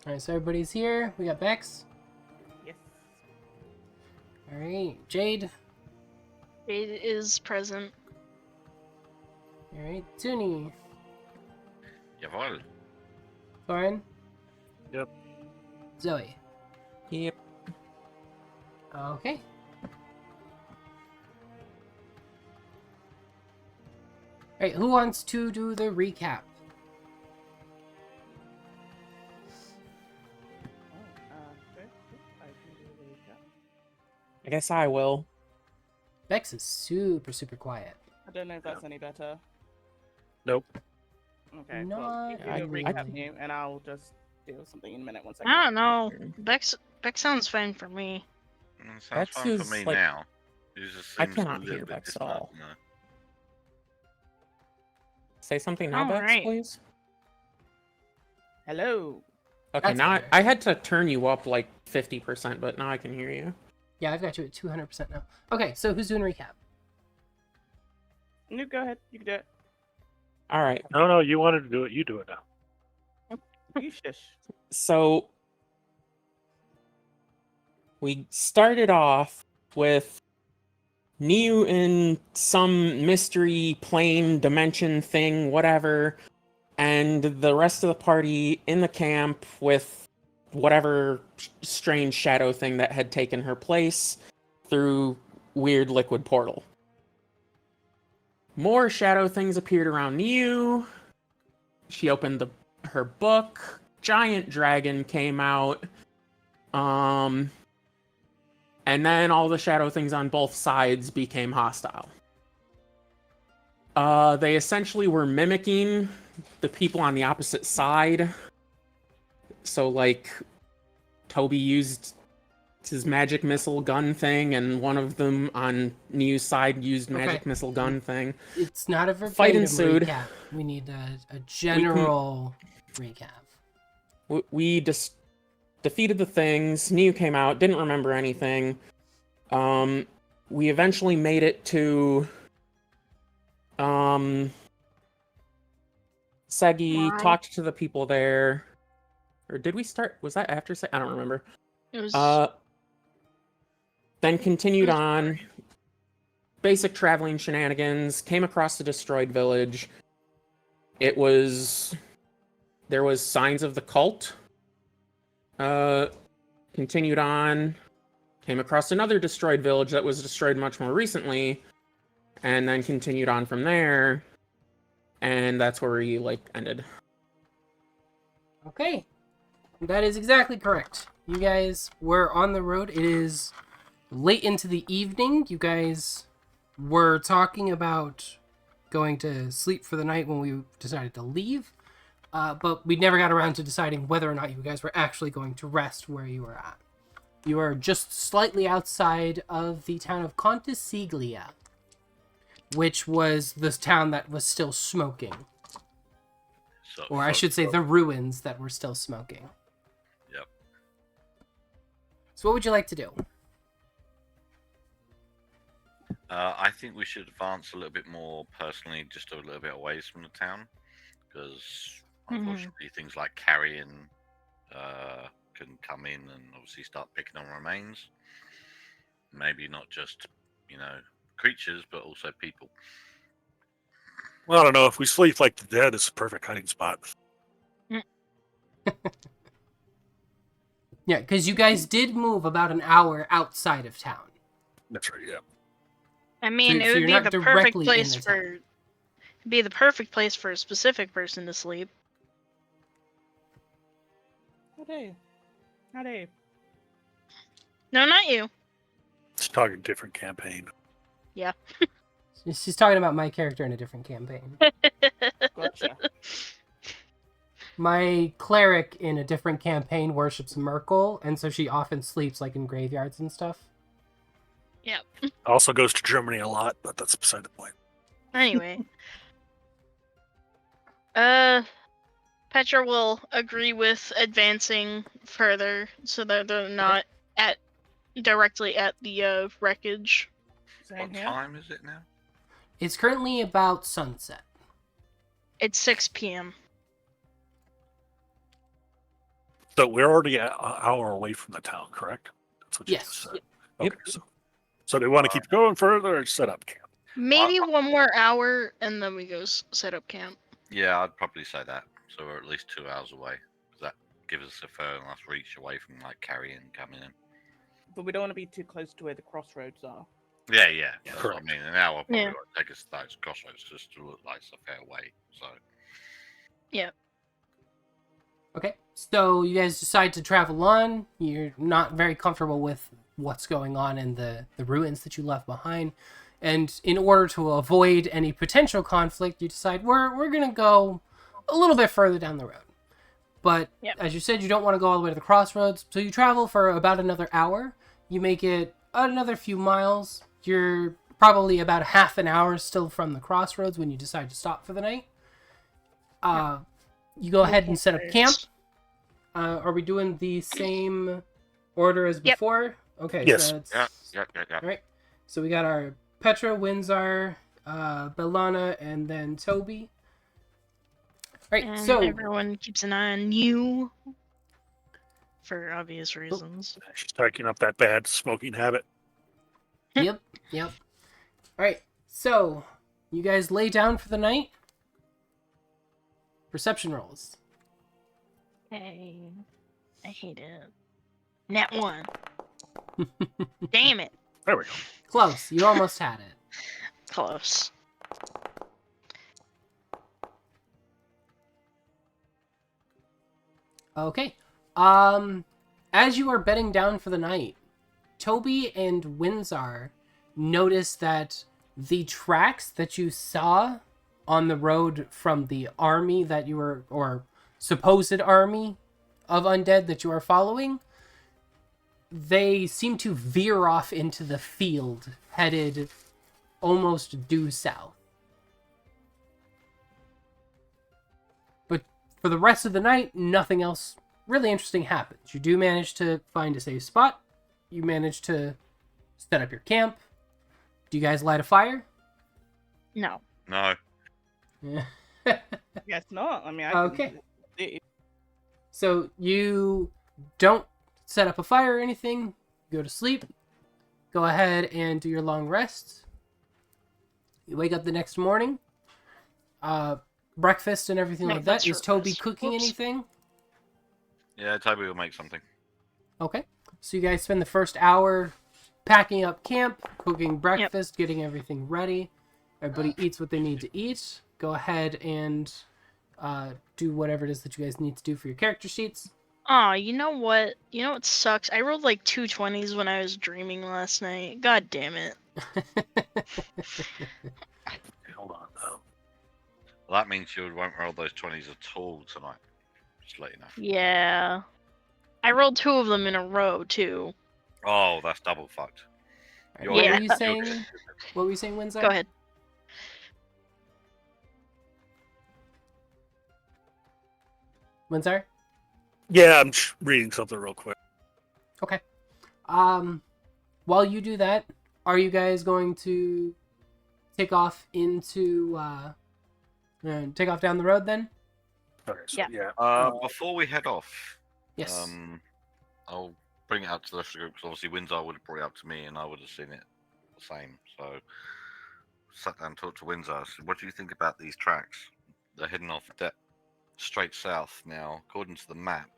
Alright, so everybody's here. We got Bex. Yes. Alright, Jade. Jade is present. Alright, Tuni. Jawohl. Thorin. Yep. Zoe. Yep. Okay. Alright, who wants to do the recap? Okay. I can do the recap. I guess I will. Bex is super quiet. I don't know if that's any better. Nope. Okay, No, well, you can do a I recap, think- New, and I'll just do something in a minute. 1 second. I don't know. Bex sounds fine for me. Sounds Bex fine for is, me like- now. It just I seems cannot a little hear bit Bex at all. distant, Say something now, Bex, Alright. please. Hello. Okay, That's now better. I had to turn you up like 50%, but now I can hear you. Yeah, I've got you at 200% now. Okay, so who's doing recap? New, go ahead. You can do it. All right. No, you wanted to do it. You do it now. You shush. So we started off with Niu in some mystery plane dimension thing, whatever, and the rest of the party in the camp with whatever strange shadow thing that had taken her place through weird liquid portal. More shadow things appeared around Niu. She opened her book. Giant dragon came out. And then all the shadow things on both sides became hostile. They essentially were mimicking the people on the opposite side. So, like, Toby used his magic missile gun thing, and one of them on Niu's side used magic Okay. missile gun thing. It's not a Fight verbatim ensued. recap. We need a general recap. We just defeated the things. Niu came out, didn't remember anything. We eventually made it to Segi, Wow. talked to the people there. Or did we start? Was that after Segi? I don't remember. It was Then continued it was on. boring. Basic traveling shenanigans. Came across the destroyed village. There was signs of the cult. Continued on. Came across another destroyed village that was destroyed much more recently. And then continued on from there. And that's where we, ended. Okay. That is exactly correct. You guys were on the road. It is late into the evening. You guys were talking about going to sleep for the night when we decided to leave. But we never got around to deciding whether or not you guys were actually going to rest where you were at. You are just slightly outside of the town of Contisiglia, which was the town that was still smoking. So, Or I should say the ruins that were still smoking. Yep. So what would you like to do? I think we should advance a little bit more personally, just a little bit away from the town, because unfortunately things like carrion can come in and obviously start picking on remains. Maybe not just, creatures, but also people. Well, I don't know. If we sleep like the dead, it's a perfect hiding spot. Yeah, because you guys did move about an hour outside of town. That's right. Yeah. I mean, So it would you're be not the directly perfect in place the for town. be the perfect place for a specific person to sleep. Howdy. No, not you. It's talking different campaign. Yeah. She's talking about my character in a different campaign. Gotcha. My cleric in a different campaign worships Merkel, and so she often sleeps like in graveyards and stuff. Yep. Also goes to Germany a lot, but that's beside the point. Anyway. Petra will agree with advancing further so that they're not directly at the wreckage. Same What here. time is it now? It's currently about sunset. It's 6 p.m. So we're already an hour away from the town, correct? That's what you Yes. just said. Yep. Okay, so they want to keep going further or set up camp? Maybe one more hour and then we go set up camp. Yeah, I'd probably say that. So we're at least 2 hours away. 'Cause that gives us a fair enough reach away from like carrying coming in. But we don't want to be too close to where the crossroads are. Yeah, Yeah, that's what correct. I mean. An hour probably Yeah. won't take us to those crossroads just to look like it's a fair way. So Okay, so you guys decide to travel on. You're not very comfortable with what's going on in the ruins that you left behind. And in order to avoid any potential conflict, you decide we're going to go a little bit further down the road. But Yep. as you said, you don't want to go all the way to the crossroads. So you travel for about another hour. You make it another few miles. You're probably about half an hour still from the crossroads when you decide to stop for the night. You go ahead and set up camp. Are we doing the same order as Yep. before? Okay. Yes. So it's, yeah. All right. So we got our Petra, Windsor, Bellana, and then Toby. All right. And So everyone keeps an eye on you for obvious reasons. She's taking up that bad smoking habit. Yep. All right. So you guys lay down for the night. Perception rolls. Hey, I hate it. Net 1. Damn it. There we go. Close. You almost had it. Close. Okay. As you are bedding down for the night, Toby and Windsor notice that the tracks that you saw on the road from the army that you were, or supposed army of undead that you are following, they seem to veer off into the field, headed almost due south. But for the rest of the night, nothing else really interesting happens. You do manage to find a safe spot. You manage to set up your camp. Do you guys light a fire? No. No. Guess not. I mean, Okay. Can... So you don't set up a fire or anything. Go to sleep. Go ahead and do your long rest. You wake up the next morning. Breakfast and everything No, like that. that's Is short Toby rest. cooking Whoops. anything? Yeah, Toby will make something. Okay. So you guys spend the first hour packing up camp, cooking breakfast, getting everything ready. Everybody eats what they need to eat. Go ahead and do whatever it is that you guys need to do for your character sheets. Aw, you know what? You know what sucks? I rolled like 2 20s when I was dreaming last night. God damn it. Hold on. Well, that means you won't roll those 20s at all tonight. Just to let you know. Yeah. I rolled 2 of them in a row, too. Oh, that's double fucked. What were Yeah. you saying? What were you saying, Windsor? Go ahead. Windsor? Yeah, I'm reading something real quick. Okay. While you do that, are you guys going to take off into take off down the road then? Okay, so Yeah. yeah. Before we head off, Yes. I'll bring it up to the rest of the group because obviously Windsor would have brought it up to me and I would have seen it the same. So sat down and talked to Windsor. I said, what do you think about these tracks? They're heading off straight south now, according to the map.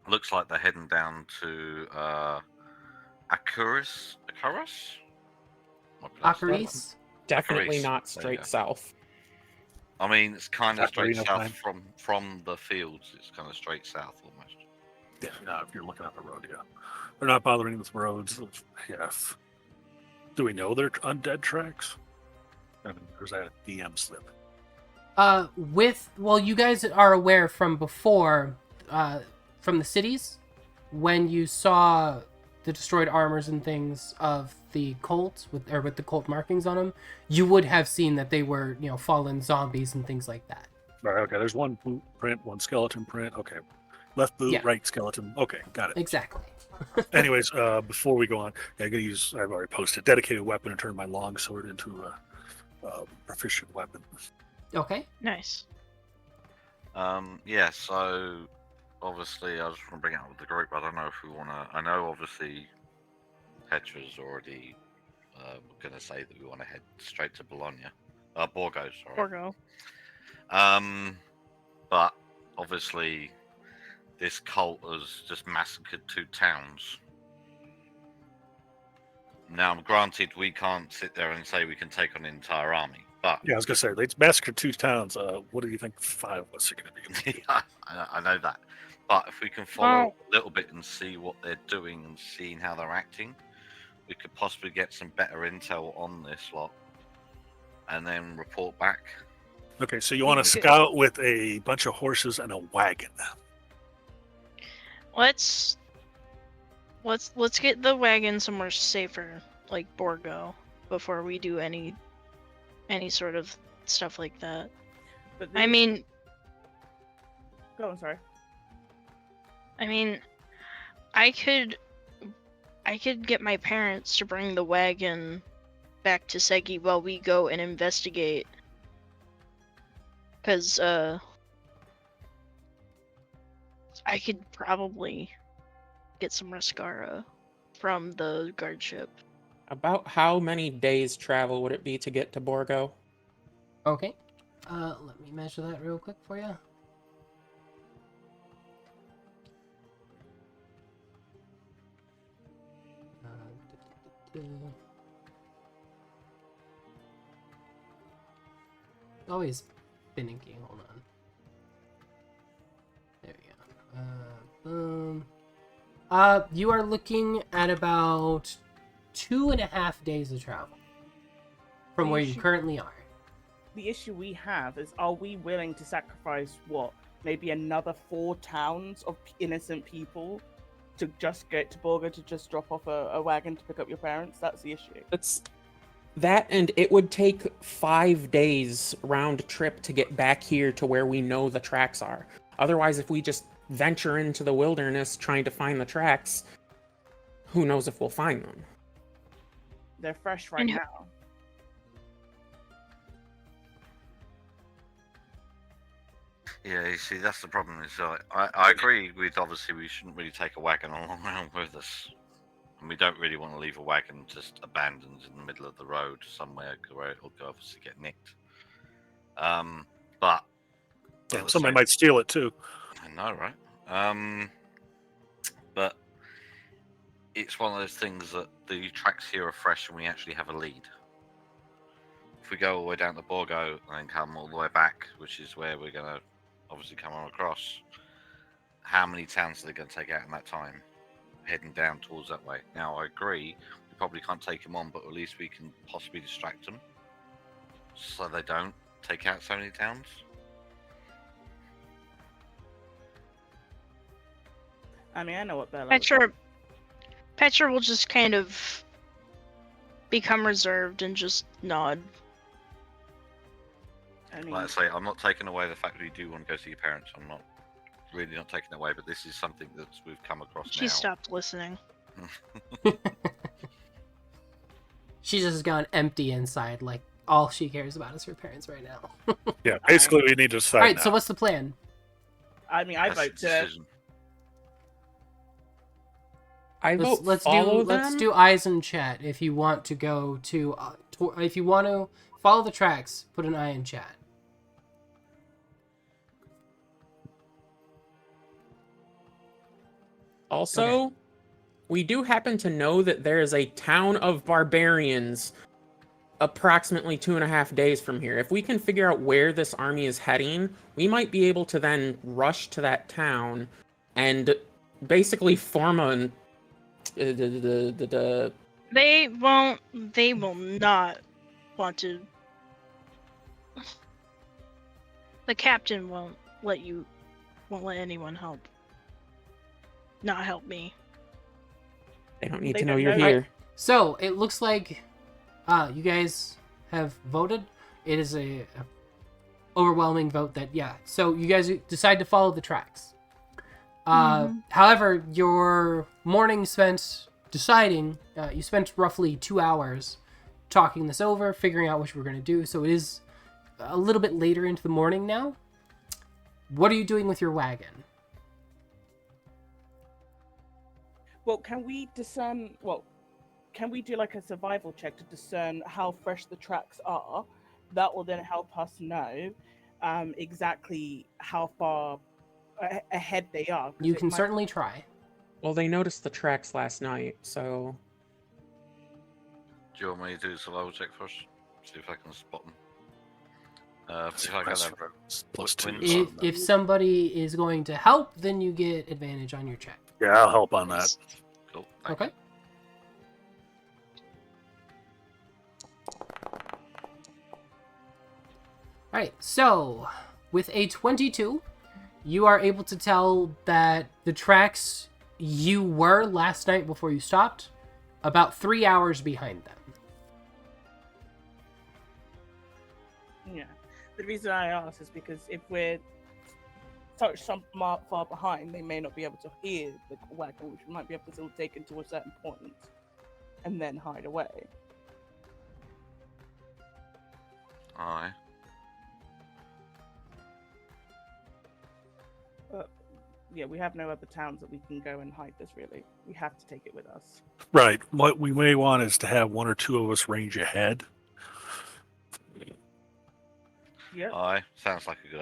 Looks like they're heading down to Acuris? Acaris? Definitely Acaris. not There you straight go. south. I mean, it's kind of straight Ocarina of south Time. from the fields. It's kind of straight south almost. Yeah, no, if you're looking at the road, yeah. They're not bothering with roads. Yes. Do we know they're undead tracks? I mean, or is that a DM slip? You guys are aware from before, from the cities, when you saw the destroyed armors and things of the cult with the cult markings on them, you would have seen that they were, fallen zombies and things like that. All right, okay, there's one boot print, one skeleton print. Okay. Left boot, Yeah. right skeleton. Okay, got it. Exactly. Anyways, before we go on, yeah, I'm gonna use. I've already posted dedicated weapon and turn my longsword into a proficient weapon. Okay. Nice. Yeah, so obviously, I just want to bring it up with the group. I don't know if we want to. I know, obviously, Petra's already going to say that we want to head straight to Bologna. Borgo, sorry. Borgo. But obviously, this cult has just massacred 2 towns. Now, granted, we can't sit there and say we can take on an entire army, but Yeah, I was gonna say they massacred 2 towns. What do you think 5 of us are gonna be? I know that. But if we can follow a little bit and see what they're doing and seeing how they're acting, we could possibly get some better intel on this lot, and then report back. Okay, so you want to scout with a bunch of horses and a wagon. Let's get the wagon somewhere safer, like Borgo, before we do any sort of stuff like that. But I mean, go on. Sorry. I could get my parents to bring the wagon back to Segi while we go and investigate. Cause I could probably get some Rascara from the guard ship. About how many days travel would it be to get to Borgo? Okay. Let me measure that real quick for you. Always finicky. Hold on. There we go. Boom. You are looking at about 2.5 days of travel from where you currently are. The issue we have is, are we willing to sacrifice maybe another 4 towns of innocent people to just get to Borgo to just drop off a wagon to pick up your parents? That's the issue. That's that, and it would take 5 days round trip to get back here to where we know the tracks are. Otherwise, if we just venture into the wilderness trying to find the tracks, who knows if we'll find them. They're fresh right now. Yeah, you see, that's the problem. Is I agree with, obviously we shouldn't really take a wagon along around with us, and we don't really want to leave a wagon just abandoned in the middle of the road somewhere where it'll obviously get nicked. But Yeah, somebody might steal it too. I know, right? But it's one of those things that the tracks here are fresh and we actually have a lead. If we go all the way down to Borgo and then come all the way back, which is where we're going to obviously come on across, how many towns are they going to take out in that time? Heading down towards that way. Now, I agree, we probably can't take them on, but at least we can possibly distract them so they don't take out so many towns. I mean, I know what Bella. Petra will just kind of become reserved and just nod. I mean, Like I say, I'm not taking away the fact that you do want to go see your parents. I'm not really not taking it away, but this is something that we've come across She now. stopped listening. She's just gone empty inside. Like, all she cares about is her parents right now. Yeah, basically we need to decide. All right, now. so what's the plan? I mean, I That's the vote to. decision. I vote Let's follow do eyes in chat. If you want to go to if you want to follow the tracks, put an eye in chat. Also, we do happen to know that there is a town of barbarians approximately 2.5 days from here. If we can figure out where this army is heading, we might be able to then rush to that town and basically form a They will not want to. The captain won't let anyone help. Not help me. They don't need They to know don't you're know. here. So it looks like you guys have voted. It is a overwhelming vote that So you guys decide to follow the tracks. However, your morning spent deciding. You spent roughly 2 hours talking this over, figuring out what you were going to do. So it is a little bit later into the morning now. What are you doing with your wagon? Well, can we discern? Well, can we do like a survival check to discern how fresh the tracks are? That will then help us know exactly how far ahead they are. 'cause You it can might- certainly try. Well, they noticed the tracks last night, so Do you want me to do the survival check first? See if I can spot them. If I get Press that roads, plus When- 2. If somebody is going to help, then you get advantage on your check. Yeah, I'll help on that. cool. Thank Okay. All right. So, with a 22, you are able to tell that the tracks you were last night before you stopped about 3 hours behind them. Yeah. The reason I ask is because if we're such some far behind, they may not be able to hear the wagon, which we might be able to still take it to a certain point and then hide away. you. Aye. Yeah, we have no other towns that we can go and hide this, really. We have to take it with us. Right. What we may want is to have one or two of us range ahead. Yep. Aye. Sounds like a good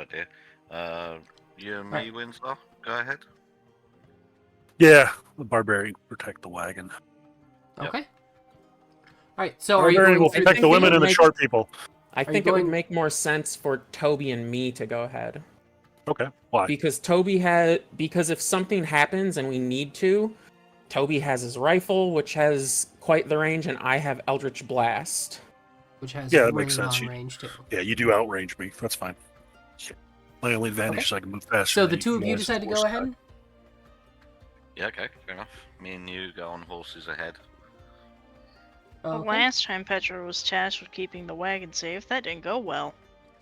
idea. You and me, Right. Winslow. Go ahead. Yeah, the barbarian protect the wagon. Yep. Okay. All right. So, are you Barbarian going will through protect think the it women would and the make- short people. I you think it going- would make more sense for Toby and me to go ahead. Okay. Why? Because because if something happens and we need to, Toby has his rifle, which has quite the range, and I have Eldritch Blast. which has Yeah, that really makes sense. long You- range too. Yeah, you do outrange me. That's fine. My only advantage Okay. is I can move faster. So than the two of you guys decide to with go horseback. ahead. Yeah. Okay. Fair enough. Me and you go on horses ahead. The Okay. last time Petra was tasked with keeping the wagon safe, that didn't go well.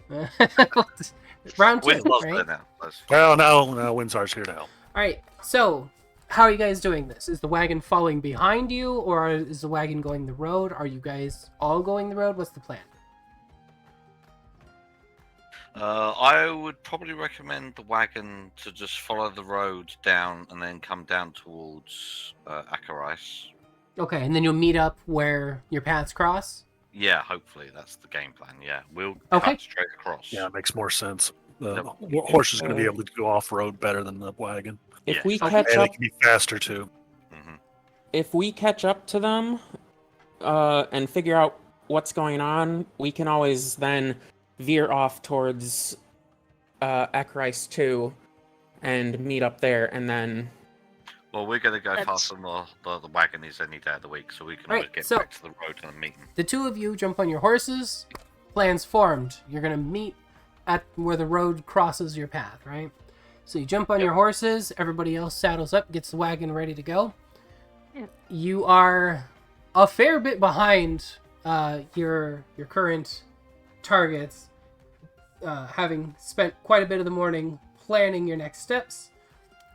Round two, Winslow's right? there now. That's Well, no, Windsar's here to help. All right. So, how are you guys doing this? Is the wagon following behind you, or is the wagon going the road? Are you guys all going the road? What's the plan? I would probably recommend the wagon to just follow the road down and then come down towards Akarais. Okay, and then you'll meet up where your paths cross. Yeah, hopefully that's the game plan. Yeah, we'll Okay. cut straight across. Yeah, it makes more sense. The Yep. horse is going to be able to go off road better than the wagon, If Yeah. we Okay. catch and it up, can be faster too. hmm if we catch up to them, and figure out what's going on, we can always then veer off towards Ekrice 2 and meet up there, and then Well, we're going to go That's- faster than the wagon is any day of the week, so we can Right, always get so- back to the road and meet 'em. The two of you jump on your horses. Plans formed. You're gonna meet at where the road crosses your path, right? So you jump on your horses. Everybody else saddles up, gets the wagon ready to go. Yeah. You are a fair bit behind your current targets, having spent quite a bit of the morning planning your next steps.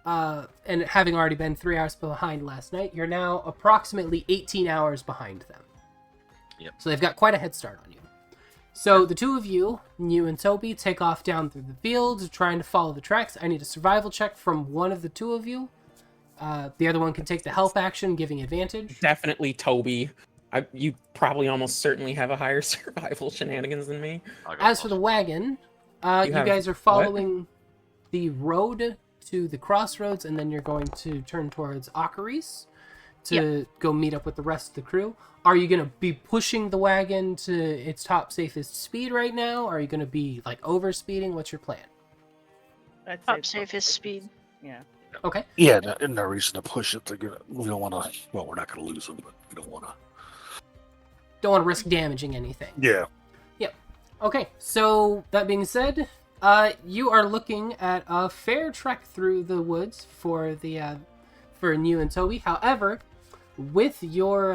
And having already been 3 hours behind last night, you're now approximately 18 hours behind them. Yep. So they've got quite a head start on you. So the two of you and Toby, take off down through the field, trying to follow the tracks. I need a survival check from one of the two of you. The other one can take the help action, giving advantage. definitely Toby. You probably almost certainly have a higher survival shenanigans than me. I got As for the lost. wagon, You you have guys are what? following the road to the crossroads, and then you're going to turn towards Akaris to go meet up with the rest of the crew. Are you going to be pushing the wagon to its top safest speed right now? Are you going to be like over speeding? What's your plan? I'd say Top it's safest speed. Yeah. Okay. Yeah, no reason to push it. We don't want to. Well, we're not going to lose them, but we don't want to. Don't want to risk damaging anything. Yeah. Okay, so that being said, you are looking at a fair trek through the woods for you and Toby. However, with your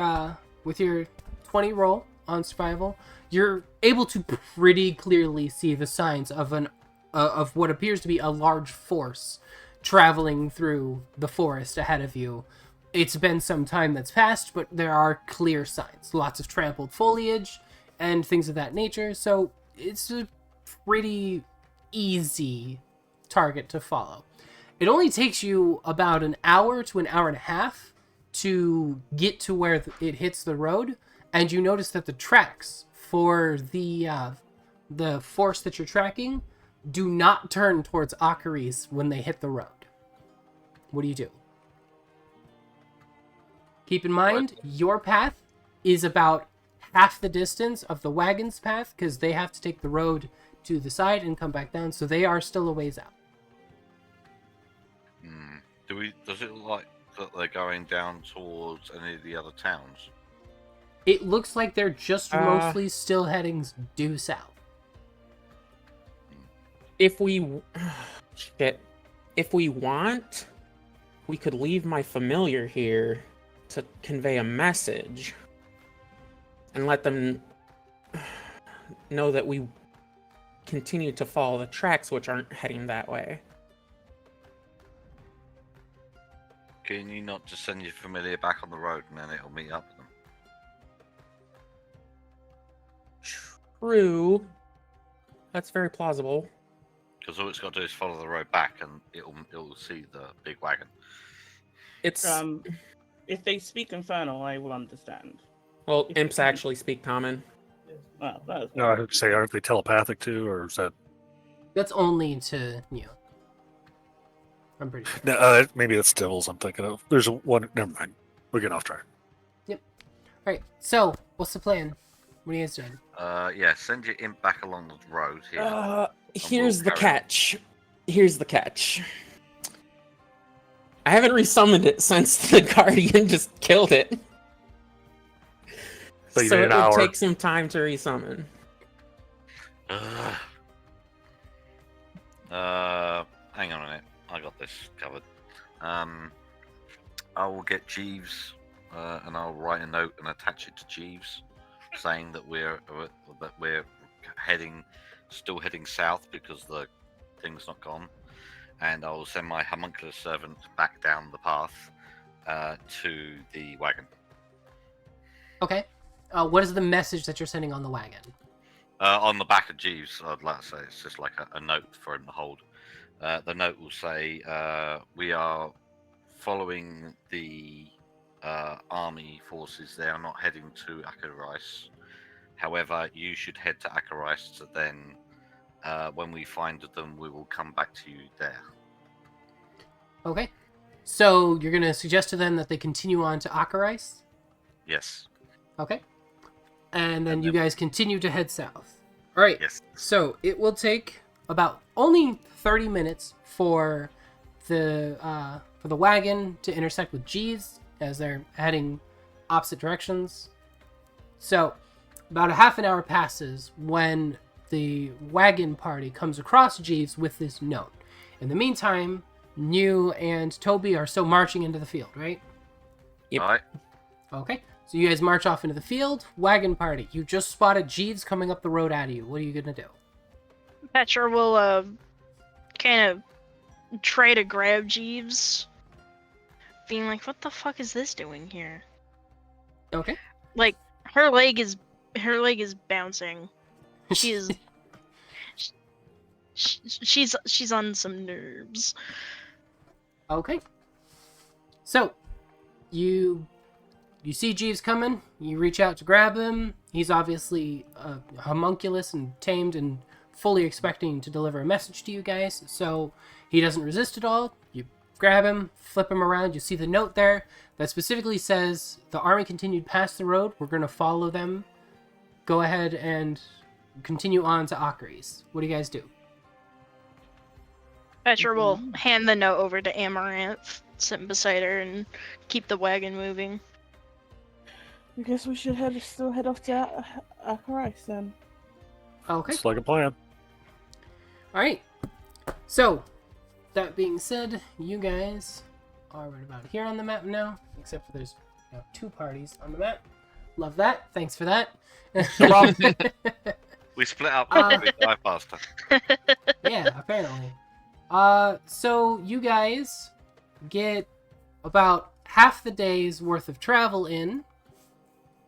20 roll on survival, you're able to pretty clearly see the signs of of what appears to be a large force traveling through the forest ahead of you. It's been some time that's passed, but there are clear signs. Lots of trampled foliage and things of that nature, so it's a pretty easy target to follow. It only takes you about an hour to an hour and a half to get to where it hits the road, and you notice that the tracks for the force that you're tracking do not turn towards Akaris when they hit the road. What do you do? Keep in mind, your path is about half the distance of the wagon's path, because they have to take the road to the side and come back down, so they are still a ways out. Does it look like that they're going down towards any of the other towns? It looks like they're just mostly still heading due south. If we want, we could leave my familiar here to convey a message and let them know that we continue to follow the tracks, which aren't heading that way. Can you not just send your familiar back on the road and then it'll meet up with them? True. That's very plausible. Because all it's got to do is follow the road back and it'll see the big wagon. It's If they speak Infernal, I will understand. well, imps actually speak common. Well, that is No, I would say, aren't they telepathic too, or is that? That's only to Neo. I'm pretty sure. No, maybe that's devils. I'm thinking of. There's one. Never mind. We're getting off track. Alright, so, what's the plan? What are you guys doing? Yeah, send your imp back along the road here. Here's the carry on. catch. Here's the catch. I haven't resummoned it since the Guardian just killed it. So you So need it an would hour. take some time to resummon. Hang on a minute. I got this covered. I will get Jeeves, and I'll write a note and attach it to Jeeves, saying that we're still heading south because the thing's not gone, and I will send my homunculus servant back down the path to the wagon. Okay. What is the message that you're sending on the wagon? On the back of Jeeves, I'd like to say it's just like a note for him to hold. The note will say, we are following the army forces. They are not heading to Akaris. However, you should head to Akaris, so then when we find them, we will come back to you there. Okay. So, you're going to suggest to them that they continue on to Akaris? Yes. Okay. And then you guys continue to head south. All right. Yes. So it will take about only 30 minutes for the wagon to intersect with Jeeves as they're heading opposite directions. So about a half an hour passes when the wagon party comes across Jeeves with this note. In the meantime, New and Toby are still marching into the field, right? Yep. All right. Okay. So you guys march off into the field. Wagon party. You just spotted Jeeves coming up the road at you. What are you gonna do? Petra will kind of try to grab Jeeves, being like, "What the fuck is this doing here?" Okay. Like her leg is bouncing. She is. She's on some nerves. Okay. So you see Jeeves coming. You reach out to grab him. He's obviously homunculus and tamed and fully expecting to deliver a message to you guys. So he doesn't resist at all. You grab him, flip him around. You see the note there that specifically says the army continued past the road. We're going to follow them. Go ahead and continue on to Akaris. What do you guys do? Petra will hand the note over to Amaranth, sit beside her, and keep the wagon moving. I guess we should still head off to Akaris then. Okay. It's like a plan. All right. So, that being said, you guys are right about here on the map now, except for there's now 2 parties on the map. Love that. Thanks for that. No problem. We split up. We die faster. Yeah, apparently. So you guys get about half the day's worth of travel in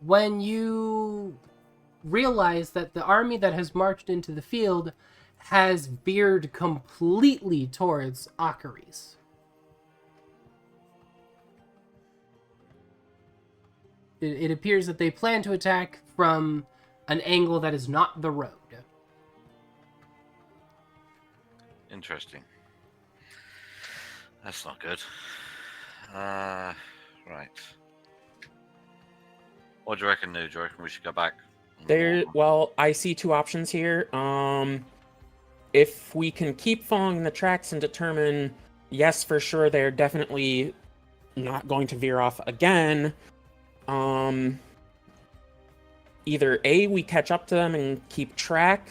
when you realize that the army that has marched into the field has veered completely towards Akaris. It appears that they plan to attack from an angle that is not the road. Interesting. That's not good. Right. What do you reckon, New? Do you reckon we should go back? Well, I see two options here. If we can keep following the tracks and determine, yes, for sure, they're definitely not going to veer off again. Either A, we catch up to them and keep track,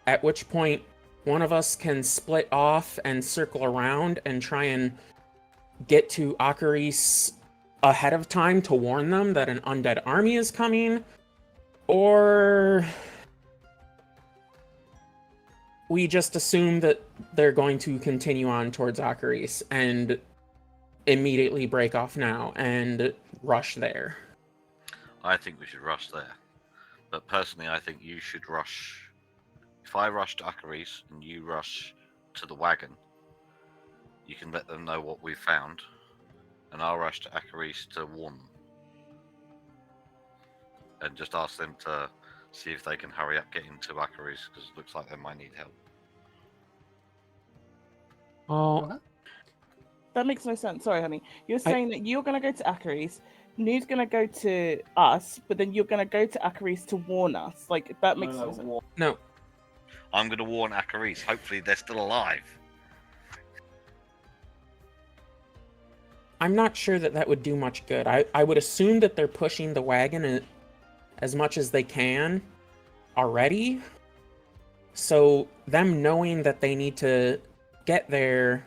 at which point one of us can split off and circle around and try and get to Akaris ahead of time to warn them that an undead army is coming, or we just assume that they're going to continue on towards Akaris and immediately break off now and rush there. I think we should rush there. But personally, I think you should rush. If I rush to Akaris and you rush to the wagon, you can let them know what we've found, and I'll rush to Akaris to warn them. And just ask them to see if they can hurry up getting to Akaris, because it looks like they might need help. Oh, That makes no sense. Sorry, honey. You're saying that you're going to go to Akaris, Nude's going to go to us, but then you're going to go to Akaris to warn us. Like, that makes no sense. no. I'm going to warn Akaris. Hopefully they're still alive. I'm not sure that would do much good. I would assume that they're pushing the wagon as much as they can already. So them knowing that they need to get there...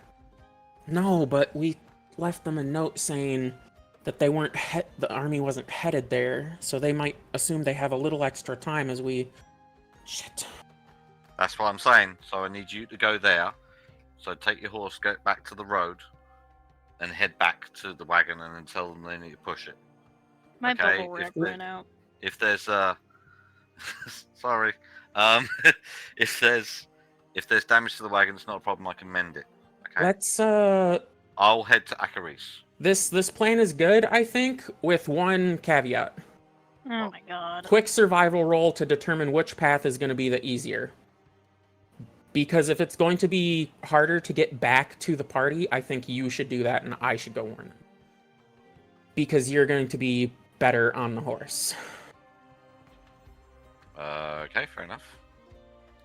No, but we left them a note saying that they weren't the army wasn't headed there, so they might assume they have a little extra time as we... Shit. That's what I'm saying. So I need you to go there. So take your horse, get back to the road, and head back to the wagon, and then tell them they need to push it. My Okay, bubble wrap if they- ran out. If there's sorry, if there's damage to the wagon, it's not a problem. I can mend it. Okay. Let's I'll head to Akaris. this plan is good, I think, with one caveat. Oh my god. Quick survival roll to determine which path is going to be the easier. Because if it's going to be harder to get back to the party, I think you should do that and I should go warn them. Because you're going to be better on the horse. Okay, fair enough.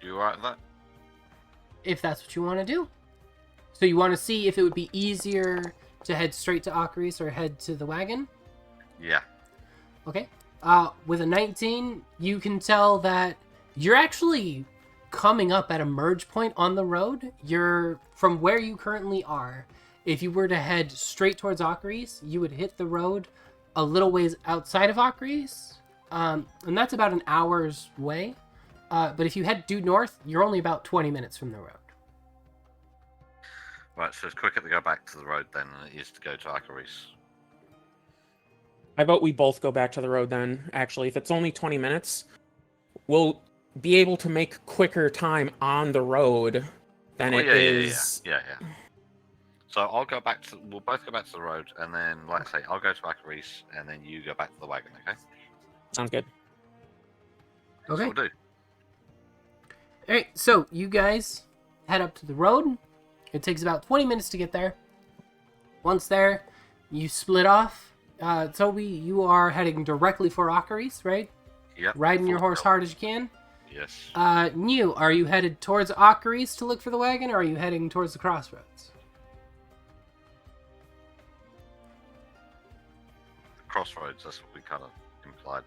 You alright with that? If that's what you want to do. So you want to see if it would be easier to head straight to Akaris or head to the wagon? Yeah. Okay. With a 19, you can tell that you're actually coming up at a merge point on the road. You're from where you currently are. If you were to head straight towards Akaris, you would hit the road a little ways outside of Akaris, and that's about an hour's way. But if you head due north, you're only about 20 minutes from the road. Right, so it's quicker to go back to the road then than it is to go to Akaris. I vote we both go back to the road then, actually. If it's only 20 minutes, we'll be able to make quicker time on the road than it is... Yeah. So I'll go back to... We'll both go back to the road, and then, like I say, I'll go to Akaris, and then you go back to the wagon, okay? Sounds good. That's Okay. what we'll do. Alright, so you guys head up to the road. It takes about 20 minutes to get there. Once there, you split off. Toby, you are heading directly for Akaris, right? Yep. Riding your full horse tilt. hard as you can. Yes. New, are you headed towards Akaris to look for the wagon, or are you heading towards the crossroads? Crossroads, that's what we kind of implied.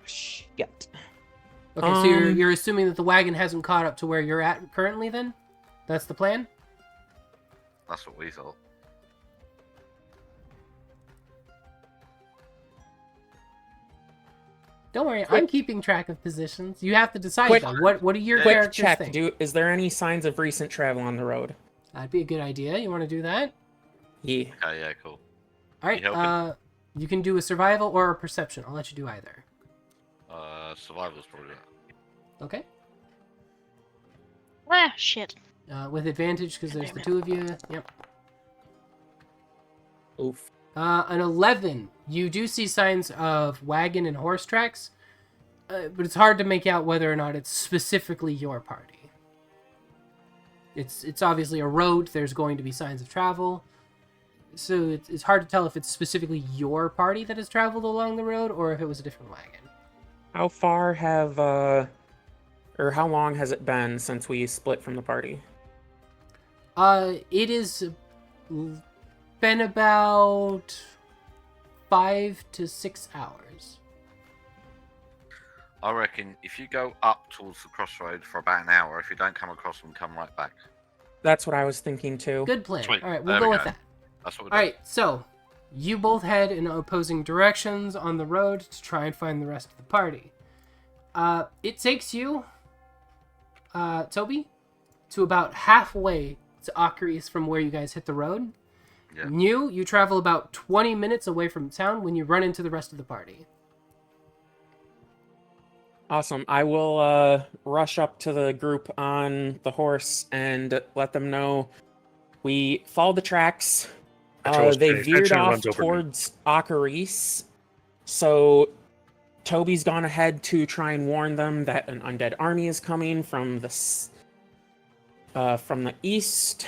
Shit. Okay, so you're assuming that the wagon hasn't caught up to where you're at currently, then? That's the plan? That's what we thought. Don't worry, Quick- I'm keeping track of positions. You have to decide, Quick- though. What do your Quick characters check, think? is there any signs of recent travel on the road? That'd be a good idea. You want to do that? Yeah. Okay, yeah, cool. All right, You helping? you can do a survival or a perception. I'll let you do either. Survival's probably that. Okay? Ah, shit. With advantage, because there's the two of you. Yep. Oof. An 11. You do see signs of wagon and horse tracks, but it's hard to make out whether or not it's specifically your party. It's obviously a road. There's going to be signs of travel. So it's hard to tell if it's specifically your party that has traveled along the road or if it was a different wagon. How far have, or how long has it been since we split from the party? It has been about 5 to 6 hours. I reckon if you go up towards the crossroad for about an hour, if you don't come across them, come right back. That's what I was thinking too. Good plan. Sweet. All right, we'll There go we with go. that. That's what we're All doing. right, so you both head in opposing directions on the road to try and find the rest of the party. It takes you, Toby, to about halfway to Ocaris from where you guys hit the road. Yeah. You travel about 20 minutes away from town when you run into the rest of the party. Awesome. I will rush up to the group on the horse and let them know we followed the tracks. They veered off towards Ocaris. So Toby's gone ahead to try and warn them that an undead army is coming from the east.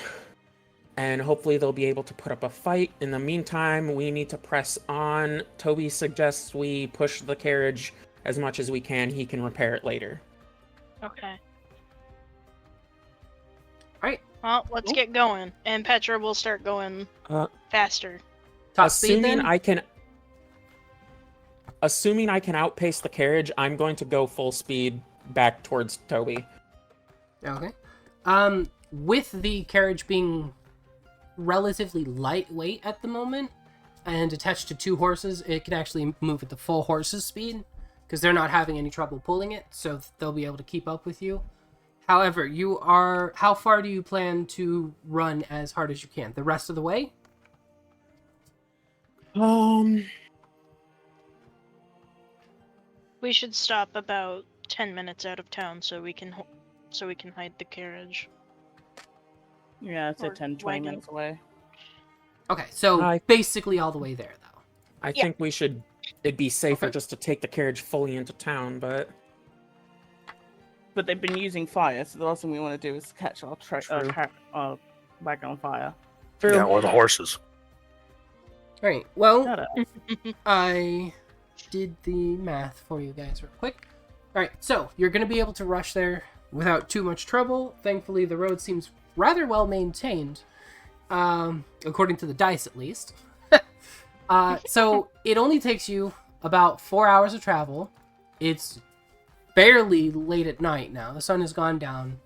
And hopefully they'll be able to put up a fight. In the meantime, we need to press on. Toby suggests we push the carriage as much as we can. He can repair it later. Okay. Alright. Well, let's get going. And Petra will start going faster. Top speed Assuming then? Assuming I can outpace the carriage, I'm going to go full speed back towards Toby. Okay. With the carriage being relatively lightweight at the moment and attached to 2 horses, it can actually move at the full horse's speed because they're not having any trouble pulling it, so they'll be able to keep up with you. However, how far do you plan to run as hard as you can? The rest of the way? We should stop about 10 minutes out of town so we can hide the carriage. Yeah, I'd say Or 10, 20 wagon. minutes away. Okay, so basically all the way there, though. I think it'd be safer Okay. just to take the carriage fully into town, but... But they've been using fire, so the last thing we want to do is catch our True. wagon on fire. Yeah, or the horses. Alright, well, Shut up. I did the math for you guys real quick. Alright, so you're going to be able to rush there without too much trouble. Thankfully, the road seems rather well maintained, according to the dice at least. So it only takes you about 4 hours of travel. It's barely late at night now. The sun has gone down.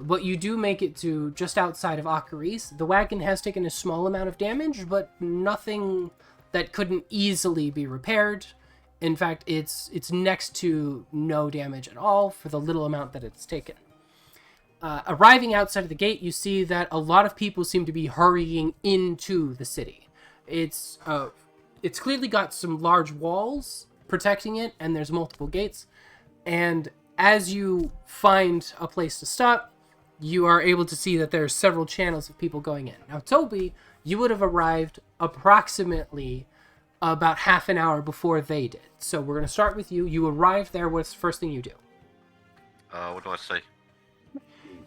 But you do make it to just outside of Ocaris. The wagon has taken a small amount of damage, but nothing that couldn't easily be repaired. In fact, it's next to no damage at all for the little amount that it's taken. Arriving outside of the gate, you see that a lot of people seem to be hurrying into the city. It's clearly got some large walls protecting it, and there's multiple gates. And as you find a place to stop, you are able to see that there are several channels of people going in. Now, Toby, you would have arrived approximately about half an hour before they did. So we're going to start with you. You arrived there. What's the first thing you do? What do I say?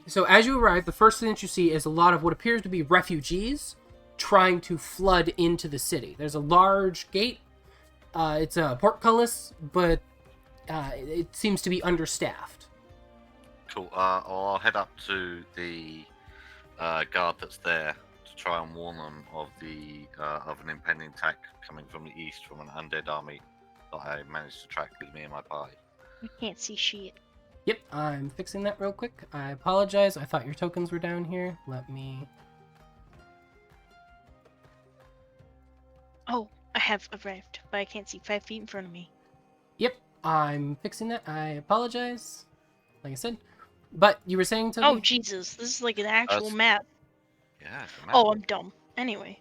So as you arrive, the first thing that you see is a lot of what appears to be refugees trying to flood into the city. There's a large gate. It's a portcullis, but it seems to be understaffed. Cool. I'll head up to the guard that's there to try and warn them of an impending attack coming from the east from an undead army that I managed to track with me and my party. I can't see shit. Yep, I'm fixing that real quick. I apologize. I thought your tokens were down here. Let me... Oh, I have arrived, but I can't see 5 feet in front of me. Yep, I'm fixing that. I apologize. Like I said. But you were saying, Toby? Oh, Jesus, this is like an actual map. Yeah. it's a map. Oh, I'm dumb. Anyway,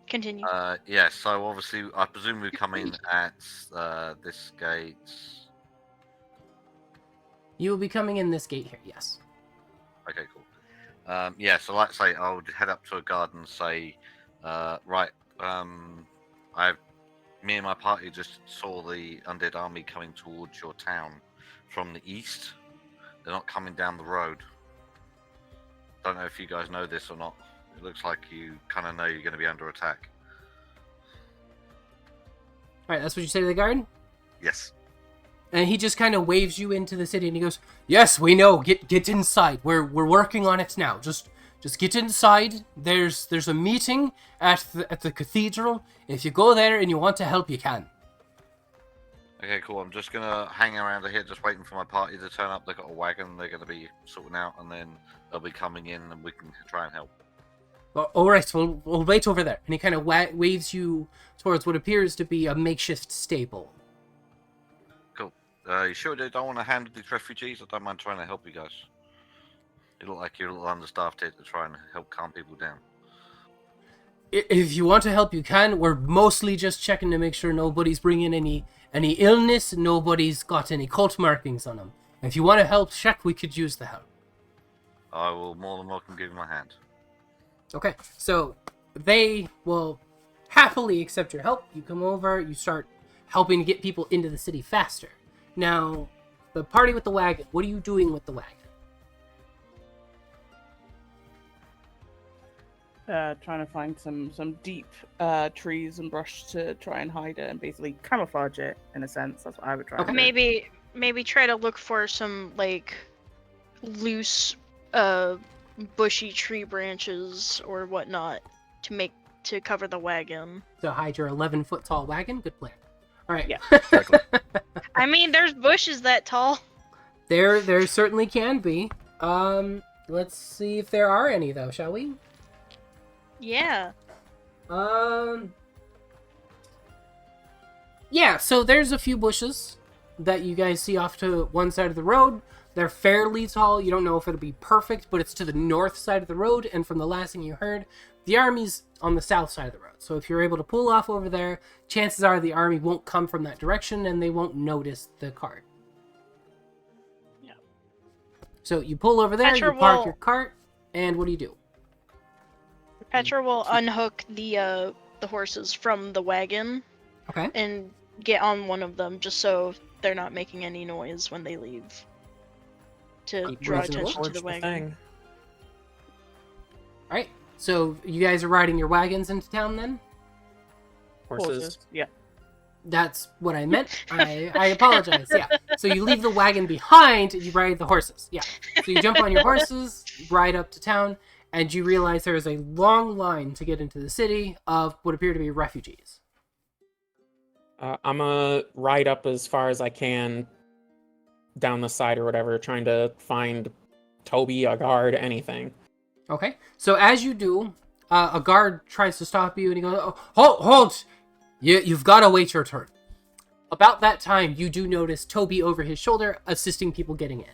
continue. Yeah. So obviously, I presume we come in at this gate. You will be coming in this gate here, yes. Okay, cool. Yeah, so like I say, I would head up to a guard and say, right, I, me and my party just saw the undead army coming towards your town from the east. They're not coming down the road. Don't know if you guys know this or not. It looks like you kind of know you're going to be under attack. Alright, that's what you say to the guard? Yes. And he just kind of waves you into the city and he goes, "Yes, we know. Get inside. We're working on it now. Just get inside. There's a meeting at the cathedral. If you go there and you want to help, you can." Okay, cool. I'm just gonna hang around here, just waiting for my party to turn up. They've got a wagon they're gonna be sorting out, and then they'll be coming in, and we can try and help. Well, all right, we'll wait over there. And he kind of waves you towards what appears to be a makeshift stable. Cool. You sure they don't want to handle these refugees? I don't mind trying to help you guys. You look like you're a little understaffed here to try and help calm people down. If you want to help, you can. We're mostly just checking to make sure nobody's bringing any illness, nobody's got any cult markings on them. If you want to help check, we could use the help. I will more than welcome give you my hand. Okay, so they will happily accept your help. You come over, you start helping to get people into the city faster. Now, the party with the wagon, what are you doing with the wagon? Trying to find some deep trees and brush to try and hide it and basically camouflage it in a sense. That's what I would try. Okay. And do. Maybe try to look for some like loose bushy tree branches or whatnot to cover the wagon. To hide your 11-foot tall wagon? Good plan. All right. Yeah. Exactly. I mean, there's bushes that tall. There certainly can be. Let's see if there are any, though, shall we? Yeah. Yeah, so there's a few bushes that you guys see off to one side of the road. They're fairly tall. You don't know if it'll be perfect, but it's to the north side of the road, and from the last thing you heard, the army's on the south side of the road. So if you're able to pull off over there, chances are the army won't come from that direction, and they won't notice the cart. Yeah. So you pull over there, Petra you park will- your cart, and what do you do? Petra will unhook the horses from the wagon Okay. and get on one of them just so they're not making any noise when they leave. To Keep draw reasonable. attention to Forge the the wagon. thing. All right. So you guys are riding your wagons into town then? Horses. Yeah. That's what I meant. I apologize. Yeah. So you leave the wagon behind and you ride the horses. Yeah. So you jump on your horses, ride up to town, and you realize there is a long line to get into the city of what appear to be refugees. I'm gonna ride up as far as I can down the side or whatever, trying to find Toby, a guard, anything. Okay. So as you do, a guard tries to stop you and he goes, "Oh, hold! You've got to wait your turn." About that time, you do notice Toby over his shoulder assisting people getting in.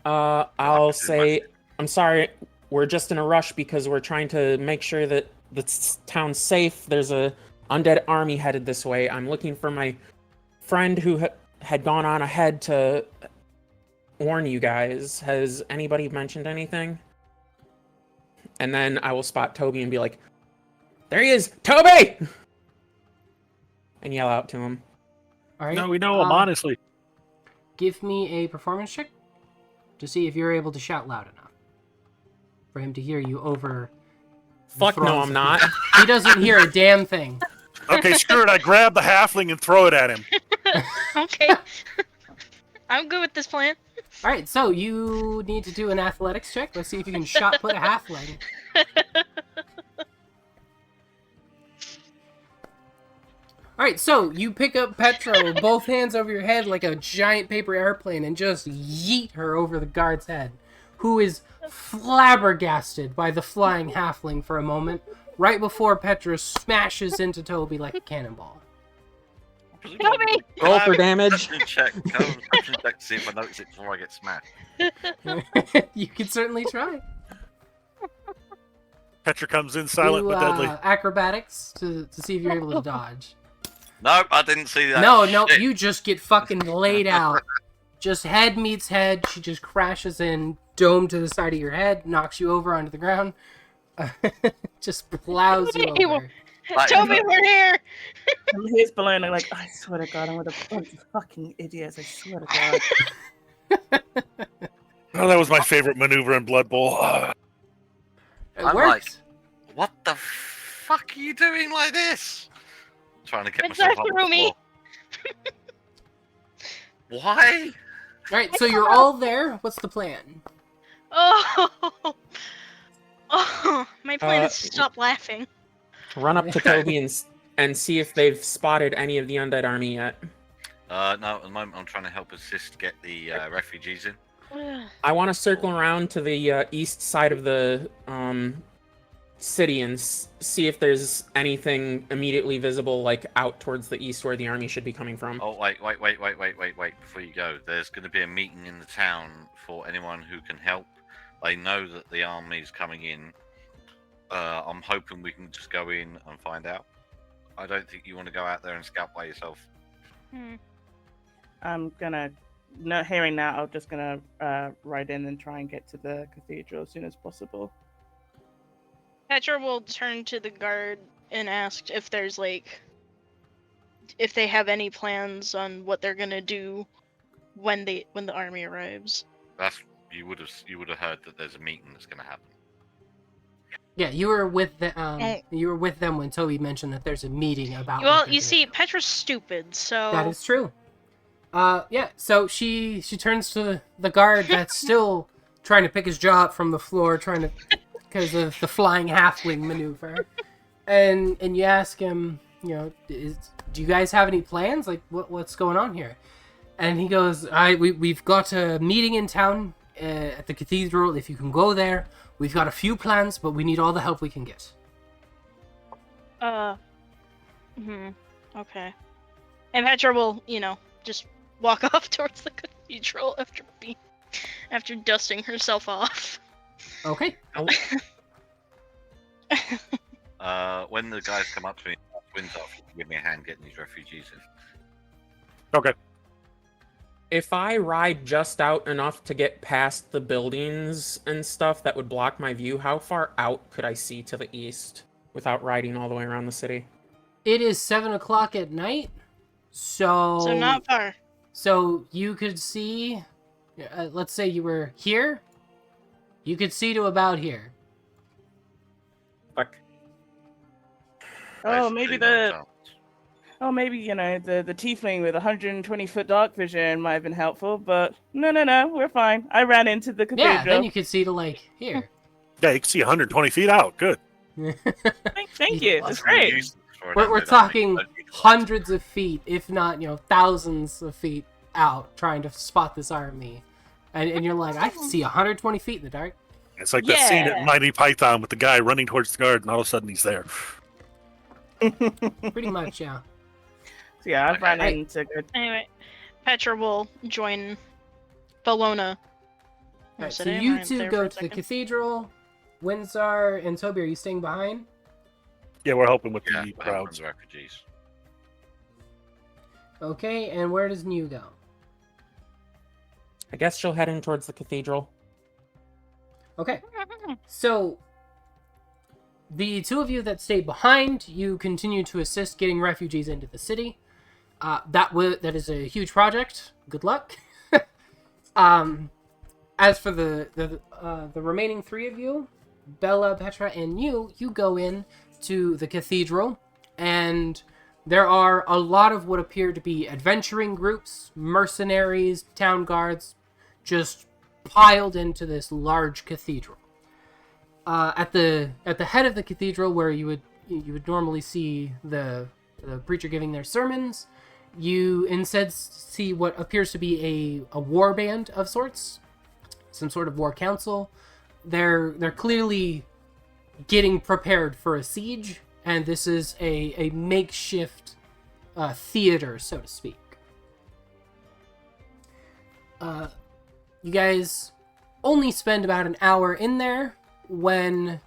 I'll say, I'm sorry, we're just in a rush because we're trying to make sure that the town's safe. There's a undead army headed this way. I'm looking for my friend who had gone on ahead to warn you guys. Has anybody mentioned anything? And then I will spot Toby and be like, "There he is, Toby!" and yell out to him. All right. No, we know him, honestly. Give me a performance check to see if you're able to shout loud enough for him to hear you over. the Fuck no, throngs I'm of not. people. He doesn't hear a damn thing. Okay, screw it. I grab the halfling and throw it at him. Okay. I'm good with this plan. All right, so you need to do an athletics check. Let's see if you can shot put a halfling. All right, so you pick up Petra with both hands over your head like a giant paper airplane and just yeet her over the guard's head, who is flabbergasted by the flying halfling for a moment, right before Petra smashes into Toby like a cannonball. Toby! Roll for damage. Check. Perception check to see if I notice it before I get smashed. You can certainly try. Petra comes in silent Do, but deadly. acrobatics to see if you're able to dodge. Nope, I didn't see that. No, Shit. you just get fucking laid out. Just head meets head. She just crashes in, dome to the side of your head, knocks you over onto the ground. just plows you Toby, over. Like- Toby, we're here. I'm his balloon. I'm like, I swear to God, I'm with a bunch of fucking idiots. I swear to God. Oh, that was my favorite maneuver in Blood Bowl. It I'm worked. What the fuck are you doing like this? Trying to get Princess myself up the Rumi. floor. Why? All right, so you're all there. What's the plan? Oh, oh, my plan Uh, is to stop laughing. Run up to Toby and see if they've spotted any of the undead army yet. No, at the moment I'm trying to help assist get the refugees in. I want to circle around to the east side of the city and see if there's anything immediately visible, like out towards the east where the army should be coming from. Oh, wait. Before you go, there's going to be a meeting in the town for anyone who can help. They know that the army's coming in. I'm hoping we can just go in and find out. I don't think you want to go out there and scout by yourself. I'm gonna, not hearing that, I'm just gonna ride in and try and get to the cathedral as soon as possible. Petra will turn to the guard and ask if there's if they have any plans on what they're gonna do when the army arrives. That's you would have heard that there's a meeting that's going to happen. Yeah, you were with them when Toby mentioned that there's a meeting about. Well, what they're you doing. see, Petra's stupid, so That is true. Yeah. So she turns to the guard that's still trying to pick his jaw up from the floor, because of the flying halfling maneuver, and you ask him, do you guys have any plans? Like, what's going on here? And he goes, we've got a meeting in town at the cathedral. If you can go there, we've got a few plans, but we need all the help we can get. Okay. And Petra will, just walk off towards the cathedral after dusting herself off. Okay. When the guys come up to me, wins off, give me a hand getting these refugees in. Okay. If I ride just out enough to get past the buildings and stuff that would block my view, how far out could I see to the east without riding all the way around the city? It is 7:00 at night, so not far. So you could see, let's say you were here, you could see to about here. Fuck. Oh, Basically, maybe the tiefling with 120-foot dark vision might have been helpful, but no, we're fine. I ran into the cathedral. Yeah, then you could see to here. Yeah, you can see 120 feet out. Good. Thank you. That's great. We're talking hundreds of feet, if not, thousands of feet out, trying to spot this army. And you're like, I can see 120 feet in the dark. It's like that scene at Mighty Python with the guy running towards the guard, and all of a sudden he's there. Pretty much, yeah. So yeah, I've ran Right. into good. Anyway, Petra will join Bellona. Alright, so you two go to the cathedral. Windsor and Toby, are you staying behind? Yeah, we're helping with Yeah, the helping crowds. the refugees. Okay, and where does New go? I guess she'll head in towards the cathedral. Okay, so the two of you that stayed behind, you continue to assist getting refugees into the city. That is a huge project. Good luck. As for the remaining three of you, Bella, Petra, and you go in to the cathedral, and there are a lot of what appear to be adventuring groups, mercenaries, town guards, just piled into this large cathedral. At the head of the cathedral, where you would normally see the preacher giving their sermons, you instead see what appears to be a war band of sorts, some sort of war council. They're clearly getting prepared for a siege, and this is a makeshift theater, so to speak. You guys only spend about an hour in there when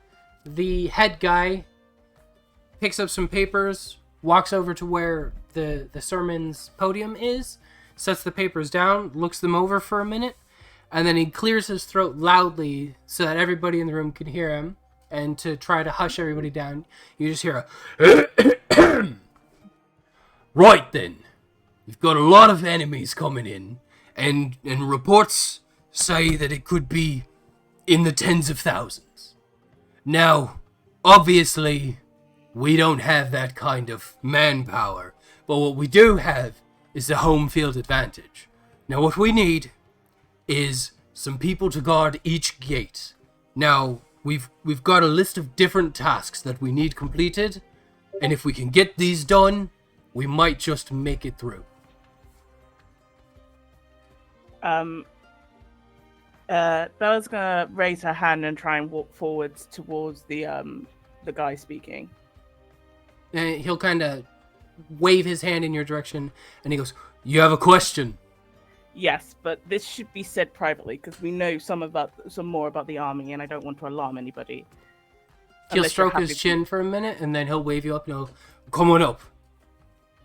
the head guy picks up some papers, walks over to where the sermon's podium is, sets the papers down, looks them over for a minute, and then he clears his throat loudly so that everybody in the room can hear him. and to try to hush everybody down, you just hear a right then. We've got a lot of enemies coming in, and reports say that it could be in the tens of thousands. Now, obviously, we don't have that kind of manpower, but what we do have is the home field advantage. Now, what we need is some people to guard each gate. Now, we've got a list of different tasks that we need completed, and if we can get these done, we might just make it through. Bella's gonna raise her hand and try and walk forwards towards the guy speaking. And he'll kind of wave his hand in your direction, and he goes, "You have a question?" Yes, but this should be said privately because we know some more about the army, and I don't want to alarm anybody. He'll Unless you're stroke his happy chin for a minute, and then he'll wave you up, and he'll, "Come on up."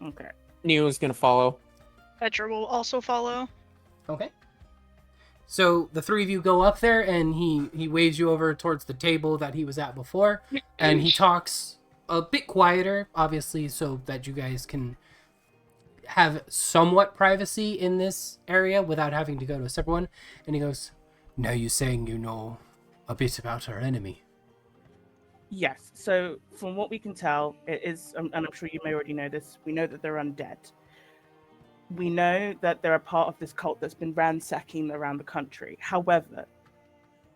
Okay. Neo is gonna follow. Petra will also follow. Okay. So the three of you go up there, and he waves you over towards the table that he was at before, and he talks a bit quieter, obviously, so that you guys can have somewhat privacy in this area without having to go to a separate one. And he goes, "Now you're saying you know a bit about our enemy." Yes. So from what we can tell, it is, and I'm sure you may already know this, we know that they're undead. We know that they're a part of this cult that's been ransacking around the country. However,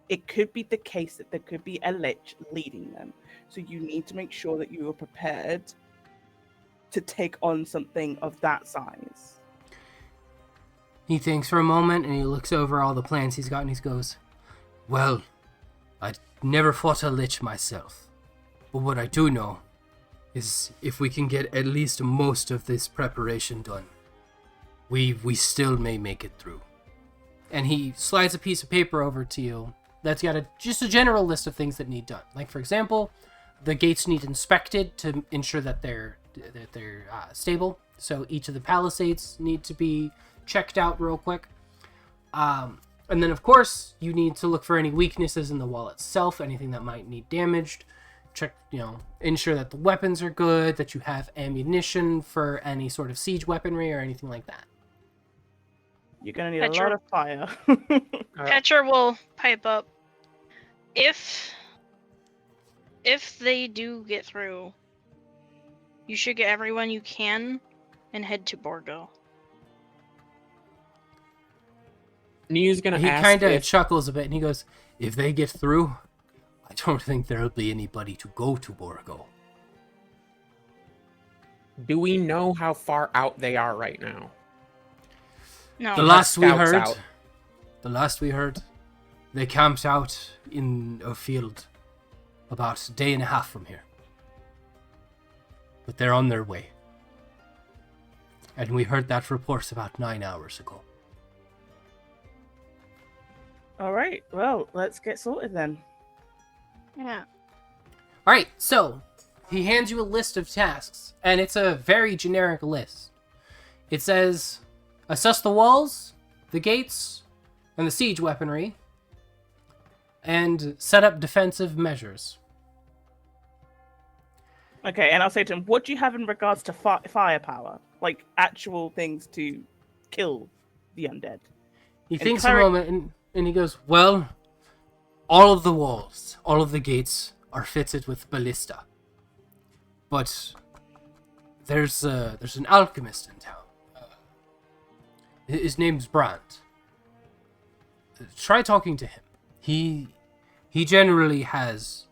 it could be the case that there could be a lich leading them. So you need to make sure that you are prepared to take on something of that size. He thinks for a moment, and he looks over all the plans he's got, and he goes, "Well, I never fought a lich myself, but what I do know is if we can get at least most of this preparation done, we still may make it through." And he slides a piece of paper over to you that's got just a general list of things that need done. Like, for example, the gates need inspected to ensure that they're stable. So each of the palisades need to be checked out real quick. And then, of course, you need to look for any weaknesses in the wall itself, anything that might need damaged. Check, ensure that the weapons are good, that you have ammunition for any sort of siege weaponry or anything like that. You're going to need Petra. a lot of fire. Petra will pipe up. If they do get through, you should get everyone you can and head to Borgo. Neo's gonna He ask kind of if chuckles a bit, and he goes, "If they get through, I don't think there'll be anybody to go to Borgo." do we know how far out they are right now? No. The last Scouts we heard, they camped out in a field about a day and a half from here. But they're on their way. And we heard that report about 9 hours ago. All right. Well, let's get sorted then. Yeah. Alright, so he hands you a list of tasks, and it's a very generic list. It says, assess the walls, the gates, and the siege weaponry, and set up defensive measures. Okay, and I'll say to him, what do you have in regards to firepower? Like actual things to kill the undead? He And thinks cleric- a moment, and he goes, "Well, all of the walls, all of the gates are fitted with ballista. But there's an alchemist in town. His name's Brandt. Try talking to him. He generally has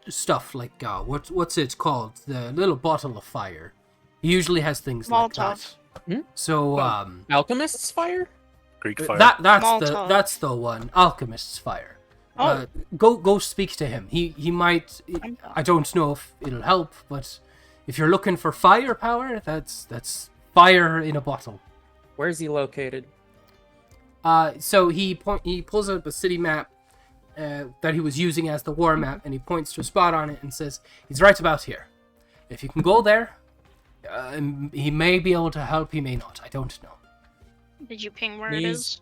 stuff like what's it called? The little bottle of fire. He usually has things like Molotov. that. So Alchemist's fire? Greek fire. Molotov. that's the one. Alchemist's fire. Oh. Go speak to him. He might. I'm I don't know if it'll help, but if you're looking for firepower, that's fire in a bottle. Where's he located? So he pulls up a city map that he was using as the war map, and he points to a spot on it and says, "He's right about here. If you can go there, he may be able to help. He may not. I don't know." Did you ping where it He's- is?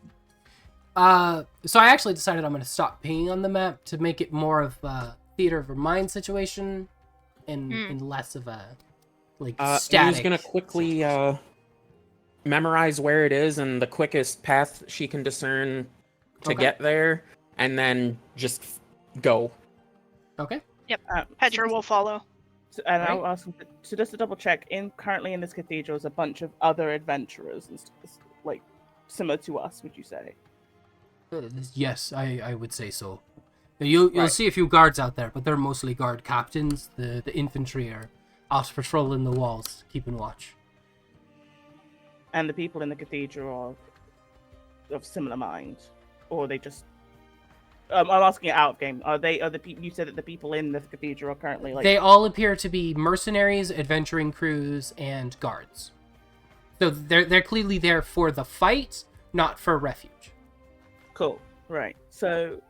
So I actually decided I'm going to stop painting on the map to make it more of a theater of a mind situation and less of a, like, static. Miu's gonna quickly memorize where it is and the quickest path she can discern to Okay. get there, and then just go. Okay. Petra will follow. And Right. I'll ask, so just to double check, currently in this cathedral is a bunch of other adventurers, and like similar to us, would you say? Yes, I would say so. You'll Right. see a few guards out there, but they're mostly guard captains. The infantry are out patrolling the walls, keeping watch. And the people in the cathedral are of similar mind, or are they just? I'm asking it out of game. Are the people? You said that the people in the cathedral are currently like. They all appear to be mercenaries, adventuring crews, and guards. So they're clearly there for the fight, not for refuge. Cool. Right. So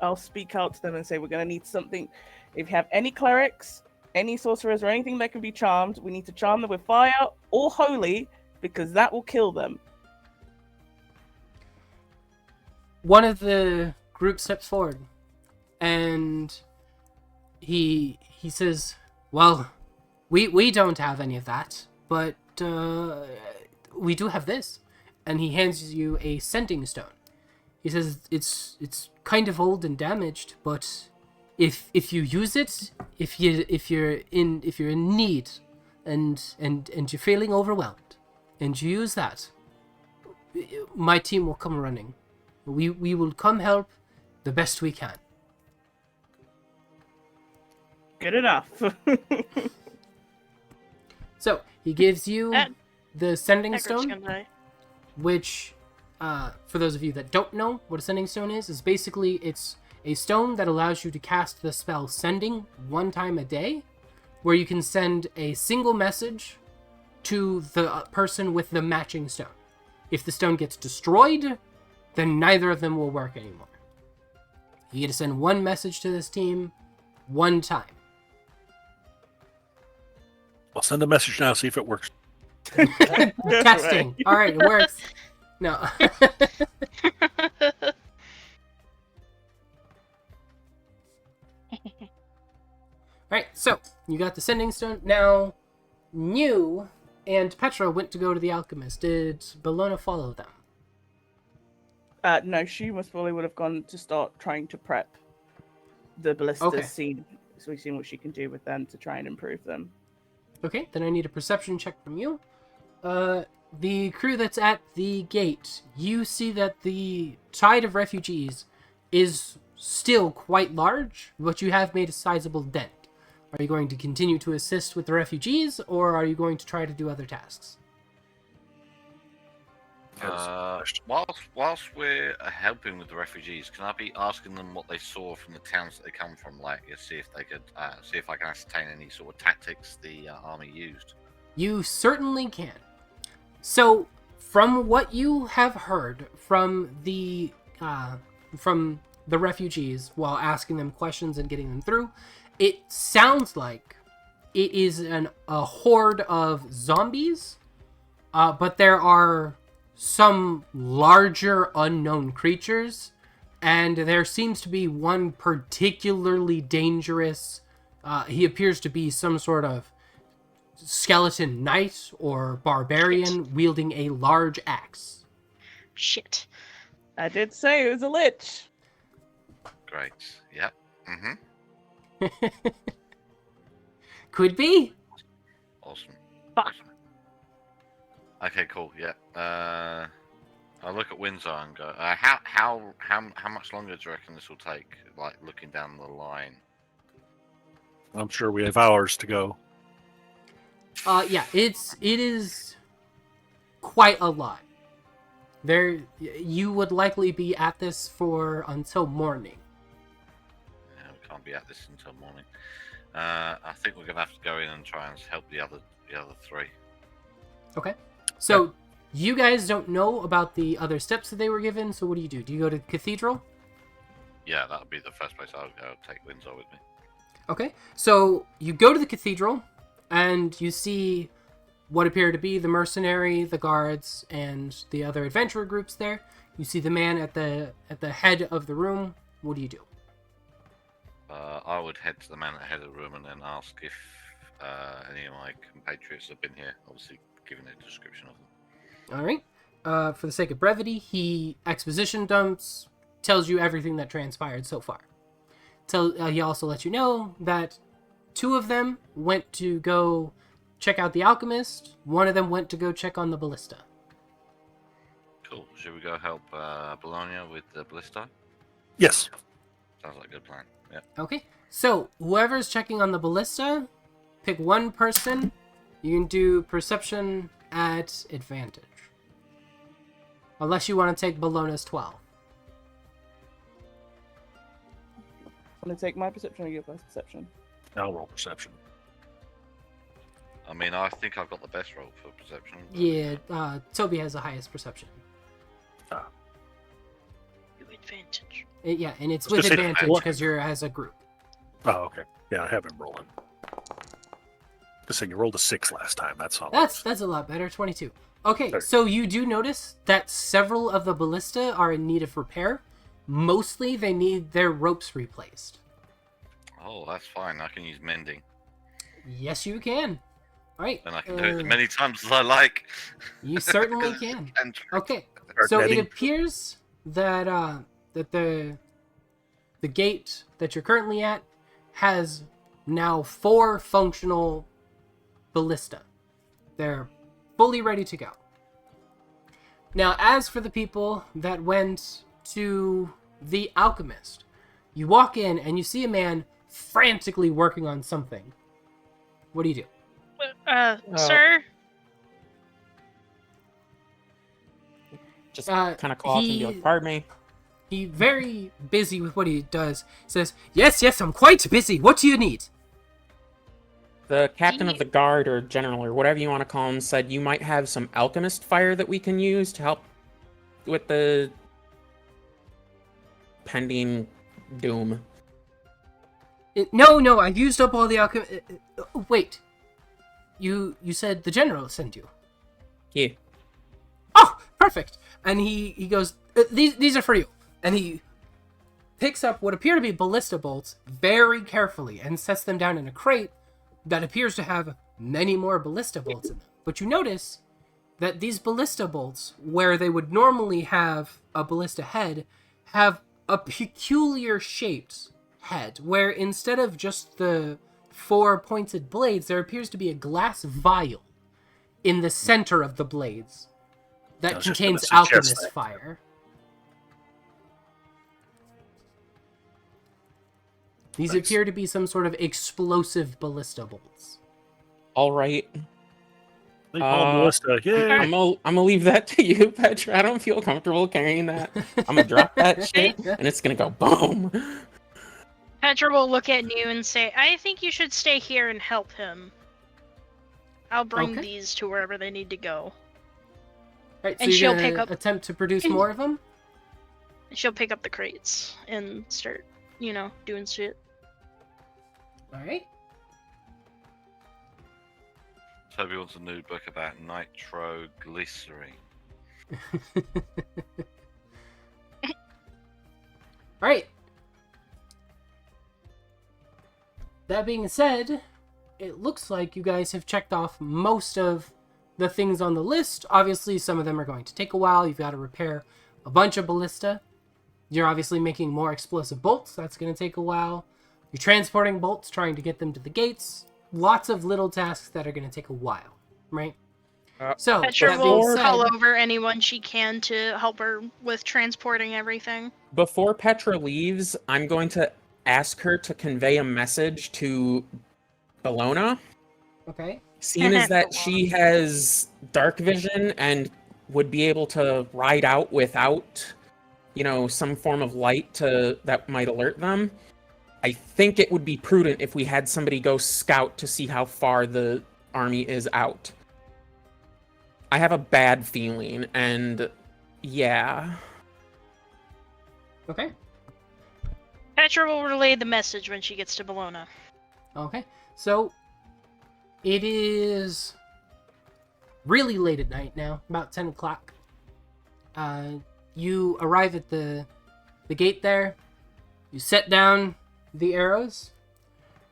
I'll speak out to them and say we're going to need something. If you have any clerics, any sorcerers, or anything that can be charmed, we need to charm them with fire or holy, because that will kill them. One of the group steps forward, and he says, "Well, we don't have any of that, but we do have this." And he hands you a sending stone. He says it's kind of old and damaged, but if you use it, if you're in need and you're feeling overwhelmed, and you use that, my team will come running. We will come help the best we can. Good enough. So he gives you That- the sending Hagrid's stone, gonna die. which, for those of you that don't know what a sending stone is basically it's a stone that allows you to cast the spell Sending one time a day, where you can send a single message to the person with the matching stone. If the stone gets destroyed, then neither of them will work anymore. You get to send one message to this team one time. I'll send a message now, see if it works. Testing. All right, it works. No. Right, so you got the sending stone. Now, Mew and Petra went to go to the alchemist. Did Bellona follow them? No, she most probably would have gone to start trying to prep the ballistas Okay. scene. So we've seen what she can do with them to try and improve them. Okay, then I need a perception check from you. The crew that's at the gate, you see that the tide of refugees is still quite large, but you have made a sizable dent. Are you going to continue to assist with the refugees, or are you going to try to do other tasks? Whilst we're helping with the refugees, can I be asking them what they saw from the towns that they come from? Like, see if they could, see if I can ascertain any sort of tactics the army used. You certainly can. So, from what you have heard from the refugees while asking them questions and getting them through, it sounds like it is a horde of zombies, but there are some larger unknown creatures, and there seems to be one particularly dangerous. He appears to be some sort of skeleton knight or barbarian wielding a large axe. Shit. I did say it was a lich. Great. Yep. Mm-hmm. Could be. Awesome. Fuck. Awesome. Okay, cool. Yeah. I look at Windsor and go, how much longer do you reckon this will take? Like looking down the line. I'm sure we have hours to go. Yeah, it is quite a lot. You would likely be at this for until morning. Yeah, we can't be at this until morning. I think we're gonna have to go in and try and help the other three. Okay. So you guys don't know about the other steps that they were given. So what do? Do you go to the cathedral? Yeah, that would be the first place I would go. Take Windsor with me. Okay. So you go to the cathedral, and you see what appear to be the mercenary, the guards, and the other adventurer groups there. You see the man at the head of the room. What do you do? I would head to the man at the head of the room and then ask if any of my compatriots have been here. Obviously, giving a description of them. All right. For the sake of brevity, he exposition dumps, tells you everything that transpired so far. He also lets you know that 2 of them went to go check out the alchemist. 1 of them went to go check on the ballista. Cool. Should we go help Bologna with the ballista? Yes. Sounds like a good plan. Yeah. Okay. So whoever's checking on the ballista, pick 1 person. You can do perception at advantage. Unless you want to take Bologna's 12. Want to take my perception or your guys' perception? I'll roll perception. I mean, I think I've got the best roll for perception. but- Yeah, Toby has the highest perception. Advantage. Yeah, and it's I was with gonna say, advantage what- because you're as a group. Oh, okay. Yeah, I have him rolling. Just saying, you rolled a 6 last time. That's all. That's a lot better. 22. Okay, Sorry. so you do notice that several of the ballista are in need of repair. Mostly, they need their ropes replaced. Oh, that's fine. I can use mending, Yes, you can. All right. and I can do it as many times as I like. You certainly Because it's can. cantrip. Okay, Start so netting. it appears that that the gate that you're currently at has now 4 functional ballista. They're fully ready to go. Now, as for the people that went to the alchemist, you walk in and you see a man frantically working on something. What do you do? Sir? Just kind of call up and be like, pardon me. He very busy with what he does. Says, yes, I'm quite busy. What do you need? The captain of the guard, or general, or whatever you want to call him, said you might have some alchemist fire that we can use to help with the pending doom. No, I've used up all the alchemy. Wait. You said the general sent you. Yeah. Oh, perfect. And he goes, these are for you. And he picks up what appear to be ballista bolts very carefully and sets them down in a crate that appears to have many more ballista bolts in them. But you notice that these ballista bolts, where they would normally have a ballista head, have a peculiar shaped head, where instead of just the 4 pointed blades, there appears to be a glass vial in the center of the blades I that was just gonna contains suggest alchemist that. fire. These Nice. appear to be some sort of explosive ballista bolts. All right. They call him Ballista. Yay! I'm gonna leave that to you, Petra. I don't feel comfortable carrying that. I'm gonna drop that shit, and it's gonna go boom. Petra will look at you and say, I think you should stay here and help him. I'll bring Okay. these to wherever they need to go. Right, so And you're she'll gonna pick up- attempt to produce more of them? She'll pick up the crates and start, doing shit. Alright. Toby wants a new book about nitroglycerin. Alright. That being said, it looks like you guys have checked off most of the things on the list. Obviously, some of them are going to take a while. You've got to repair a bunch of ballista. You're obviously making more explosive bolts. That's going to take a while. You're transporting bolts, trying to get them to the gates. Lots of little tasks that are going to take a while, right? So, Petra that being will said, call over anyone she can to help her with transporting everything. Before Petra leaves, I'm going to ask her to convey a message to Bologna. okay. Seeing as that she has dark vision and would be able to ride out without, some form of light that might alert them, I think it would be prudent if we had somebody go scout to see how far the army is out. I have a bad feeling, and yeah. Okay. Petra will relay the message when she gets to Bologna. Okay. So, it is really late at night now, about 10 o'clock. you arrive at the gate there. You set down the arrows.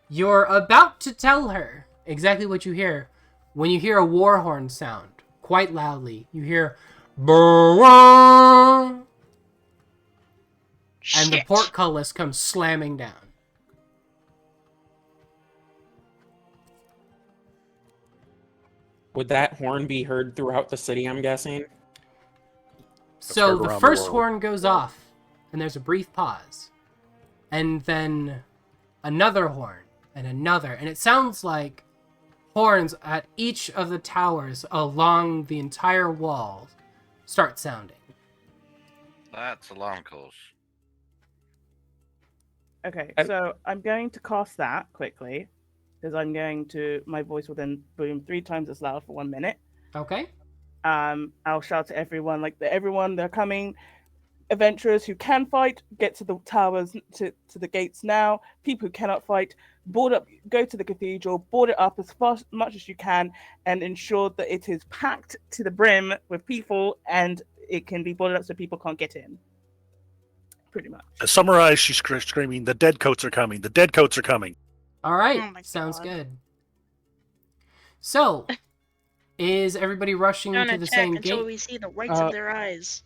You're about to tell her exactly what you hear when you hear a war horn sound quite loudly. You hear "Brrrr," and the Shit. portcullis comes slamming down. Would that horn be heard throughout the city, I'm guessing? So heard the around the first world. horn goes off, and there's a brief pause. And then another horn, and another. And it sounds like horns at each of the towers along the entire wall start sounding. That's alarm calls. Okay, I- so I'm going to cast that quickly because my voice will then boom 3 times as loud for 1 minute. Okay? I'll shout to everyone, everyone, they're coming. Adventurers who can fight, get to the towers, to the gates now. People who cannot fight, board up, go to the cathedral, board it up as much as you can, and ensure that it is packed to the brim with people, and it can be boarded up so people can't get in. Pretty much. To summarize, she's screaming, "The dead coats are coming! The dead coats are coming!" All right. Oh my Sounds God. good. So, is everybody rushing Don't to the attack same until gate? we see the whites of their eyes.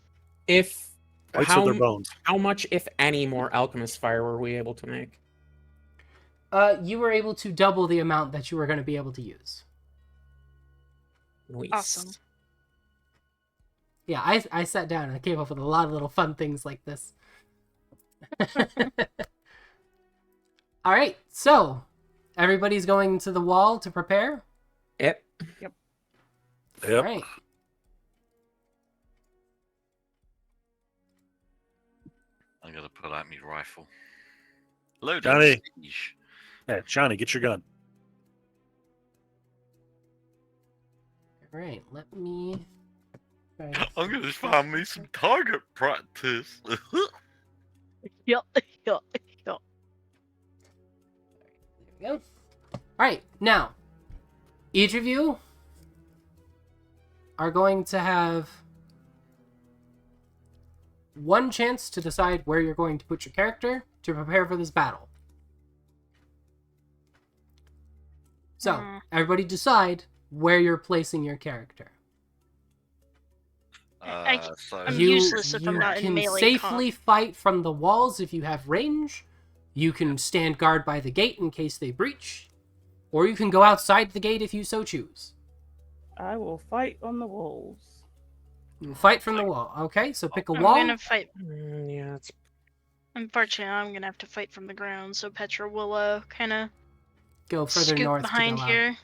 If Whites of their how, bones. how much, if any, more alchemist fire were we able to make? You were able to double the amount that you were going to be able to use. Nice. Awesome. Yeah, I sat down and I came up with a lot of little fun things like this. All right, so everybody's going to the wall to prepare. Yep. Yep. All right. I'm gonna pull out my rifle. Load Johnny. siege. Yeah, Johnny, get your gun. All right, let me. try to- I'm gonna find me some target practice. Yup. There we go. All right, now, each of you are going to have one chance to decide where you're going to put your character to prepare for this battle. So, Hmm. everybody decide where you're placing your character. I'm You, useless if I'm you not in can melee safely fight from the walls if you have range. You can stand guard by the gate in case they breach. Or you can go outside the gate if you so choose. I will fight on the walls. You will fight from the wall. Okay, so pick a I'm wall. gonna fight. Yeah, it's Unfortunately, I'm gonna have to fight from the ground. So Petra will kind of Go further scoot north behind to go here. out.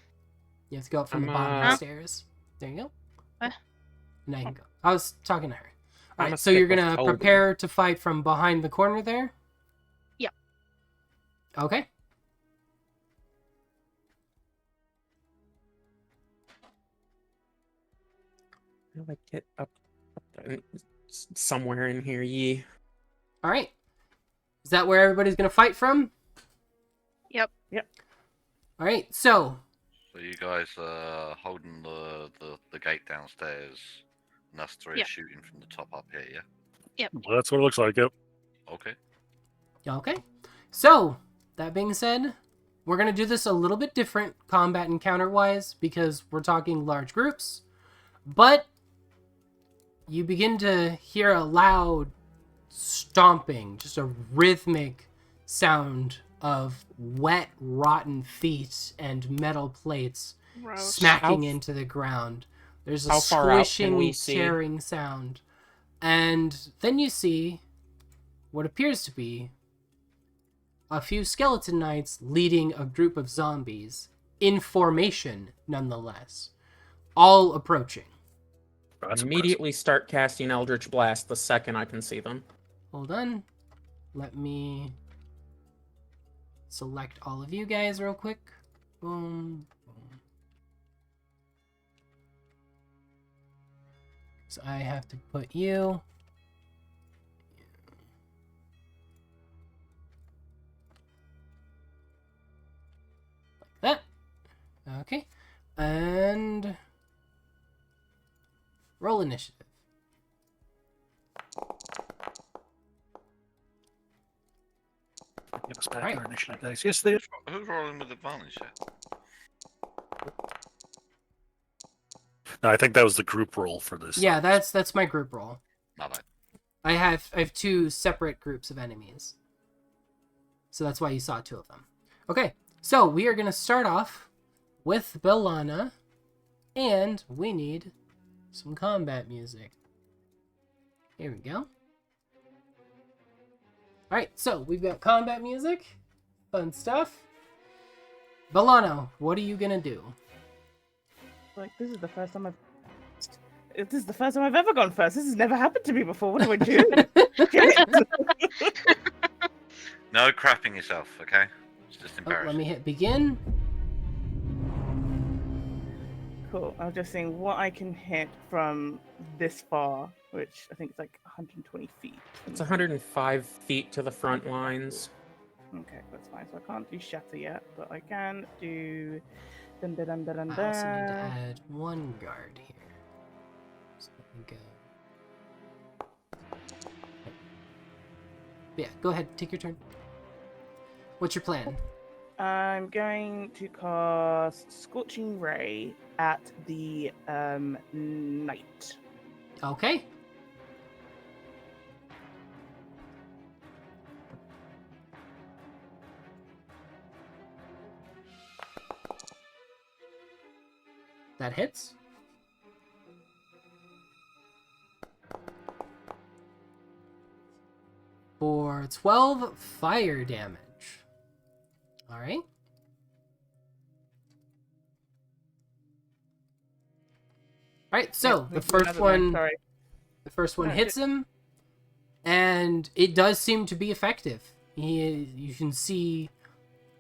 You have to go up from the I'm, bottom of the uh, stairs. There you go. What? Now you can go. I was talking to her. I'm Alright, a so you're stick with gonna Toby. prepare to fight from behind the corner there? Yep. Okay. How do I get up somewhere in here? Ye. Alright. Is that where everybody's gonna fight from? Yep. Alright, so So you guys are holding the gate downstairs, and us three Yeah. are shooting from the top up here, yeah? Well, that's what it looks like. Yep. Okay. okay. So, that being said, we're gonna do this a little bit different combat encounter wise because we're talking large groups. But you begin to hear a loud stomping, just a rhythmic sound of wet, rotten feet and metal plates Gross. smacking How- into the ground. There's a How far out can squishing, we see? tearing sound. And then you see what appears to be a few skeleton knights leading a group of zombies, in formation nonetheless, all approaching. That's Immediately start casting Eldritch Blast the second I can see them. Hold on. Let me select all of you guys real quick. Boom. Boom. So I have to put you. Like that. Okay. And roll initiative. us back Right. in our initiative dice. Yes, they. Who's rolling with advantage there? No, I think that was the group roll for this. Yeah, that's my group roll. My bad. I have 2 separate groups of enemies. So that's why you saw 2 of them. Okay, so we are going to start off with Bellana, and we need some combat music. Here we go. Alright, so we've got combat music. Fun stuff. Bellano, what are you going to do? Like, this is the first time I've ever gone first. This has never happened to me before. What do I do? Shit. No crapping yourself, okay? It's just Oh, embarrassing. let me hit begin. Cool. I'm just seeing what I can hit from this far, which I think is like 120 feet. It's 105 feet to the front lines. Okay, that's fine. So I can't do shatter yet, but I can do. Dun, dun, dun, dun, dun, I also need to dun. add 1 guard here. So let me go. Yeah, go ahead. Take your turn. What's your plan? I'm going to cast Scorching Ray at the knight. Okay. That hits. For 12 fire damage. All right. All right, so Yeah, the first another one, knight, sorry. the first one No, hits him, and it does seem to be effective. You can see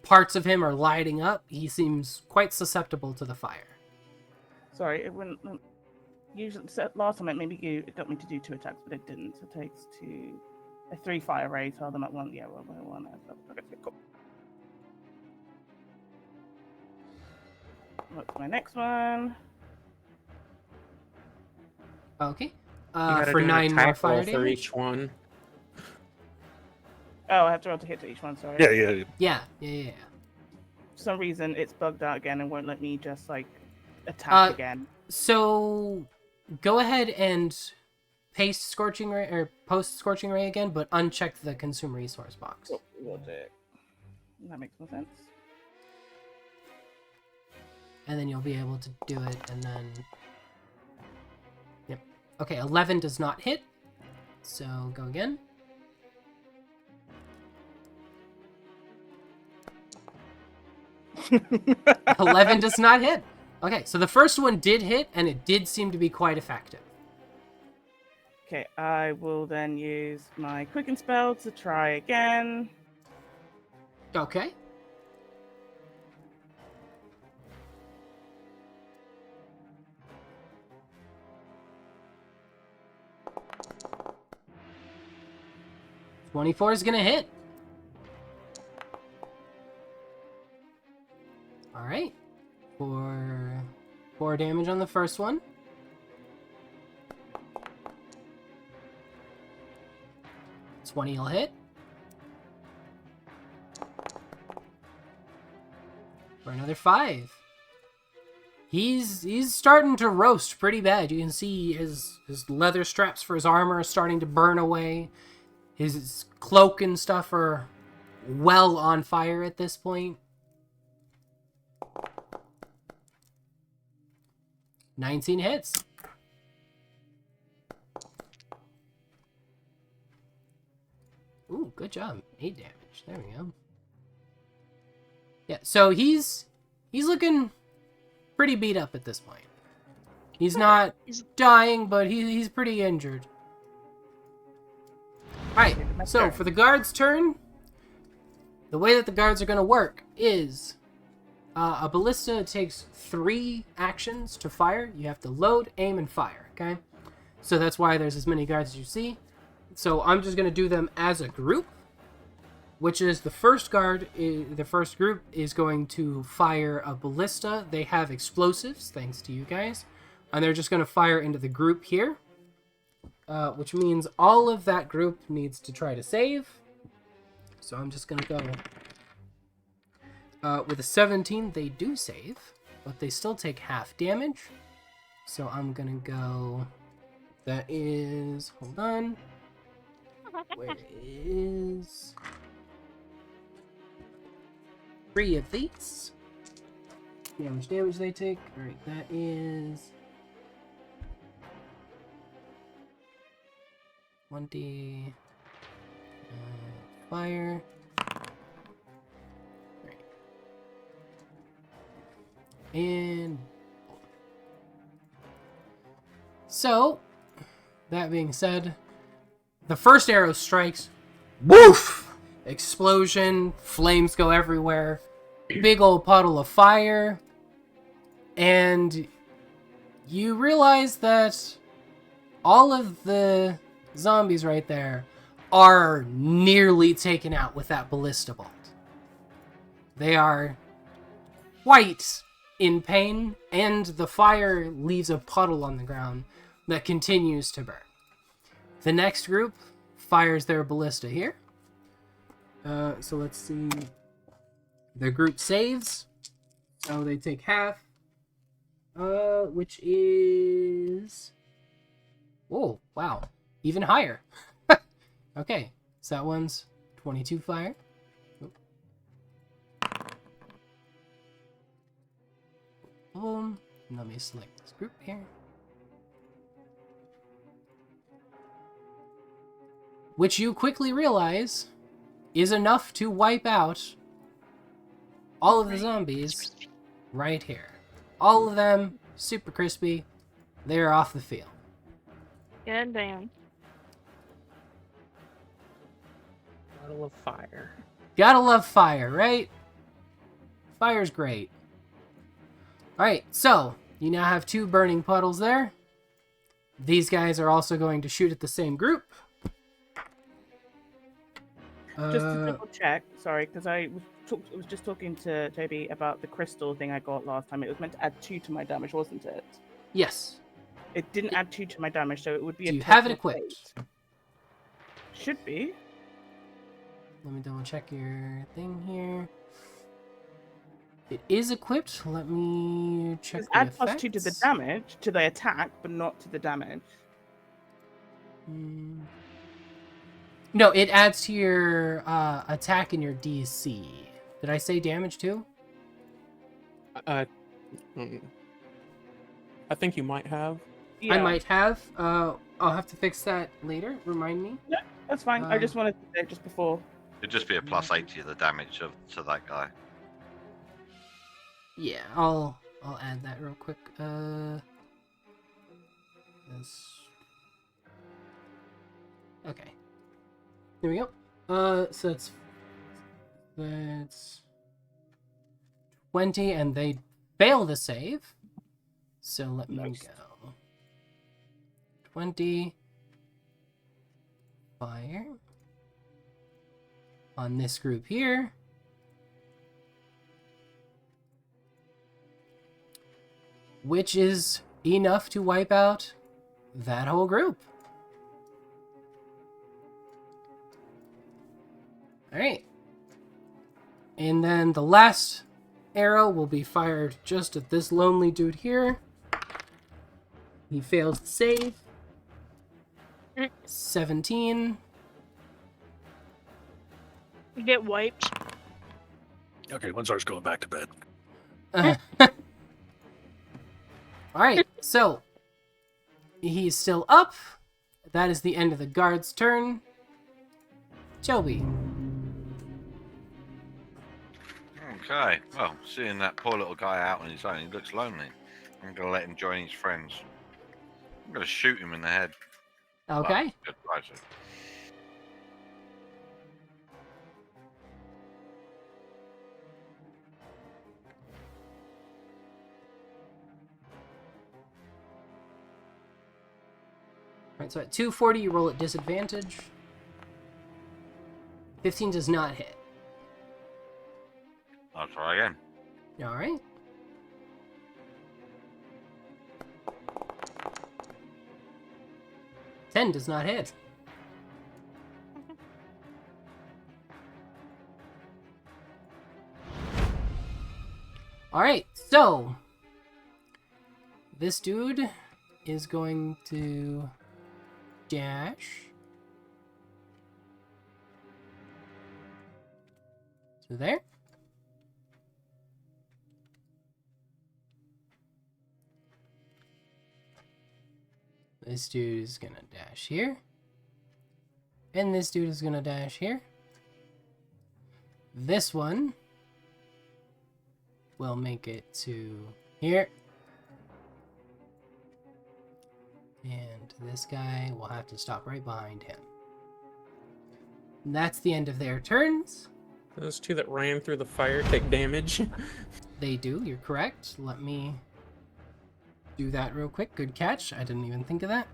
parts of him are lighting up. He seems quite susceptible to the fire. Sorry, it wouldn't. Usually, so last time it got me to do 2 attacks, but it didn't. So it takes 3 fire rays, held them at 1. Yeah, 1. Okay, cool. What's my next one? Okay. You gotta For do an 9 more attack fire roll for damage. each one. Oh, I have to roll to hit to each one. Sorry. Yeah. Yeah. For some reason, it's bugged out again and won't let me just like attack again. So go ahead and paste Scorching Ray or post Scorching Ray again, but uncheck the consume resource box. Oh, will do. That makes no sense. And then you'll be able to do it, and then... Yep. Okay, 11 does not hit. So go again. Mm-hmm. 11 does not hit. Okay, so the first one did hit, and it did seem to be quite effective. Okay, I will then use my quicken spell to try again. Okay. $24 is gonna hit. All right, for 4 damage on the first one. $20 will hit. For another 5. He's starting to roast pretty bad. You can see his leather straps for his armor are starting to burn away. His cloak and stuff are well on fire at this point. 19 hits. Ooh, good job. 8 damage. There we go. Yeah, so he's looking pretty beat up at this point. He's not dying, but he's pretty injured. Alright, so for the guard's turn, the way that the guards are going to work is a ballista takes 3 actions to fire. You have to load, aim, and fire, okay? So that's why there's as many guards as you see. So I'm just going to do them as a group, which is the first guard, the first group is going to fire a ballista. They have explosives, thanks to you guys. And they're just going to fire into the group here, which means all of that group needs to try to save. So I'm just gonna go. With a 17, they do save, but they still take half damage. So I'm gonna go. That is. Hold on. Where is 3 of these? See how much damage they take. Alright, that is 20 fire. Right. And so, that being said, the first arrow strikes. Woof! Explosion, flames go everywhere, big old puddle of fire, and you realize that all of the zombies right there are nearly taken out with that ballista bolt. They are white in pain, and the fire leaves a puddle on the ground that continues to burn. The next group fires their ballista here. So let's see. The group saves. So they take half. Which is... Oh, wow. Even higher. Okay. So that one's 22 fire. Oop. Boom. Let me select this group here. Which you quickly realize is enough to wipe out all of the zombies right here. All of them, super crispy. They're off the field. God damn. Bottle of fire. Gotta love fire, right? Fire's great. Alright, so you now have 2 burning puddles there. These guys are also going to shoot at the same group. Just to double check, sorry, because I was just talking to Toby about the crystal thing I got last time. It was meant to add 2 to my damage, wasn't it? Yes. It didn't add 2 to my damage, so it would be Do a you have it total of equipped? 8. Should be. Let me double check your thing here. It is equipped. Let me check It's the add plus 2 to the effects. damage, to the attack, but not to the damage. No, it adds to your attack and your DC. Did I say damage too? I think you might have. Yeah, I might have. I'll have to fix that later. Remind me. that's fine. I just wanted to say just before. It'd just be a plus 80 of the damage to that guy. Yeah, I'll add that real quick. Okay. There we go. So that's 20, and they fail to save. So let me Nice. go. 20 fire on this group here. Which is enough to wipe out that whole group. Alright. And then the last arrow will be fired just at this lonely dude here. He fails to save. 17. You get wiped. Okay, Windsar's going back to bed. Alright, so he's still up. That is the end of the guard's turn. Joby. Okay, well, seeing that poor little guy out on his own, he looks lonely. I'm going to let him join his friends. I'm going to shoot him in the head. Okay. Well, good try to. Alright, so at 240 you roll at disadvantage. 15 does not hit. I'll try again. Alright. Ten does not hit. Alright, so this dude is going to dash to there. This dude is gonna dash here. And this dude is gonna dash here. This one will make it to here. And this guy will have to stop right behind him. And that's the end of their turns. Those two that ran through the fire take damage. They do, you're correct. Let me do that real quick. Good catch. I didn't even think of that.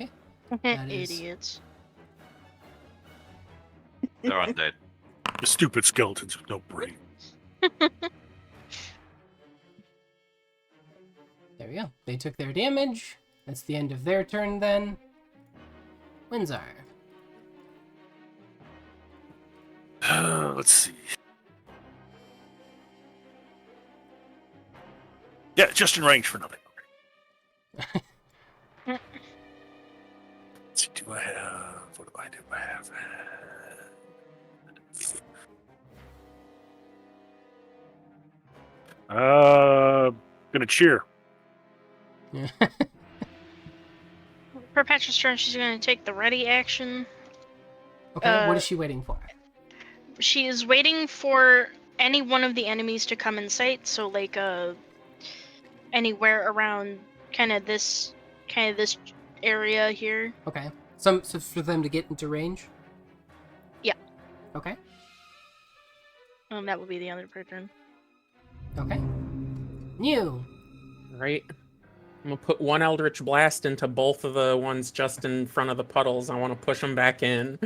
Okay. That is- Idiots. They're undead. The stupid skeletons with no brain. There we go. They took their damage. That's the end of their turn then. Windsor. Let's see. Yeah, just in range for nothing. Let's see, do I have... What do I do? I have... Gonna cheer. For Petra's turn, she's going to take the ready action. Okay, what is she waiting for? She is waiting for any one of the enemies to come in sight, so like anywhere around kind of this area here. Okay. So for them to get into range? Yeah. Okay. That would be the end of her turn. Okay. New. Right. I'm gonna put one Eldritch Blast into both of the ones just in front of the puddles. I want to push them back in.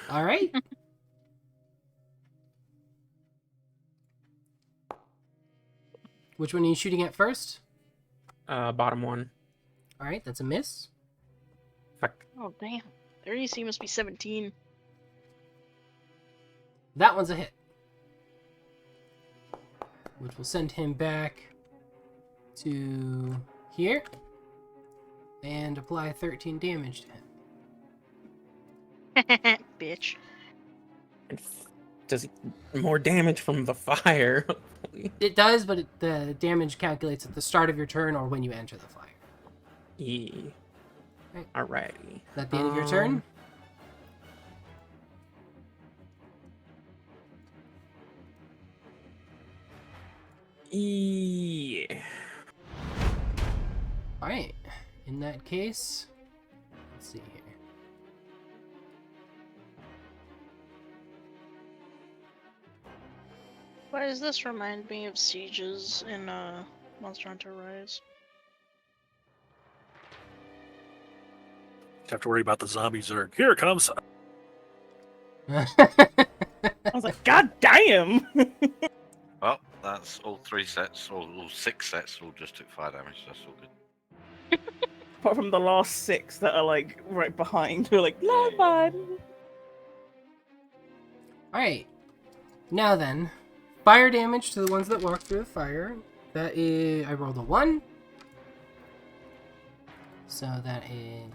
All right. Which one are you shooting at first? Bottom one. All right, that's a miss. Fuck. Oh damn, their AC must be 17. That one's a hit. Which will send him back to here. And apply 13 damage to him. Bitch. Does more damage from the fire? It does, but the damage calculates at the start of your turn or when you enter the fire. Yeah. Right. Alrighty. Is that the end of your turn? Yeah. Alright. In that case, let's see here. Why does this remind me of sieges in Monster Hunter Rise? Have to worry about the zombie Zerg. Here it comes. I was like, God damn! Well, that's all 3 sets, or all 6 sets, all just took 5 damage. That's all good. Apart from the last 6 that are like right behind, we're like, no fun. Alright. Now then, fire damage to the ones that walk through the fire. That is... I rolled a 1. So that is...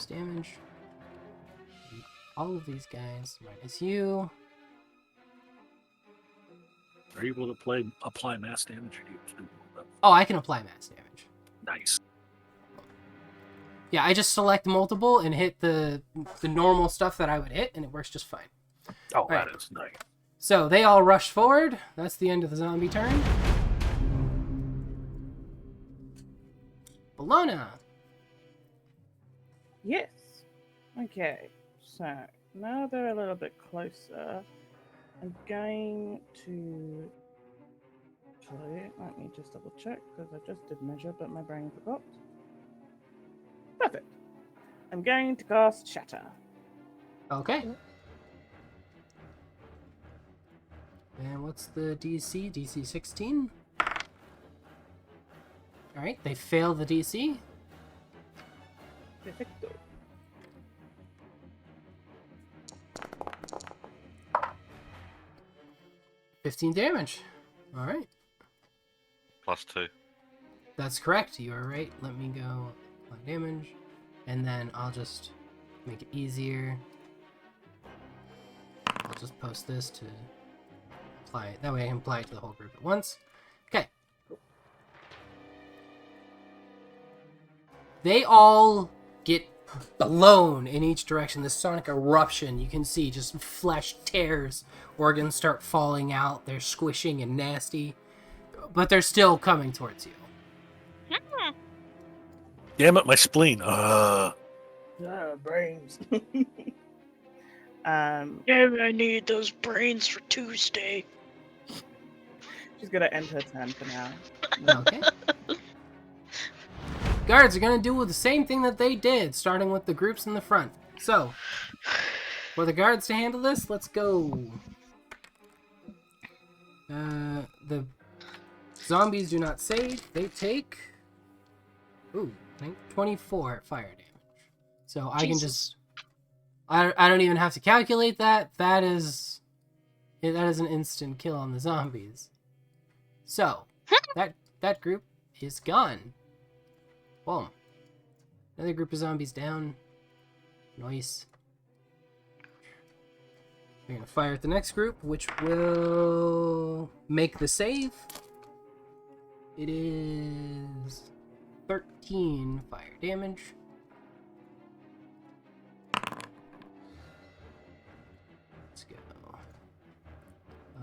damage. All of these guys minus you. Are you able to apply mass damage? Or do you have to do that? Oh, I can apply mass damage. Nice. Yeah, I just select multiple and hit the normal stuff that I would hit, and it works just fine. Oh, Right. that is nice. So they all rush forward. That's the end of the zombie turn. Bologna. Yes. Okay. So now they're a little bit closer. I'm going to. Actually, let me just double check because I just did measure, but my brain forgot. Perfect. I'm going to cast Shatter. Okay. And what's the DC? DC 16? Alright, they fail the DC. Perfecto. 15 damage. All right. +2. That's correct. You are right. Let me go apply damage. And then I'll just make it easier. I'll just post this to apply it. That way I can apply it to the whole group at once. Okay. They all get blown in each direction. This sonic eruption, you can see just flesh tears. Organs start falling out. They're squishing and nasty. But they're still coming towards you. Damn it, my spleen. Brains. Yeah, I need those brains for Tuesday. She's gonna end her turn for now. Okay. Guards are going to do the same thing that they did, starting with the groups in the front. So, for the guards to handle this, let's go. The zombies do not save. They take... Ooh, 24 fire damage. So I can just... I don't even have to calculate that. That is an instant kill on the zombies. So, that group is gone. Boom. Another group of zombies down. Nice. We're gonna fire at the next group, which will make the save. It is 13 fire damage. Let's go.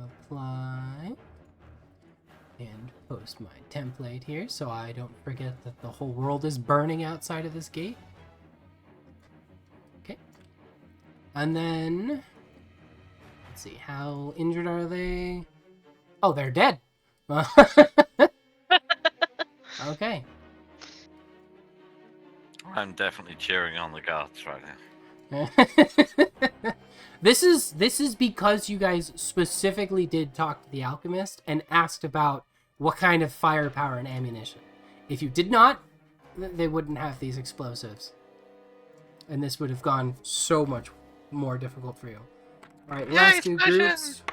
Apply. And post my template here so I don't forget that the whole world is burning outside of this gate. Okay. And then... Let's see, how injured are they? Oh, they're dead! Okay. I'm definitely cheering on the guards right now. This is because you guys specifically did talk to the alchemist and asked about what kind of firepower and ammunition. If you did not, they wouldn't have these explosives. And this would have gone so much more difficult for you. Alright, last two groups.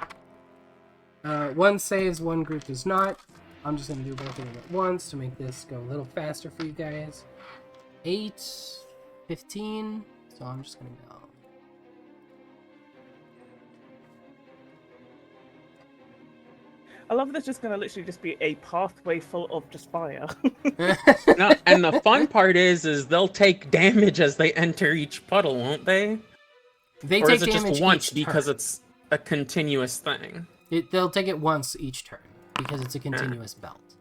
One saves, one group does not. I'm just going to do both of them at once to make this go a little faster for you guys. 8, 15, so I'm just going to go. I love there's just gonna literally just be a pathway full of just fire. No, and the fun part is they'll take damage as they enter each puddle, won't they? They Or take is it damage just once each because turn. it's a continuous thing? They'll take it once each turn because it's a continuous belt.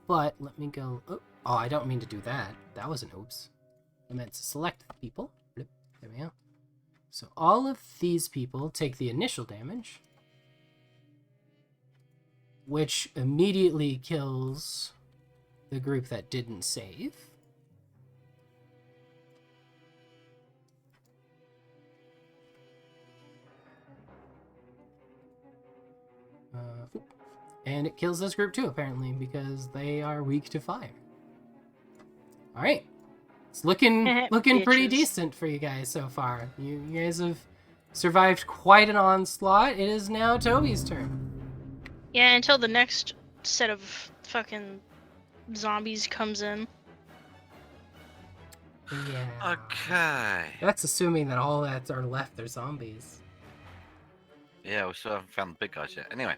But let me go. Oh, I don't mean to do that. That was an oops. I meant to select the people. There we go. So all of these people take the initial damage, which immediately kills the group that didn't save. And it kills this group too, apparently, because they are weak to fire. Alright. It's looking pretty decent for you guys so far. You guys have survived quite an onslaught. It is now Toby's turn. Yeah, until the next set of fucking zombies comes in. Yeah. Okay. That's assuming that all that are left are zombies. Yeah, we still haven't found the big guys yet. Anyway,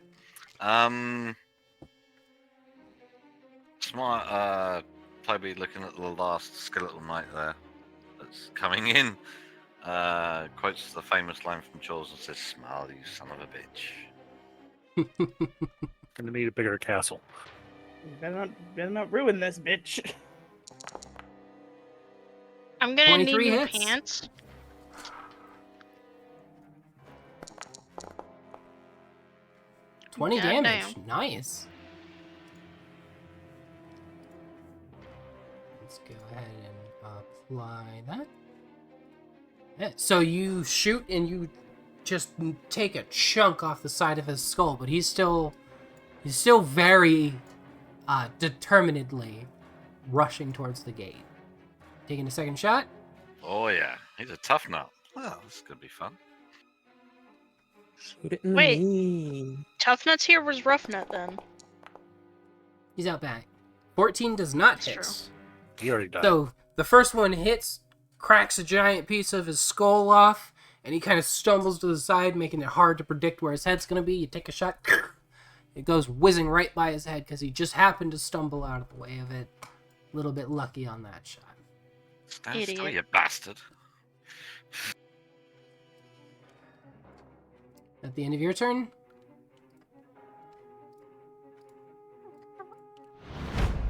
smart Toby looking at the last skeletal knight there that's coming in. Quotes the famous line from Jaws and says, "Smile, you son of a bitch." Gonna need a bigger castle. You better not ruin this, bitch. I'm gonna need 23 new hits. pants. $20 Goddamn. damage. Nice. Let's go ahead and apply that. Yeah, so you shoot and you just take a chunk off the side of his skull, but he's still very determinedly rushing towards the gate. Taking a second shot. Oh yeah, he's a tough nut. Well, this is gonna be fun. Shoot it in the Wait. knee. Tough Nuts here was Rough Nut then. He's out back. 14 does not That's hit. true. He already died. So the first one hits, cracks a giant piece of his skull off, and he kind of stumbles to the side, making it hard to predict where his head's going to be. You take a shot, it goes whizzing right by his head because he just happened to stumble out of the way of it. A little bit lucky on that shot. Stand Idiot. still, you bastard. At the end of your turn,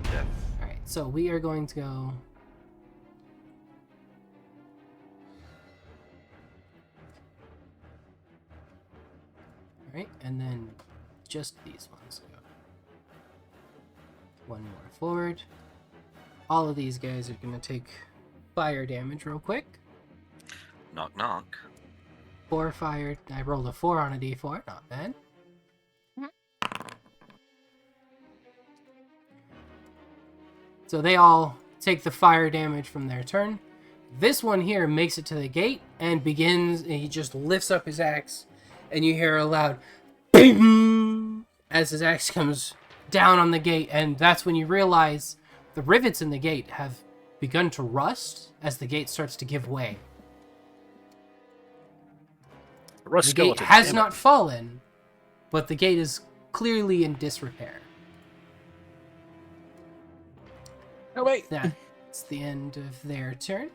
Yeah. alright, so we are going to go... Alright, and then just these ones go. One more forward. All of these guys are going to take fire damage real quick. Knock, knock. 4 fire. I rolled a 4 on a d4, not bad. So they all take the fire damage from their turn. This one here makes it to the gate and begins, and he just lifts up his axe, and you hear a loud bing as his axe comes down on the gate, and that's when you realize the rivets in the gate have begun to rust as the gate starts to give way. Rust The gate skeleton. has damn it. not fallen, but the gate is clearly in disrepair. Oh, wait. That's the end of their turn.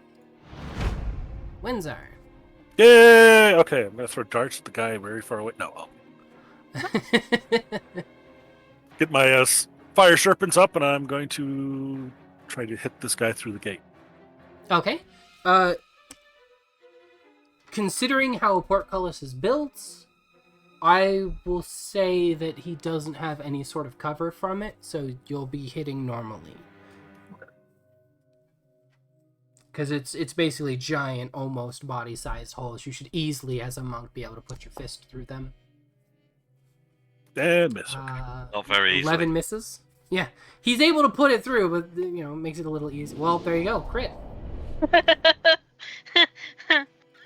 Windsar. Yay! Okay, I'm gonna throw darts at the guy very far away. No, I'll get my fire serpents up, and I'm going to try to hit this guy through the gate. Okay. Considering how a portcullis is built, I will say that he doesn't have any sort of cover from it, so you'll be hitting normally. Because it's basically giant, almost body-sized holes. You should easily, as a monk, be able to put your fist through them. And miss. Okay. Not very easily. 11 misses. Yeah, he's able to put it through, but makes it a little easy. Well, there you go, crit.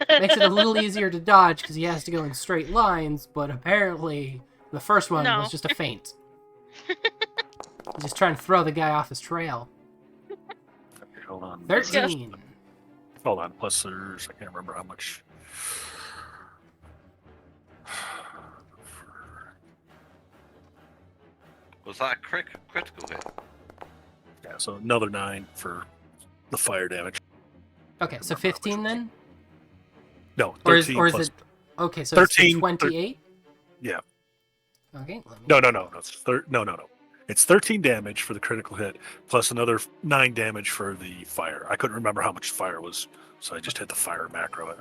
Makes it a little easier to dodge because he has to go in straight lines, but apparently the first one No. was just a feint. He's just trying to throw the guy off his trail. Okay, hold on. 13. Hold on. Plus, there's I can't remember how much. Was that a critical hit? Yeah, so another 9 for the fire damage. Okay, so 15 then? No, Or is 13 plus. it... Okay, so 13, it's 28? Yeah. Okay, let me... No. It's no. It's 13 damage for the critical hit, plus another 9 damage for the fire. I couldn't remember how much fire was, so I just hit the fire macro.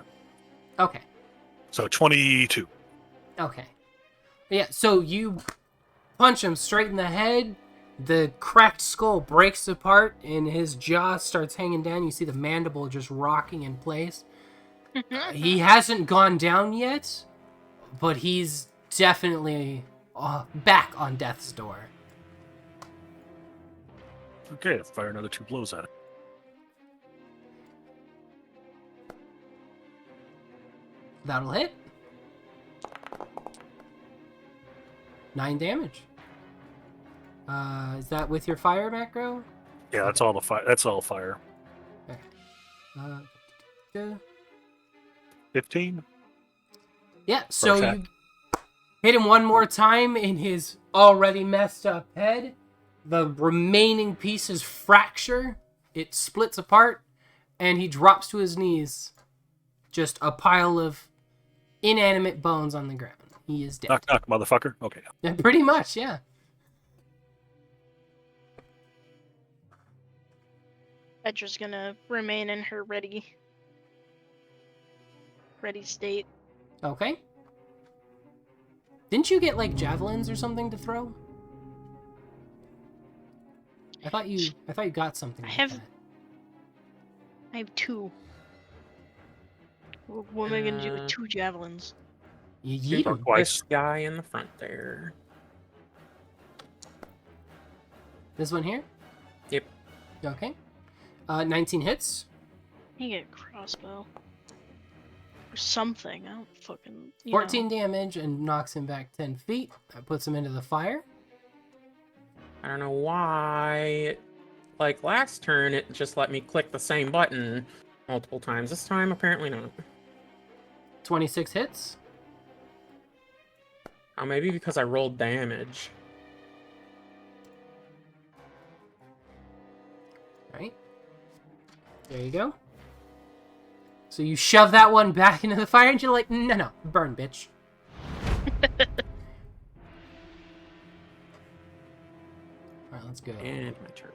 Okay. So 22. Okay. Yeah, so you punch him straight in the head. The cracked skull breaks apart and his jaw starts hanging down. You see the mandible just rocking in place. He hasn't gone down yet, but he's definitely back on death's door. Okay, fire another 2 blows at it. That'll hit. 9 damage. Is that with your fire macro? Yeah, that's all the fire. That's all fire. Yeah. 15. Yeah, so attack. you hit him one more time in his already messed up head. The remaining pieces fracture. It splits apart, and he drops to his knees. Just a pile of inanimate bones on the ground. He is dead. Knock, knock, motherfucker. Okay. Yeah, pretty much, yeah. Petra's gonna remain in her ready state. Okay. Didn't you get, like, javelins or something to throw? I thought you got something I like have- that. I have 2. What am I gonna do with Uh, 2 javelins? You yeet Or 'em. twice. This guy in the front there. This one here? Yep. Okay. 19 hits. You get a crossbow. Or something. I don't fucking. 14 damage and knocks him back 10 feet. That puts him into the fire. I don't know why. Like last turn, it just let me click the same button multiple times. This time, apparently not. 26 hits. Oh, maybe because I rolled damage. Right. There you go. So you shove that one back into the fire and you're like, no, burn, bitch. Alright, let's go. And my turn.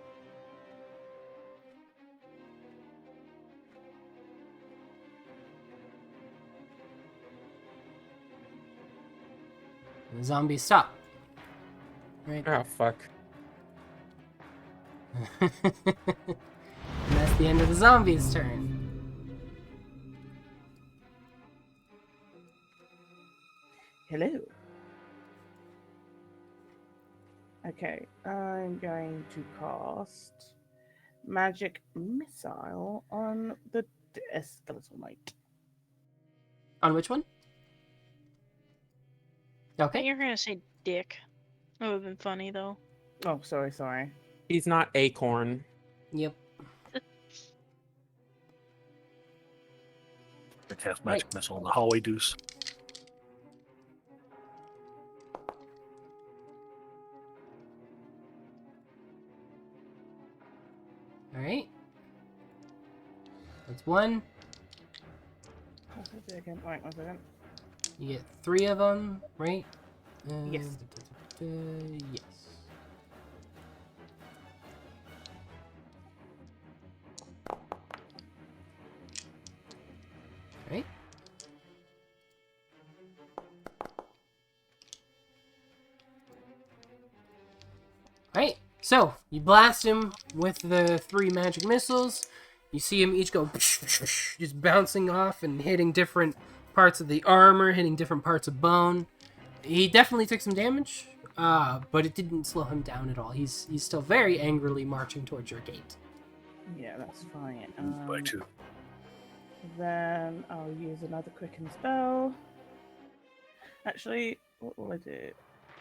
The zombies stop. Right. Oh, fuck. And that's the end of the zombies' turn. Hello. Okay, I'm going to cast Magic Missile on the Skeletal Knight. On which one? I Okay. think you're gonna say dick. That would have been funny though. Oh, sorry. He's not Acorn. Yep. I cast magic missile on the hallway deuce. Alright. That's one. Wait, 1 second. You get 3 of them, right? Yes. Yes. Right. Alright, so you blast him with the 3 magic missiles. You see him each go just bouncing off and hitting different parts of the armor, hitting different parts of bone. He definitely took some damage, but it didn't slow him down at all. He's still very angrily marching towards your gate. Yeah, that's fine. Moved by 2. Then I'll use another quicken spell. Actually, what will I do?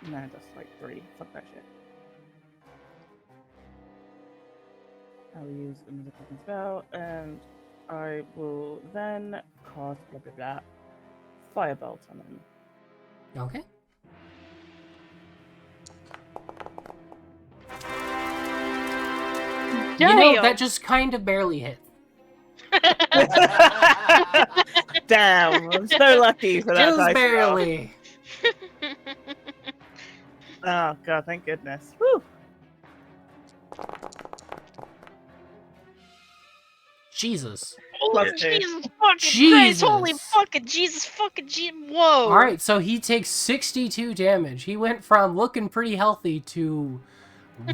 No, that's like 3. Fuck that shit. I'll use another quicken spell, and I will then cast blah blah blah Firebolt on him. Okay. You know, that just kind of barely hit. Damn, I'm so lucky for that. Just dice roll. barely. Oh god, thank goodness. Woo! Jesus. Plus Oh, 2. Jesus fucking Jesus. Christ! Holy fucking Jesus fucking Whoa! Alright, so he takes 62 damage. He went from looking pretty healthy to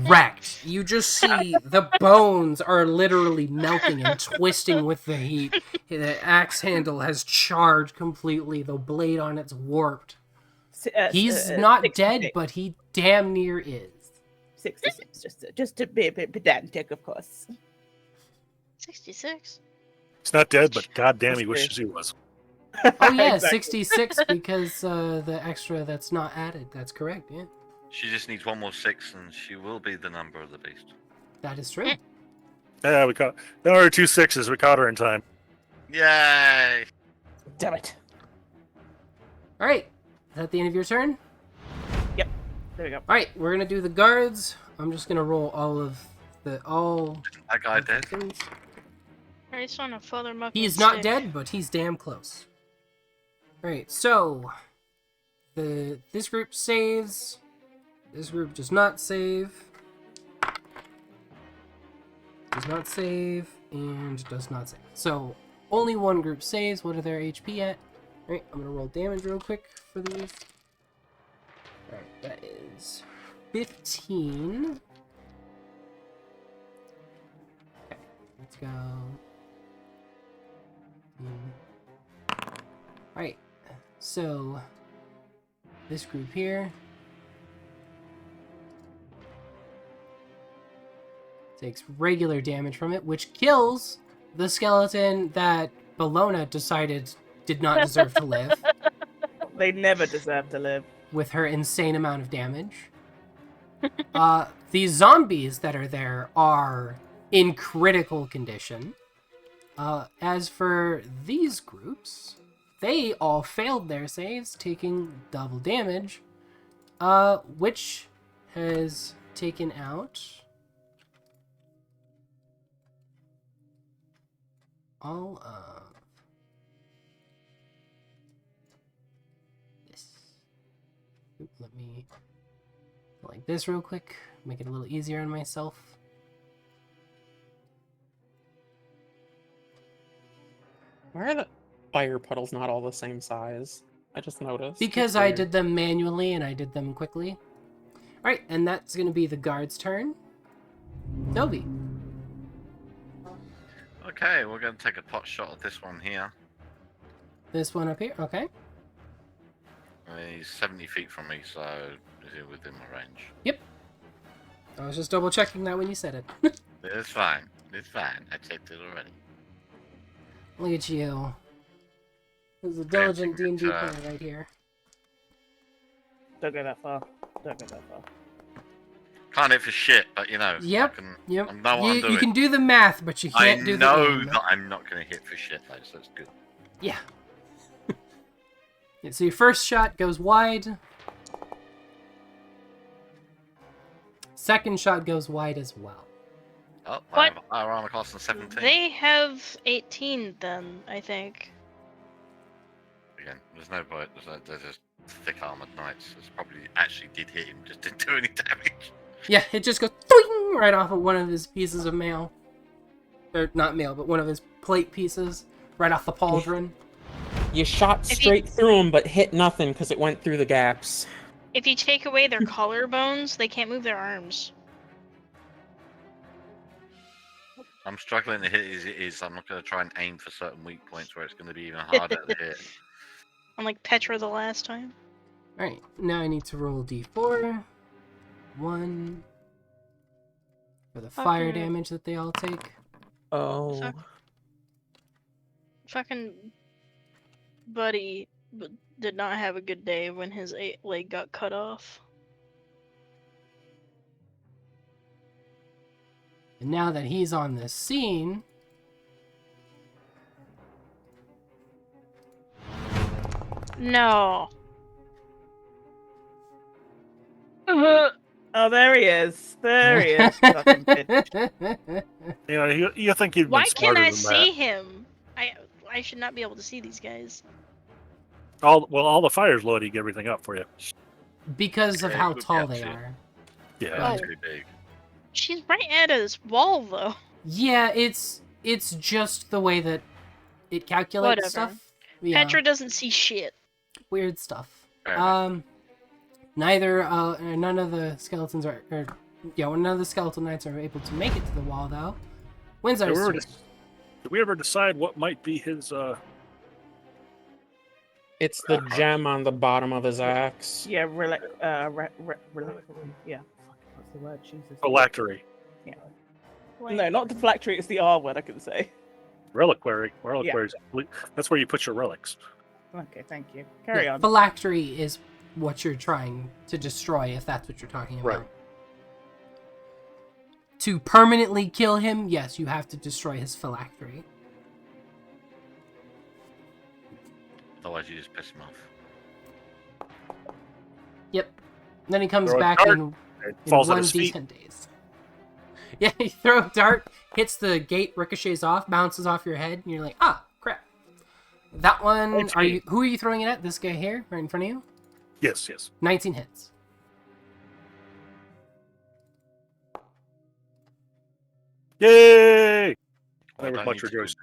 wrecked. You just see the bones are literally melting and twisting with the heat. The axe handle has charred completely. The blade on it's warped. He's not 66. dead, but he damn near is. 66, just to be a bit pedantic, of course. 66. He's not dead, but goddamn, he That's wishes he was. Oh yeah, Exactly. 66 because the extra that's not added. That's correct, yeah. She just needs one more 6, and she will be the number of the beast. That is true. Yeah, we caught. There were 2 6s. We caught her in time. Yay! Damn it. Alright, is that the end of your turn? There we go. Alright, we're gonna do the guards. I'm just gonna roll That guy dead? things. I just want to father muffin. He's not stick. dead, but he's damn close. Alright, so this group saves. This group does not save. Does not save and does not save. So only one group saves. What are their HP at? Alright, I'm gonna roll damage real quick for these. Alright, that is 15. Okay, let's go. Alright, so this group here takes regular damage from it, which kills the skeleton that Bologna decided did not deserve to live They never deserve to live. with her insane amount of damage. The zombies that are there are in critical condition. As for these groups, they all failed their saves, taking double damage, which has taken out all of this. Let me like this real quick, make it a little easier on myself. Why are the fire puddles not all the same size? I just noticed. Because It's I weird. did them manually and I did them quickly. Alright, and that's going to be the guard's turn. Toby. Okay, we're going to take a pot shot at this one here. This one up here, okay. He's 70 feet from me, so is he within my range? Yep. I was just double checking that when you said it. It's fine. It's fine. I checked it already. Look at you. There's a diligent Fancy D&D return. player right here. Don't go that far. Don't go that far. Can't hit for shit, but you know. Yep, I can, Yep. I know what I'm doing. You can do the math, but you I can't do the know aim. that I'm not going to hit for shit, though, so it's good. Yeah. Yeah. So your first shot goes wide. Second shot goes wide as well. Oh, I What? have our armor class on 17. They have 18 then, I think. Again, there's no point. They're just thick armored knights. This probably actually did hit him, just didn't do any damage. Yeah, it just goes doing right off of one of his pieces of mail. Or not mail, but one of his plate pieces. Right off the pauldron. You shot If you- straight through them, but hit nothing because it went through the gaps. If you take away their collarbones, they can't move their arms. I'm struggling to hit as it is. I'm not going to try and aim for certain weak points where it's going to be even harder to hit. Unlike Petra the last time. Alright, now I need to roll d4. 1. For the fire Fucking- damage that they all take. Oh. Fuck. Fucking buddy did not have a good day when his leg got cut off. And now that he's on the scene, No. Oh, there he is. There he is. Fucking bitch. You know, you think you'd Why been can't smarter I than see him? I should not be able to see these guys. that. All the fires loading everything up for you. because of Okay, how good tall catch, they yeah. are. Yeah. Oh. Too big. She's right at his wall though. Yeah, it's just the way that it calculates Whatever. stuff. Yeah, Petra doesn't see shit. weird stuff. Fair enough. None of the skeletons are, none of the skeletal knights are able to make it to the wall though. Windsor's turn. Did we ever decide what might be his? It's the gem on the bottom of his axe. Yeah, yeah. Fuck, what's the word? Jesus. Phylactery. No, not the phylactery. It's the R word. I couldn't say. Reliquary. That's where you put your relics. Okay, thank you. Carry Yeah, on. Phylactery is what you're trying to destroy, if that's what you're talking about. Right. To permanently kill him, yes, you have to destroy his phylactery. Otherwise, you just piss him off. Yep. Then he comes Throw a back dart, in It falls at his 1d10 feet. days. Yeah, you throw a dart, hits the gate, ricochets off, bounces off your head, and you're like, ah, crap. That one, 19. who are you throwing it at? This guy here, right in front of you? Yes. 19 hits. Yay! I There was don't much need to- rejoicing.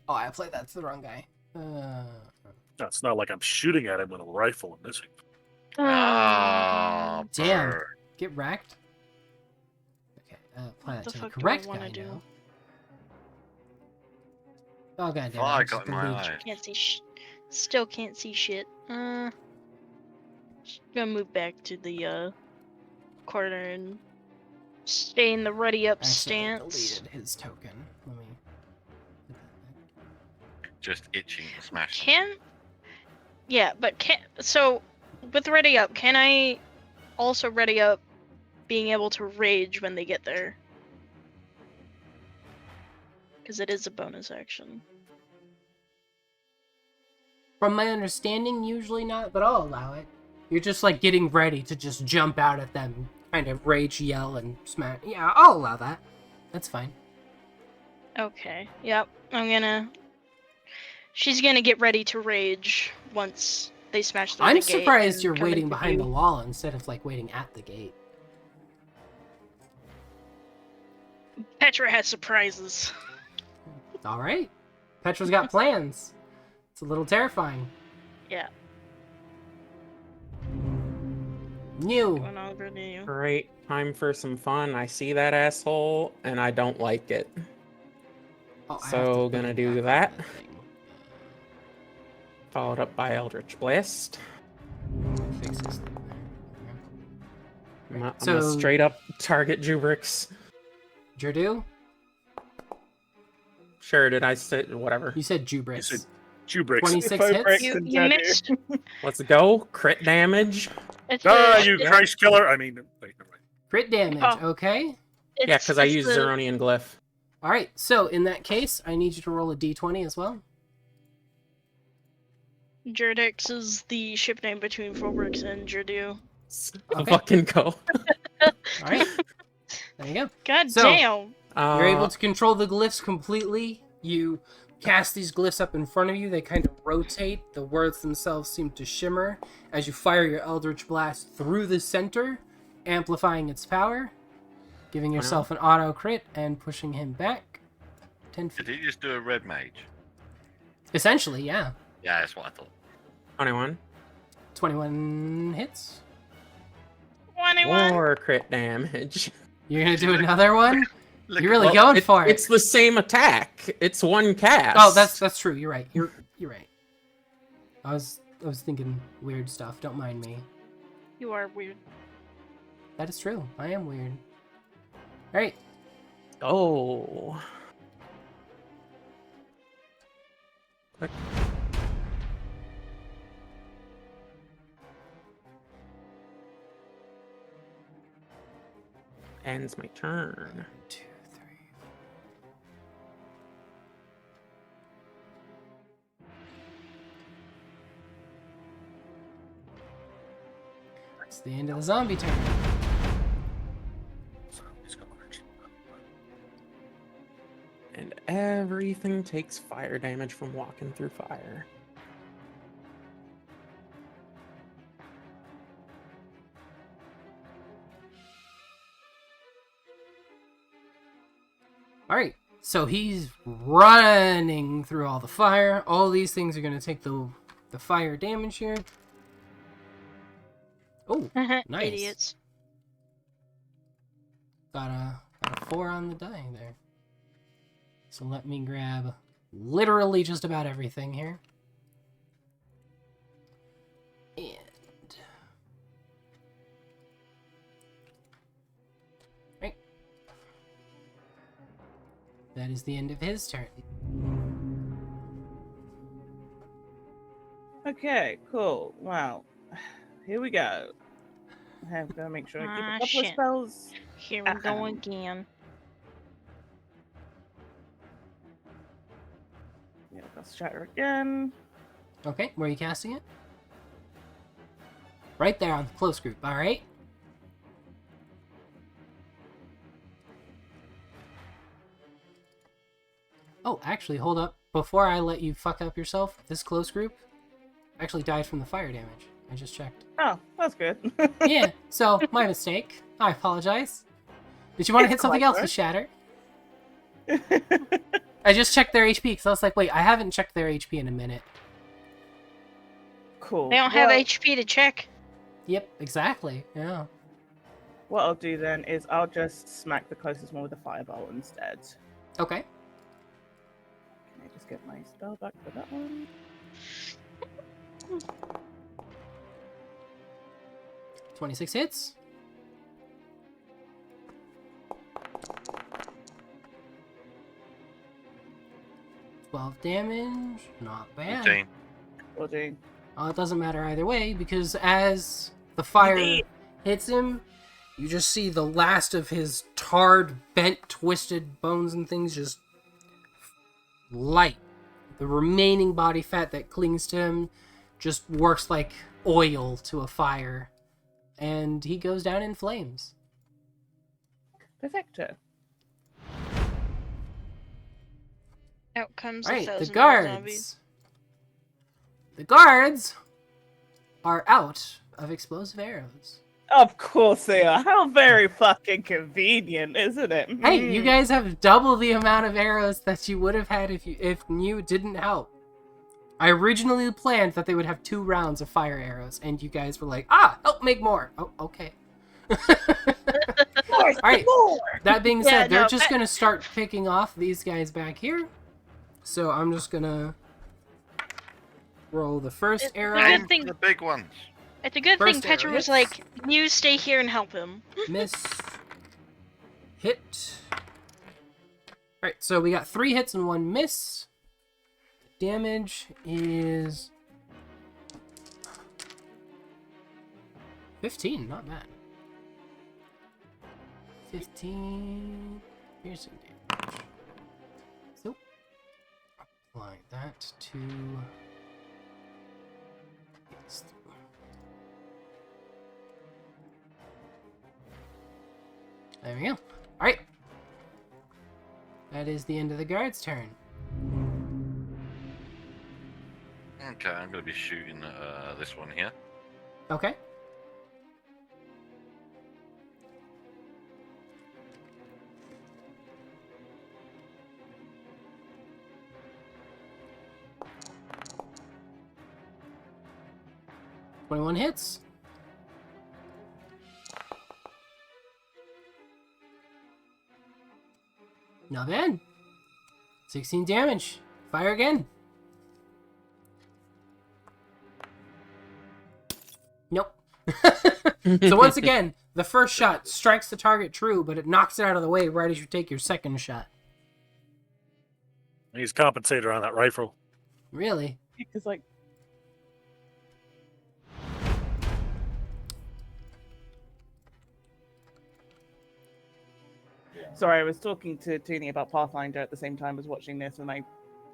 Oh, I played that to the wrong guy. No, it's not like I'm shooting at him with a rifle and missing. Ah, Damn. brr. Get wrecked. Okay, apply that the to the fuck do I correct wanna guy do? now. Oh, god damn it. Oh, I just got my deleted- eye. Can't see still can't see shit. Just gonna move back to the corner and stay in the ready up I accidentally stance. deleted his token. Let me. just itching to smash them. So with ready up, can I also ready up being able to rage when they get there? Because it is a bonus action. From my understanding, usually not, but I'll allow it. You're just like getting ready to just jump out at them, kind of rage, yell, and smash. Yeah, I'll allow that. That's fine. Okay. Yep. She's gonna get ready to rage once they smash through the I'm gate. surprised and you're come waiting into behind the view. wall instead of like waiting at the gate. Petra has surprises. All right, Petra's got plans. It's a little terrifying. Yeah. New. Going over to you. Great. Time for some fun. I see that asshole, and I don't like it. Oh, I have to So, put gonna it do back on that. the thing. Followed up by Eldritch Blast. Fix this thing there. I'm So- a straight up target Jubrix. Jerdu? Sure, did I say whatever? You said Jubrix. You said Jubrix. 26 Faux hits? bricks You, and you Jadu. missed. Let's go. Crit damage. It's Ah, the- you it's- Christ killer! I mean, wait, never mind. Crit damage, Oh. okay. Yeah, because I it's used the- Zeronian Glyph. Alright, so in that case, I need you to roll a d20 as well. Jerdix is the ship name between Fulbrix and Jerdu. Okay. Fucking go. Alright. There you go. God So- damn! You're able to control the glyphs completely. You cast these glyphs up in front of you. They kind of rotate. The words themselves seem to shimmer as you fire your Eldritch Blast through the center, amplifying its power, giving yourself an auto crit and pushing him back 10 Did feet. he just do a red mage? Essentially, yeah. Yeah, that's what I thought. 21. 21 hits. 21. More crit damage. You're gonna do another one? Look You're really at- going for it. It's the same attack. It's one cast. Oh, that's true. You're right. You're right. I was thinking weird stuff. Don't mind me. You are weird. That is true. I am weird. All right. Oh. Click. Ends my turn. 2, 3. It's the end of the zombie turn. He's got energy. And everything takes fire damage from walking through fire. All right. So he's running through all the fire. All these things are going to take the fire damage here. Oh, nice. Idiots. got a 4 on the die there. So let me grab literally just about everything here. And right. That is the end of his turn. Okay, cool. Wow. Here we go. I have to make sure I keep Ah, a couple of shit. spells. Here we go again. Yeah, let's shatter again. Okay, where are you casting it? Right there on the close group, alright? Oh, actually, hold up. Before I let you fuck up yourself, this close group actually died from the fire damage. I just checked. Oh, that's good. Yeah, so, my mistake. I apologize. Did you want to It's hit something quite else good. with Shatter? I just checked their HP, because I was like, wait, I haven't checked their HP in a minute. Cool. They don't have Well, HP to check. Yep, exactly. Yeah. What I'll do then is I'll just smack the closest one with a fireball instead. Okay. Can I just get my spell back for that one? 26 hits. 12 damage. Not bad. 14. 14. It doesn't matter either way, because as the fire hits him, you just see the last of his tarred, bent, twisted bones and things just light. The remaining body fat that clings to him just works like oil to a fire. And he goes down in flames. Perfecto. Out comes Alright, the 1,000 guards. zombies. The guards are out of explosive arrows. Of course they are. How very fucking convenient, isn't it? Hey, you guys have double the amount of arrows that you would have had if you didn't help. I originally planned that they would have 2 rounds of fire arrows, and you guys were like, help make more. Oh, okay. Alright, that being said, Yeah, they're no, just going to start picking off these guys back here. So I'm just going to roll the first It's a arrow. good Aim thing- for the big ones. It's a good thing First Petra arrow was hits. like, you stay here and help him. Miss. Hit. Alright, so we got 3 hits and 1 miss. Damage is 15, not bad. 15 piercing damage. So apply that to these 3. There we go. Alright. That is the end of the guard's turn. Okay, I'm going to be shooting this one here. Okay. "21 hits. Not bad. 16 damage. Fire again. Nope. So once again, the first shot strikes the target true, but it knocks it out of the way right as you take your second shot. He's compensated on that rifle. Really? Because, like, sorry, I was talking to Tooney about Pathfinder at the same time as watching this, and I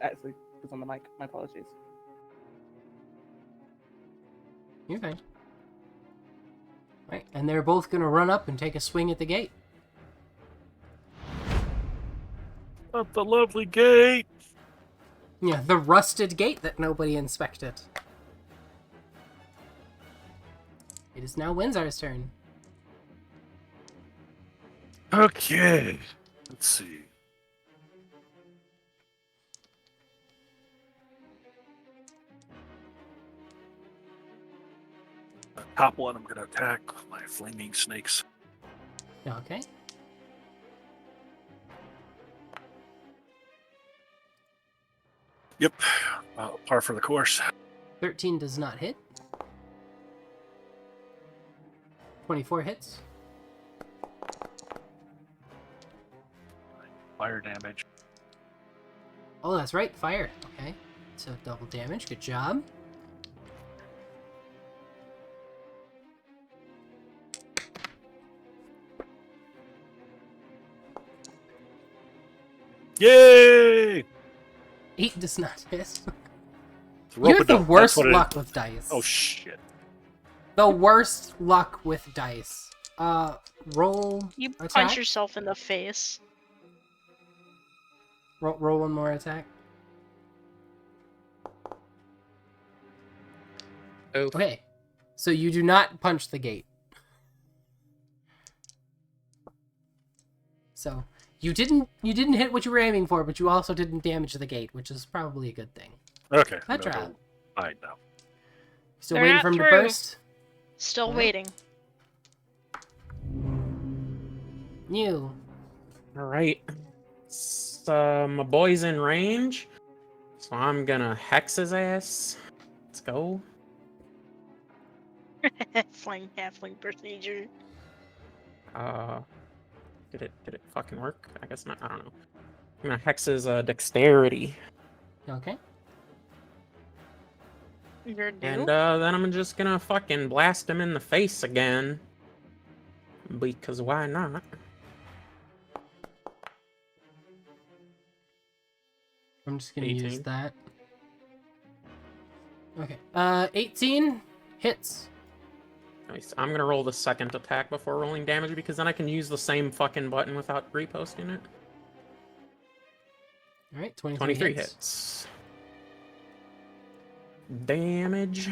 actually was on the mic. My apologies. You're fine. Right, and they're both gonna run up and take a swing at the gate. Up the lovely gate. Yeah, the rusted gate that nobody inspected. It is now Windsor's turn. Okay. Let's see. The top one, I'm going to attack with my flaming snakes. Okay. Yep. Par for the course. 13 does not hit. 24 hits. Fire damage. Oh, that's right, fire. Okay. So double damage. Good job. Yay! 8 does not hit. It's a You have the rope-a-dope, that's worst what it is. luck with dice. Oh, shit. The worst luck with dice. Roll You attack. punch yourself in the face. Roll one more attack. Oh, Okay. So you do not punch the gate. So you didn't hit what you were aiming for, but you also didn't damage the gate, which is probably a good thing. Okay. Petra. No, fine now. Still They're waiting not for him to through. burst. Still Alright. waiting. You. all right. My boy's in range, so I'm gonna hex his ass. Let's go. Flying halfling procedure. Did it fucking work? I guess not. I don't know. I'm gonna hex his dexterity. Okay. You're due. And then I'm just gonna fucking blast him in the face again. Because why not? I'm just gonna 18. use that. Okay. 18 hits. Nice. I'm gonna roll the second attack before rolling damage because then I can use the same fucking button without reposting it. All right, 23, 23 hits. hits. Damage.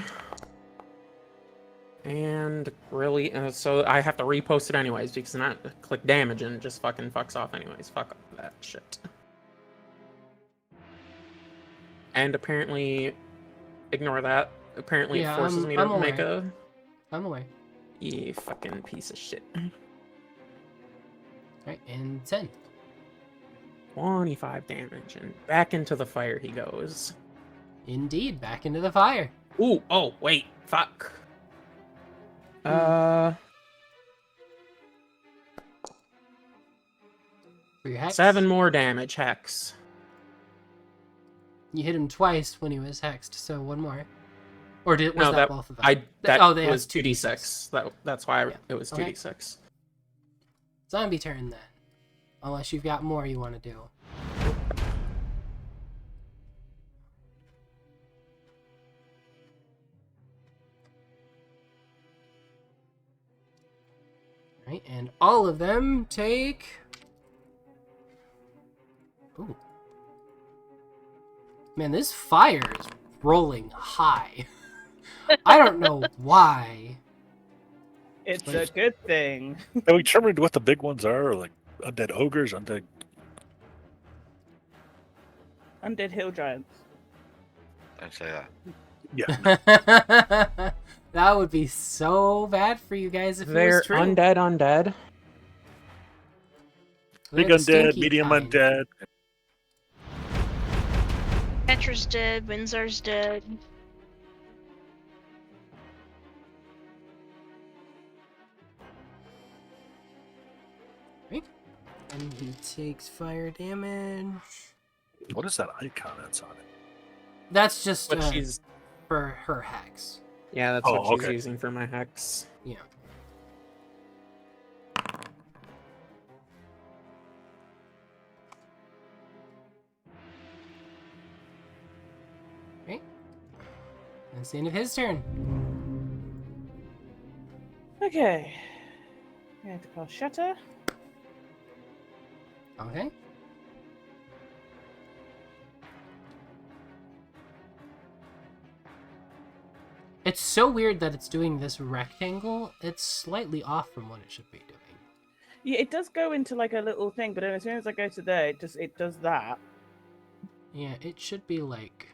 And really, so I have to repost it anyways because not click damage and it just fucking fucks off anyways. Fuck off that shit. And apparently, ignore that. Apparently, Yeah, it forces me to I'm make aware. a. I'm away. You fucking piece of shit. All right, and 10. 25 damage, and back into the fire he goes. Indeed, back into the fire. Ooh, oh, wait, fuck. Uh, For your hex. 7 more damage, Hex. You hit him twice when he was hexed, so one more. Or was No, that that- both of them? That they was have 2d6. That's why Yeah. it was Okay. 2d6. Zombie turn then. Unless you've got more you want to do. Right, and all of them take. Ooh. Man, this fire is rolling high. I don't know why. It's a good thing. Have we determined what the big ones are? Like undead ogres, undead. Undead hill giants. Don't say that. Yeah. That would be so bad for you guys if it They're was true. undead. They're Big the undead, stinky medium kind. undead. Petra's dead. Windsor's dead. Right. And he takes fire damage. What is that icon that's on it? That's just But she's for her hex. yeah, that's Oh, what she's okay. using for my hex. Yeah. Right. That's the end of his turn. Okay. I have to cast Shatter. Okay. It's so weird that it's doing this rectangle. It's slightly off from what it should be doing. Yeah, it does go into like a little thing, but then as soon as I go to there, it does that. Yeah, it should be like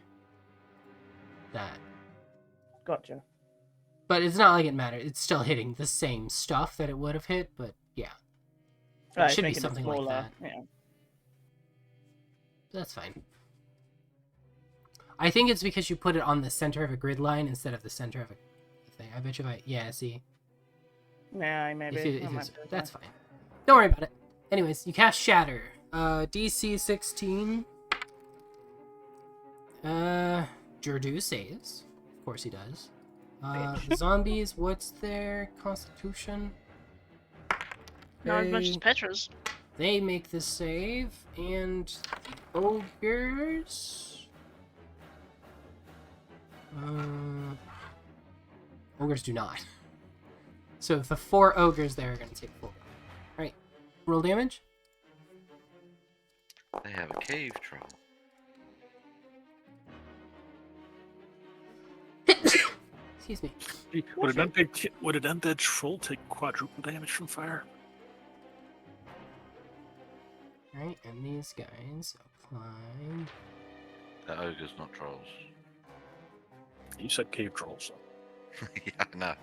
that. Gotcha. But it's not like it matters. It's still hitting the same stuff that it would have hit, but yeah. It Right, should be making it something like smaller, that. Yeah. That's fine. I think it's because you put it on the center of a grid line instead of the center of a thing. I bet you if I... Yeah, see? Yeah, maybe. That's fine. Don't worry about it. Anyways, you cast Shatter. DC 16. Jordu saves. Of course he does. Zombies, what's their constitution? Not as much as They- Petra's. They make the save, and the ogres... ogres do not. So the 4 ogres there are going to take 4. Alright, roll damage. They have a cave troll. Excuse me. Would an undead troll take quadruple damage from fire? Alright, and these guys apply... The ogres, not trolls. You said cave trolls. Yeah, I know.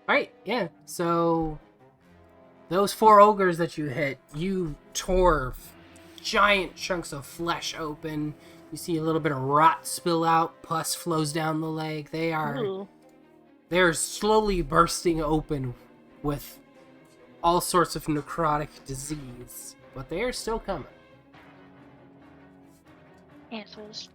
Alright, yeah, so... Those 4 ogres that you hit, you tore giant chunks of flesh open. You see a little bit of rot spill out, pus flows down the leg. Ooh. They're slowly bursting open with all sorts of necrotic disease, but they are still coming. Assholes.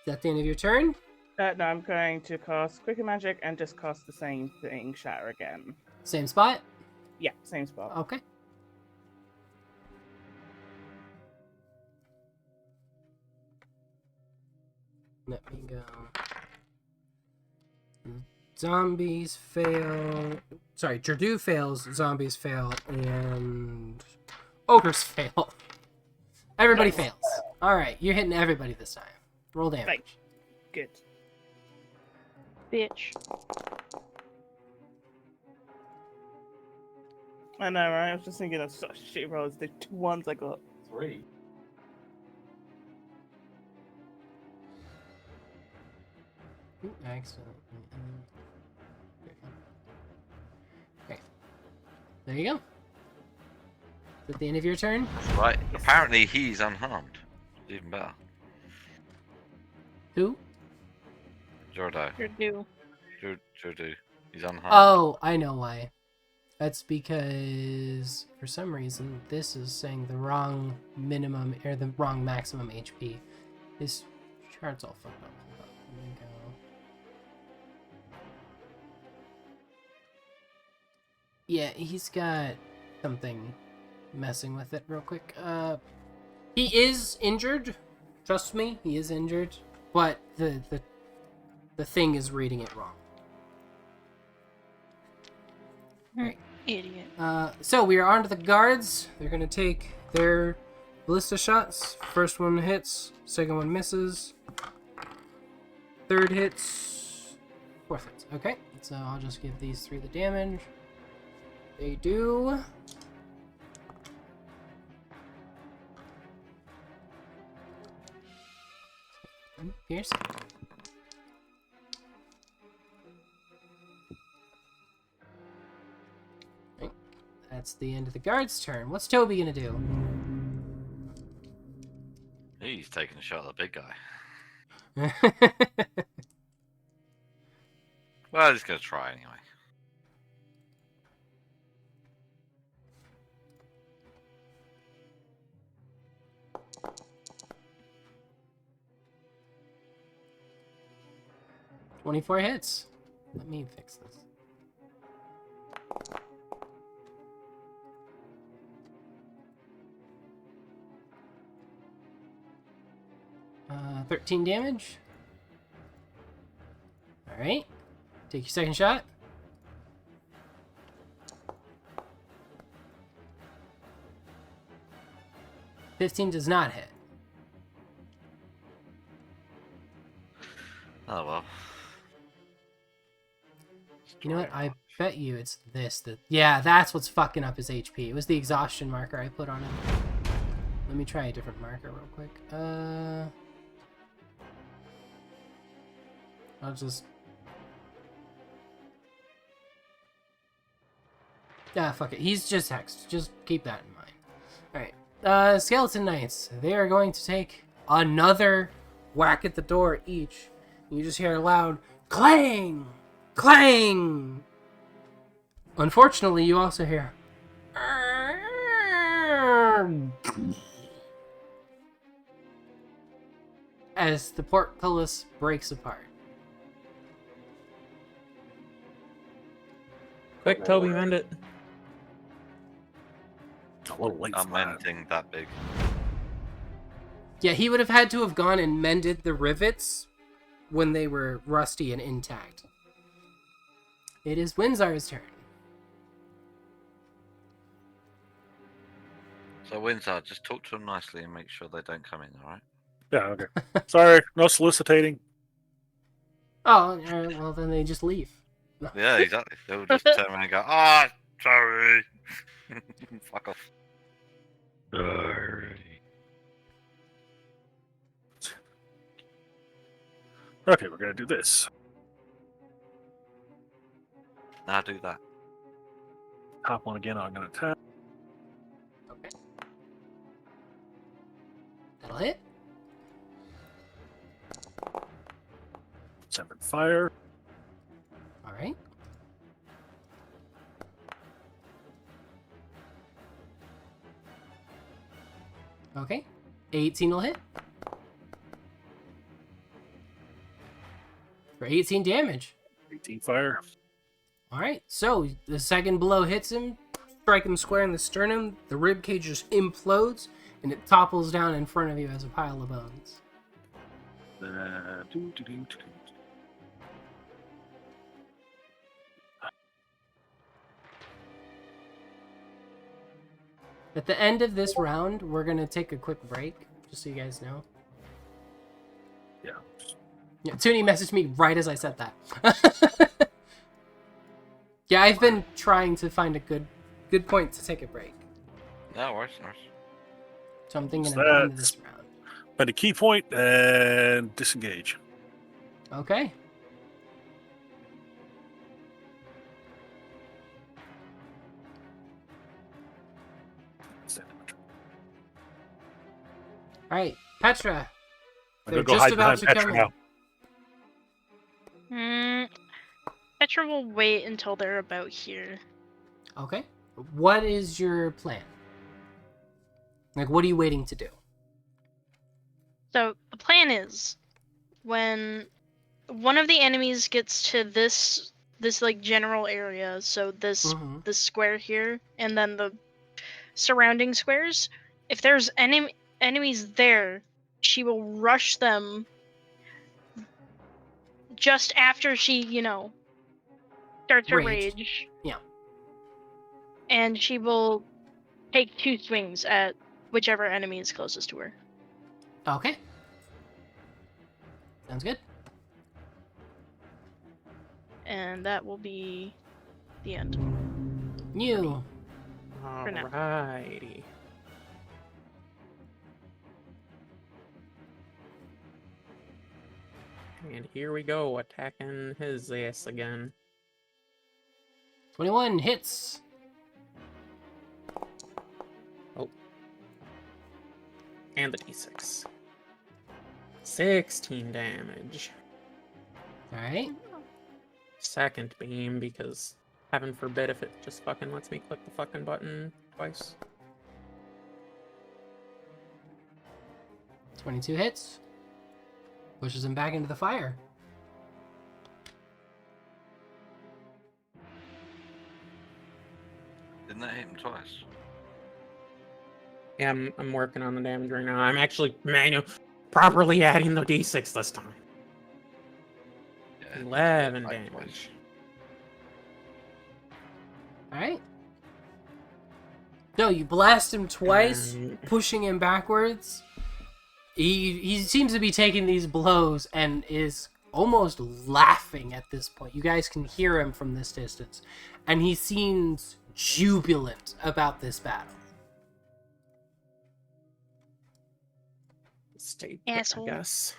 Is that the end of your turn? No, I'm going to cast Quicker Magic and just cast the same thing, Shatter again. Same spot? Yeah, same spot. Okay. Let me go. Zombies fail. Sorry, Jerdu fails, zombies fail, and ogres fail. Everybody Nice. fails. Alright, you're hitting everybody this time. Roll damage. Right. Good. Bitch. I know, right? I was just thinking of such shit rolls. The 2 ones I got. 3. Ooh, excellent. Okay. There you go. Is that the end of your turn? Right. Apparently he's unharmed. Even better. Who? Jordo. You're due. Jordo. He's unharmed. Oh, I know why. That's because, for some reason, this is saying the wrong minimum, or the wrong maximum HP. This chart's all fucked up. Hold up. Let me go. Yeah, he's got something messing with it real quick. He is injured. Trust me, he is injured. But the thing is reading it wrong. Right. Idiot. So we are on to the guards. They're gonna take their ballista shots. First one hits, second one misses, third hits, fourth hits. Okay, so I'll just give these 3 the damage. They do. Pierce. Right. That's the end of the guard's turn. What's Toby gonna do? He's taking a shot at the big guy. Well, he's gonna try anyway. $24 hits. Let me fix this. Uh, 13 damage. Alright. Take your second shot. $15 does not hit. Oh well. You know what? I bet you it's this. Yeah, that's what's fucking up his HP. It was the exhaustion marker I put on him. Let me try a different marker real quick. I'll just... Ah, fuck it. He's just hexed. Just keep that in mind. Alright. Skeleton Knights. They are going to take another whack at the door each. You just hear a loud clang! Clang! Unfortunately, you also hear... as the portcullis breaks apart. Quick, Toby, mend it. It's a little late I'm for that. anything that big. Yeah, he would have had to have gone and mended the rivets when they were rusty and intact. It is Windsar's turn. So Windsor, just talk to them nicely and make sure they don't come in, alright? Yeah, okay. Sorry, no soliciting. Oh, well, then they just leave. Yeah, exactly. They'll just turn around and go, ah, sorry. Fuck off. Sorry. Okay, we're gonna do this. Now do that. Top one again, I'm gonna attack. Okay. That'll hit. 7 fire. Alright. 18 will hit. For 18 damage. 18 fire. Alright, so the second blow hits him, strike him square in the sternum, the rib cage just implodes, and it topples down in front of you as a pile of bones. At the end of this round, we're going to take a quick break, just so you guys know. Yeah. Yeah, Toonie messaged me right as I said that. Yeah, I've been trying to find a good point to take a break. No worries, no worries. So I'm thinking So at the end of this round. Find a key point and disengage. Okay. Alright, Petra. I'm They're gonna go just hide about behind to Petra come now. in. Petra will wait until they're about here. Okay. What is your plan? Like, what are you waiting to do? So the plan is, when one of the enemies gets to this like general area, so this Mhm. this square here, and then the surrounding squares, if there's enemies there, she will rush them just after she, starts her Raged. rage. Yeah. And she will take 2 swings at whichever enemy is closest to her. Okay. Sounds good. And that will be the end. You. For now. Alrighty. And here we go, attacking his ass again. 21 hits. And the d6. 16 damage. Alright. Second beam, because heaven forbid if it just fucking lets me click the fucking button twice. 22 hits. Pushes him back into the fire. Didn't that hit him twice? Yeah, I'm working on the damage right now. I'm actually properly adding the d6 this time. Yeah, 11 like damage. twice. Alright. No, you blast him twice, And- pushing him backwards. He seems to be taking these blows and is almost laughing at this point. You guys can hear him from this distance. And he seems jubilant about this battle. Stay put, Asshole. I guess.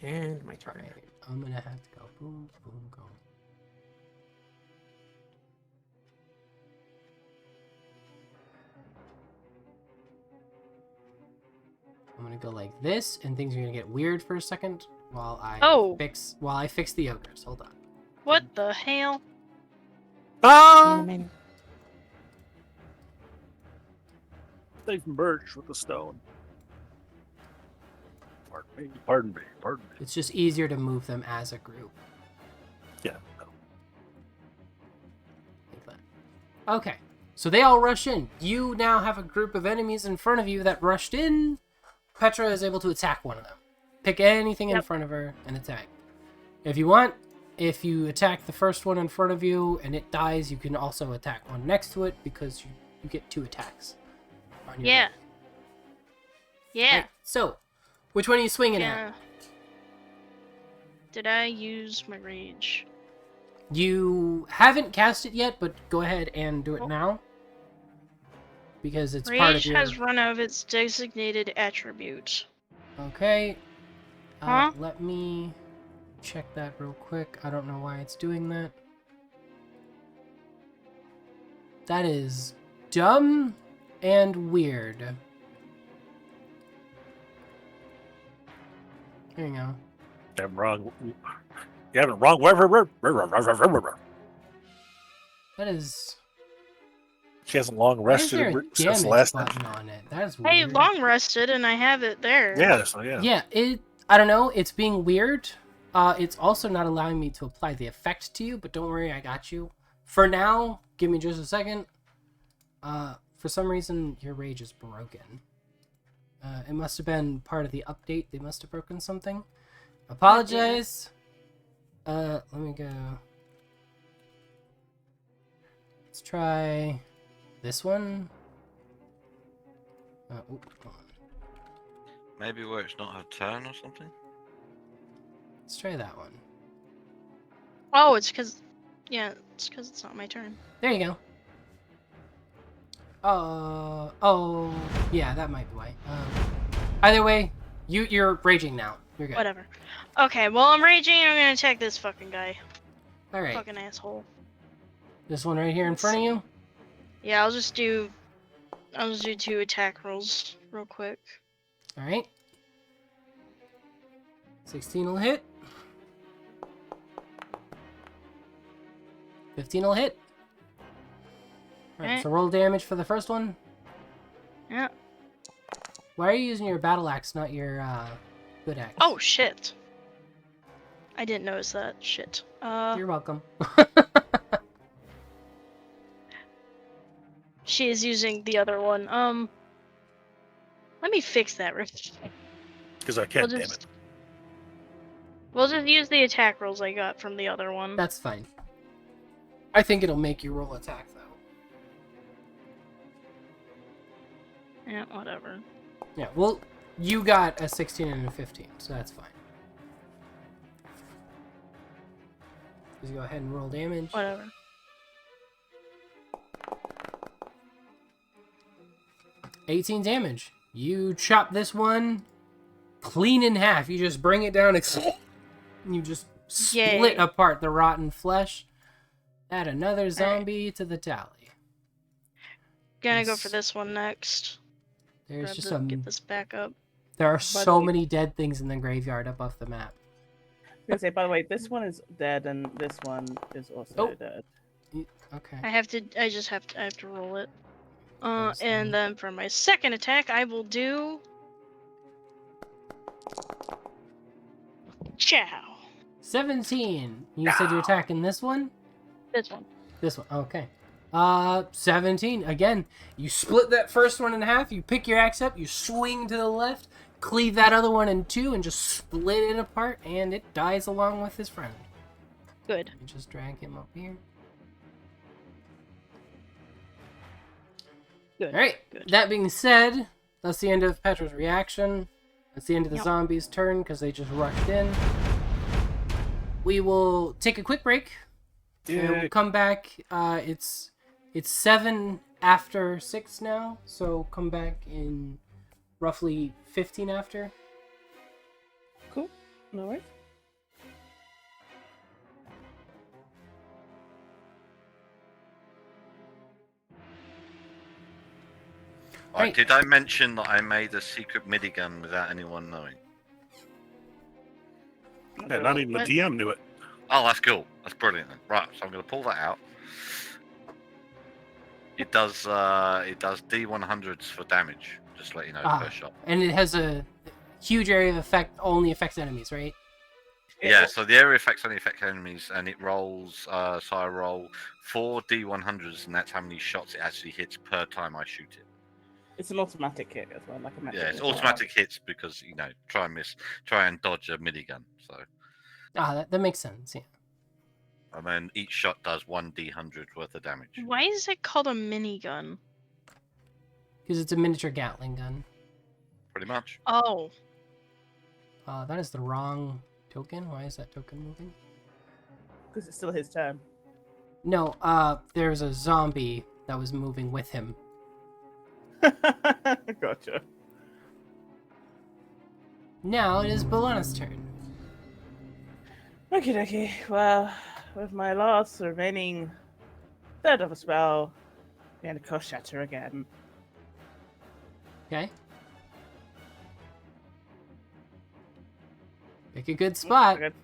And my turn. Alright, I'm gonna have to go boom, boom, go. I'm gonna go like this, and things are gonna get weird for a second while I fix the ogres. Hold on. What the hell? Ah! Save Birch with the stone. Pardon me. It's just easier to move them as a group. Yeah. Like that. Okay, so they all rush in. You now have a group of enemies in front of you that rushed in. Petra is able to attack one of them. Pick anything in front of her and attack. If you want, if you attack the first one in front of you and it dies, you can also attack one next to it because you get 2 attacks. On your Yeah. roll. Yeah. Right, so, which one are you swinging at? Yeah. Did I use my rage? You haven't cast it yet, but go ahead and do it now. Because it's part of Rage your... has run out of its designated attribute. Okay. Huh? Let me check that real quick. I don't know why it's doing that. That is dumb and weird. Here you go. I'm wrong. You have it wrong. That is. She hasn't long Why is rested there a since damage last button on it? That is I weird. long rested and I have it there. Yeah, so yeah. Yeah, it. I don't know. It's being weird. It's also not allowing me to apply the effect to you, but don't worry, I got you. For now, give me just a second. For some reason, your rage is broken. It must have been part of the update. They must have broken something. Apologize. Let me go. Let's try this one. Hold on. Maybe where it's not her turn or something. Let's try that one. Oh, it's because. Yeah, it's because it's not my turn. There you go. Oh, yeah, that might be why. Either way, you're raging now. You're good. Whatever. Okay, well, I'm raging. I'm gonna attack this fucking guy. All right. Fucking asshole. This one right here in front of you. Yeah, I'll just do 2 attack rolls real quick. All right. 16 will hit. 15 will hit. All right, Alright. so roll damage for the first one. Yeah. Why are you using your battle axe, not your good axe? Oh shit. I didn't notice that. Shit. You're welcome. She is using the other one. Let me fix that. Because I can, damn it. We'll just use the attack rolls I got from the other one. That's fine. I think it'll make you roll attack though. Yeah, whatever. Yeah, well, you got a 16 and a 15, so that's fine. Just go ahead and roll damage. Whatever. 18 damage. You chop this one clean in half. You just bring it down and you just split Yay. apart the rotten flesh. Add another zombie to the tally. Gonna go Yes. for this one next. There's Grab just the- Get this back up. there are the so way- many dead things in the graveyard above the map. I was gonna say, by the way, this one is dead, and this one is also Oh. dead. Okay. I have to roll it. There's And the- then for my second attack, I will do. Chow. 17. You said you're attacking this one? This one. This one. Okay. 17. Again, you split that first one in half. You pick your axe up. You swing to the left. Cleave that other one in two and just split it apart. And it dies along with his friend. Good. You just drag him up here. Good. Alright. Good. That being said, that's the end of Petra's reaction. That's the end of the Yep. zombies' turn because they just rushed in. We will take a quick break. And we'll come back. It's 7 after 6 now, so come back in roughly 15 after. Cool. No worries. Right. Did I mention that I made a secret minigun without anyone knowing? Yeah, not even the What? DM knew it. Oh, that's cool. That's brilliant. Then. Right, so I'm going to pull that out. It does D100s for damage. Just to let you know per shot. And it has a huge area of effect, only affects enemies, right? Yeah, so the area effects only affect enemies, and it rolls. So I roll 4 D100s, and that's how many shots it actually hits per time I shoot it. It's an automatic hit as well, like a metal. Yeah, it's as well. automatic hits because try and dodge a minigun. So, That makes sense, yeah. and then each shot does 1 D100 worth of damage. Why is it called a minigun? Because it's a miniature Gatling gun. Pretty much. Oh. That is the wrong token. Why is that token moving? Because it's still his turn. No, there's a zombie that was moving with him. Gotcha. Now it is Bolana's turn. Okie dokie. Well, with my last remaining third of a spell, I'm going to cast Shatter again. Okay. Pick a good spot. Okay.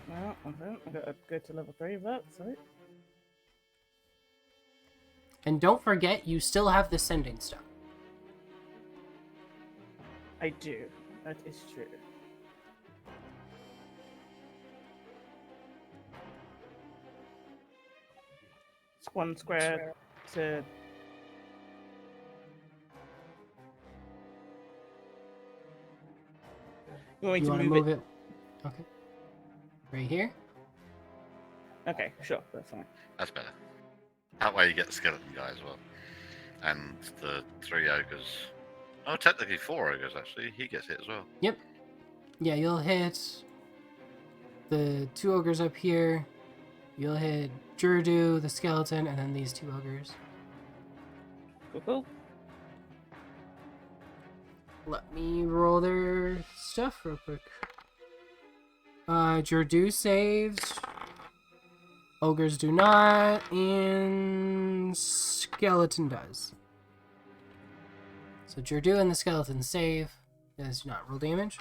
Well, I don't. I gotta go to level 3 of that, sorry. And don't forget, you still have the sending stone. I do. That is true. It's 1 square to... You want me You to want to move move it? it? Okay. Right here? Okay, sure, that's fine. That's better. That way you get the skeleton guy as well. And the 3 ogres. Oh, technically 4 ogres, actually. He gets hit as well. Yep. Yeah, you'll hit the 2 ogres up here. You'll hit Jurdu, the skeleton, and then these 2 ogres. Cool. Let me roll their stuff real quick. Jurdu saves. Ogres do not. And skeleton does. So Jurdu and the skeleton save. Does not roll damage.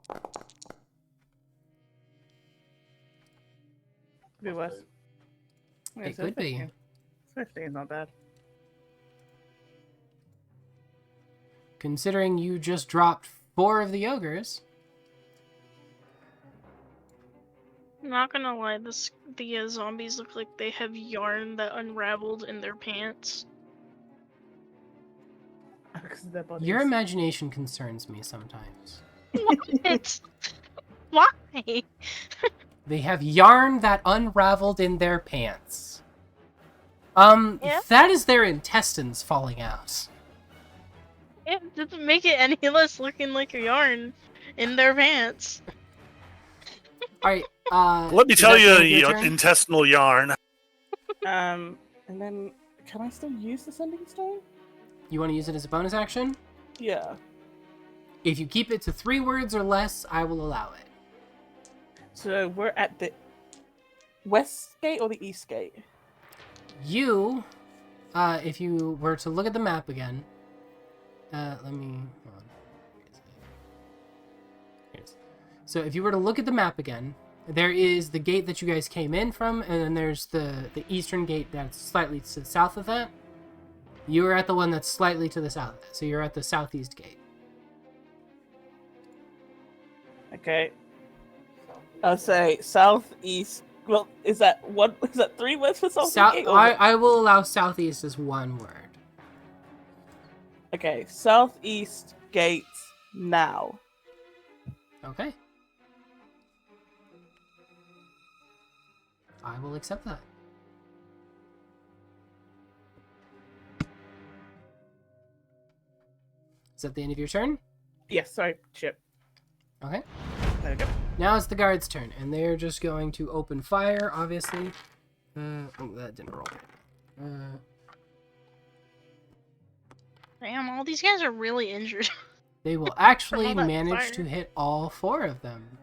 Could be worse. Yeah, It so could be. 15. 15 is not bad. Considering you just dropped 4 of the ogres. I'm not gonna lie, the zombies look like they have yarn that unraveled in their pants. Because of their bodies. Your imagination concerns me sometimes. What? Why? They have yarn that unraveled in their pants. Yeah? That is their intestines falling out. It doesn't make it any less looking like a yarn in their pants. Alright, Let me is tell that the you, end of your you turn? intestinal yarn. And then, can I still use the sending stone? You want to use it as a bonus action? Yeah. If you keep it to 3 words or less, I will allow it. So we're at the west gate or the east gate? You, if you were to look at the map again, let me, hold on. Here it is. So if you were to look at the map again, there is the gate that you guys came in from, and then there's the eastern gate that's slightly to the south of that. You are at the one that's slightly to the south of that, so you're at the southeast gate. Okay. I'll say southeast. Well, is that 3 words for southeast gate? Or I will allow southeast as 1 word. Okay, southeast gate now. Okay. I will accept that. Is that the end of your turn? Yes, sorry, ship. Okay. There we go. Now it's the guard's turn, and they're just going to open fire, obviously. Oh, that didn't roll. Damn, all these guys are really injured. They will actually all that manage fire. to hit all 4 of them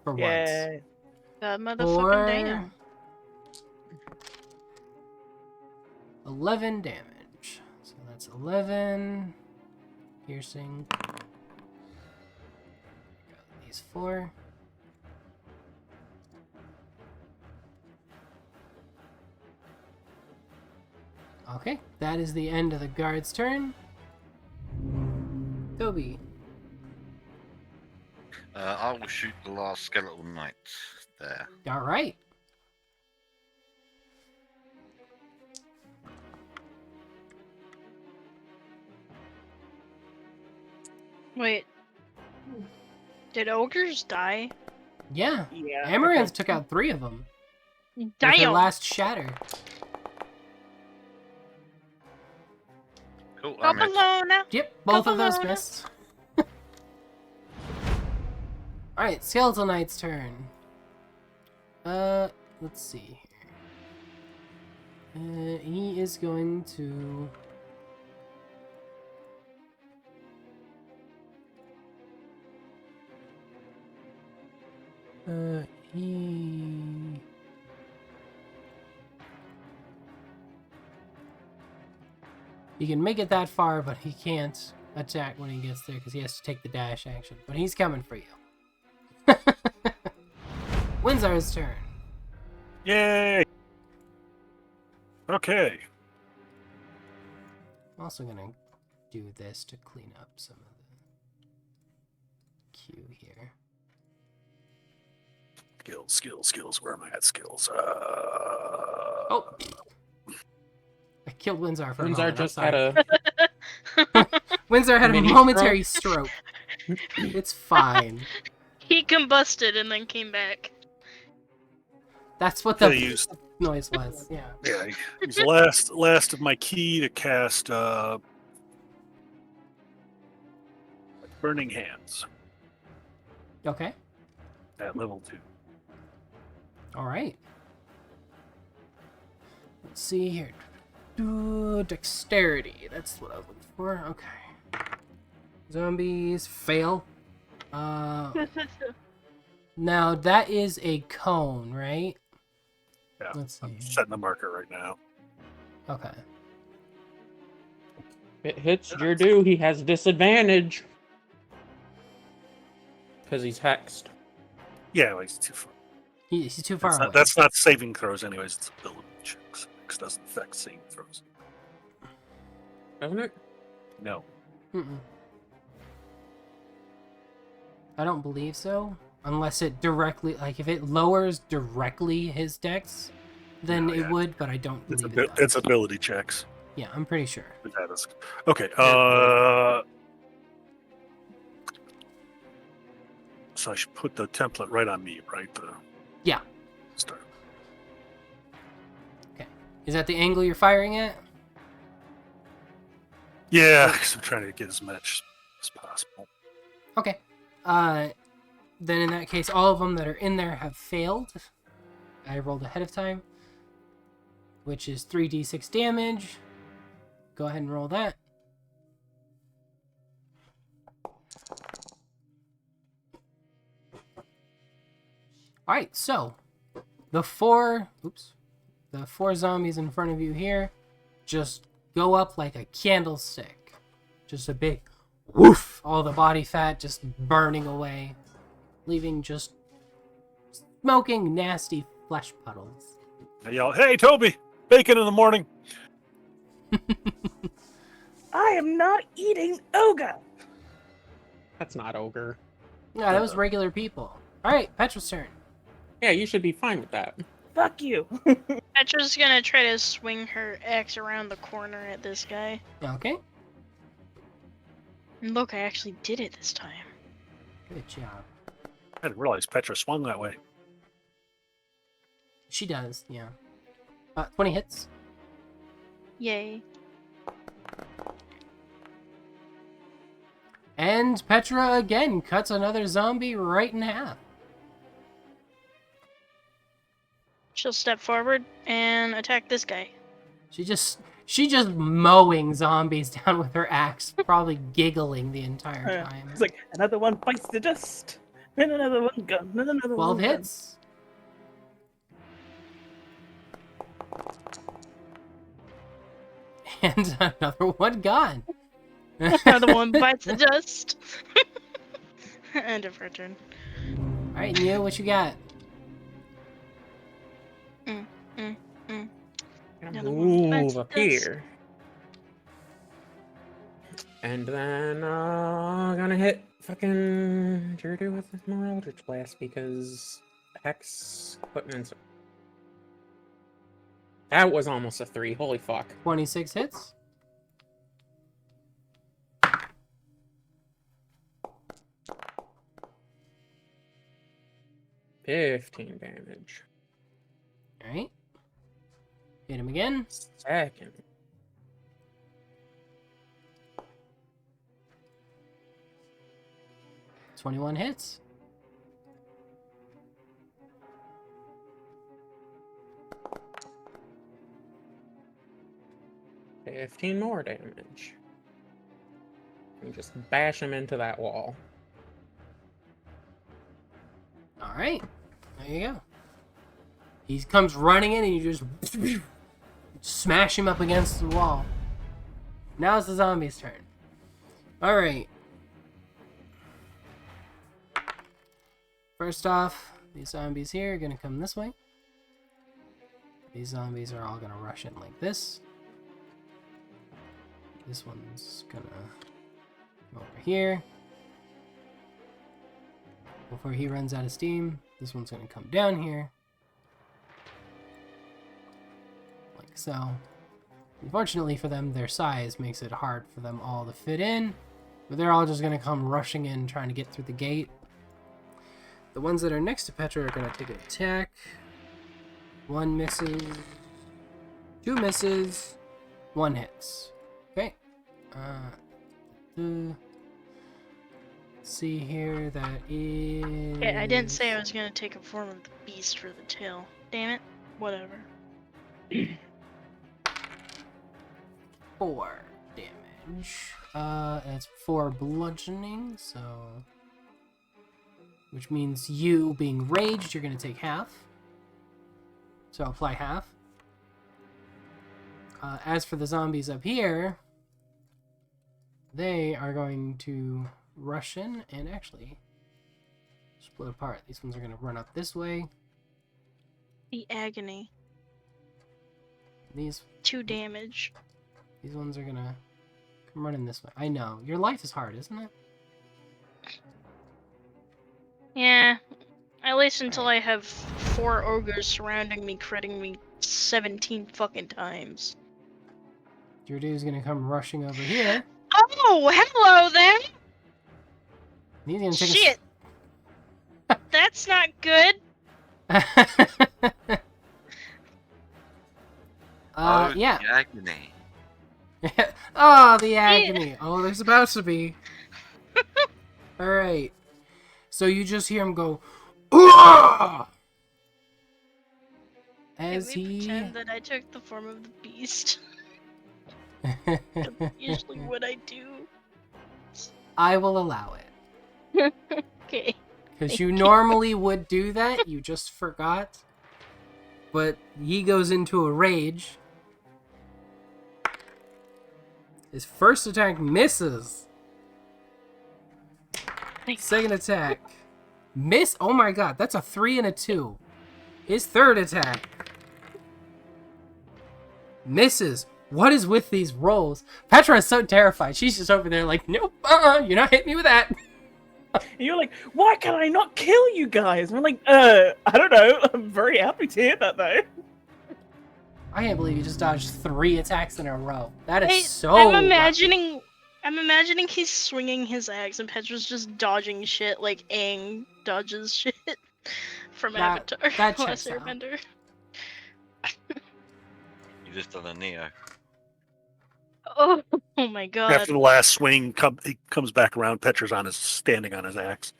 for once. Yeah. God motherfucking For damn. 11 damage. So that's 11. Piercing. Got these 4. Okay, that is the end of the guard's turn. Toby. I will shoot the last skeletal knight there. All right. Wait. Did ogres die? Yeah. Yeah. Amaranth okay. took out 3 of them. With her Damn! last shatter. Cool, Go I'm in. below now. Yep, both Go of those below. missed. Alright, Skeletal Knight's turn. Let's see here. He is going to... he... He can make it that far, but he can't attack when he gets there because he has to take the dash action. But he's coming for you. Windsor's turn. Yay! Okay. I'm also gonna do this to clean up some of the queue here. Skills. Where am I at skills? Oh! I killed Windsor for a Windsor moment. just I'm had sorry. a Windsor had a mini momentary stroke. It's fine. He combusted and then came back. That's what Could the have used. noise was. Yeah. Yeah, use the last of my key to cast Burning Hands Okay. at level 2. All right. Let's see here. Dexterity. That's what I was looking for. Okay. Zombies fail. Now that is a cone, right? Yeah, Let's see. I'm setting the marker right now. Okay. If it hits Jirdu, he has disadvantage. Because he's hexed. Yeah, well, he's too far. He's too far away. That's not saving throws, anyways. It's ability checks. It doesn't affect saving throws. Doesn't it? No. Mm-mm. I don't believe so. Unless it directly, like, if it lowers directly his dex, then No, it yeah. would, but I don't It's, believe it does. it's ability checks. Yeah, I'm pretty sure. Okay. So I should put the template right on me, right? Yeah. Start. Is that the angle you're firing at? Yeah, because I'm trying to get as much as possible. Okay. Then in that case, all of them that are in there have failed. I rolled ahead of time, which is 3d6 damage. Go ahead and roll that. Alright, so the four zombies in front of you here just go up like a candlestick. Just a big woof, all the body fat just burning away, leaving just smoking, nasty flesh puddles. I yell, "Hey, Toby! Bacon in the morning!" I am not eating ogre. That's not ogre. No, that was regular people. Alright, Petra's turn. Yeah, you should be fine with that. Fuck you. Petra's gonna try to swing her axe around the corner at this guy. Okay, And look, I actually did it this time. good job. I didn't realize Petra swung that way. She does, yeah. 20 hits. Yay. And Petra again cuts another zombie right in half. She'll step forward and attack this guy. She just mowing zombies down with her axe, probably giggling the entire time. It's like another one bites the dust, and another one gone, and another 12 one gone. hits. And another one gone. Another one bites the dust. End of her turn. Alright, Neil, what you got? Gonna Another one bites move up the dust. here. And then gonna hit fucking Jirdu with more Eldritch Blast because Hex equipment's. That was almost a 3. Holy fuck. 26 hits. $15 damage. Alright. Hit him again. Second. $21 hits. $15 more damage. And just bash him into that wall. Alright. There you go. He comes running in and you just smash him up against the wall. Now it's the zombie's turn. Alright. First off, these zombies here are going to come this way. These zombies are all gonna rush in like this. This one's gonna come over here. Before he runs out of steam, this one's gonna come down here. Like so. Unfortunately for them, their size makes it hard for them all to fit in. But they're all just gonna come rushing in, trying to get through the gate. The ones that are next to Petra are gonna take an attack. 1 misses. 2 misses. 1 hits. Okay. Let's see here, that is... Yeah, I didn't say I was gonna take a form of the beast for the tail. Damn it. Whatever. 4 damage. That's 4 bludgeoning, so... Which means you, being raged, you're gonna take half. So apply half. As for the zombies up here, they are going to rush in and actually split apart. These ones are going to run up this way. The agony. These 2 damage. These ones are going to come running this way. I know. Your life is hard, isn't it? Yeah. At least until I have 4 ogres surrounding me, critting me 17 fucking times. Your dude's going to come rushing over here. Oh, hello there! He's going to take Shit! That's not good! Yeah. The agony. Oh, the agony. Oh, there's about to be. Alright. So you just hear him go, "Ooh!" As Can we he... pretend that I took the form of the beast? Usually what I do. I will allow it. Okay. Because you normally would do that, you just forgot. But he goes into a rage. His first attack misses. Second attack. Miss. Oh my god, that's a 3 and a 2. His third attack. Misses. What is with these rolls? Petra is so terrified. She's just over there like, nope, you're not hitting me with that. And you're like, why can I not kill you guys? And we're like, I don't know. I'm very happy to hear that though. I can't believe you just dodged 3 attacks in a row. That is Hey, so I'm lucky. imagining he's swinging his axe and Petra's just dodging shit like Aang dodges shit from That- Avatar. that Last checks out. Airbender. You just done a Neo. Oh my god. After the last swing, he comes back around. Petra's standing on his axe.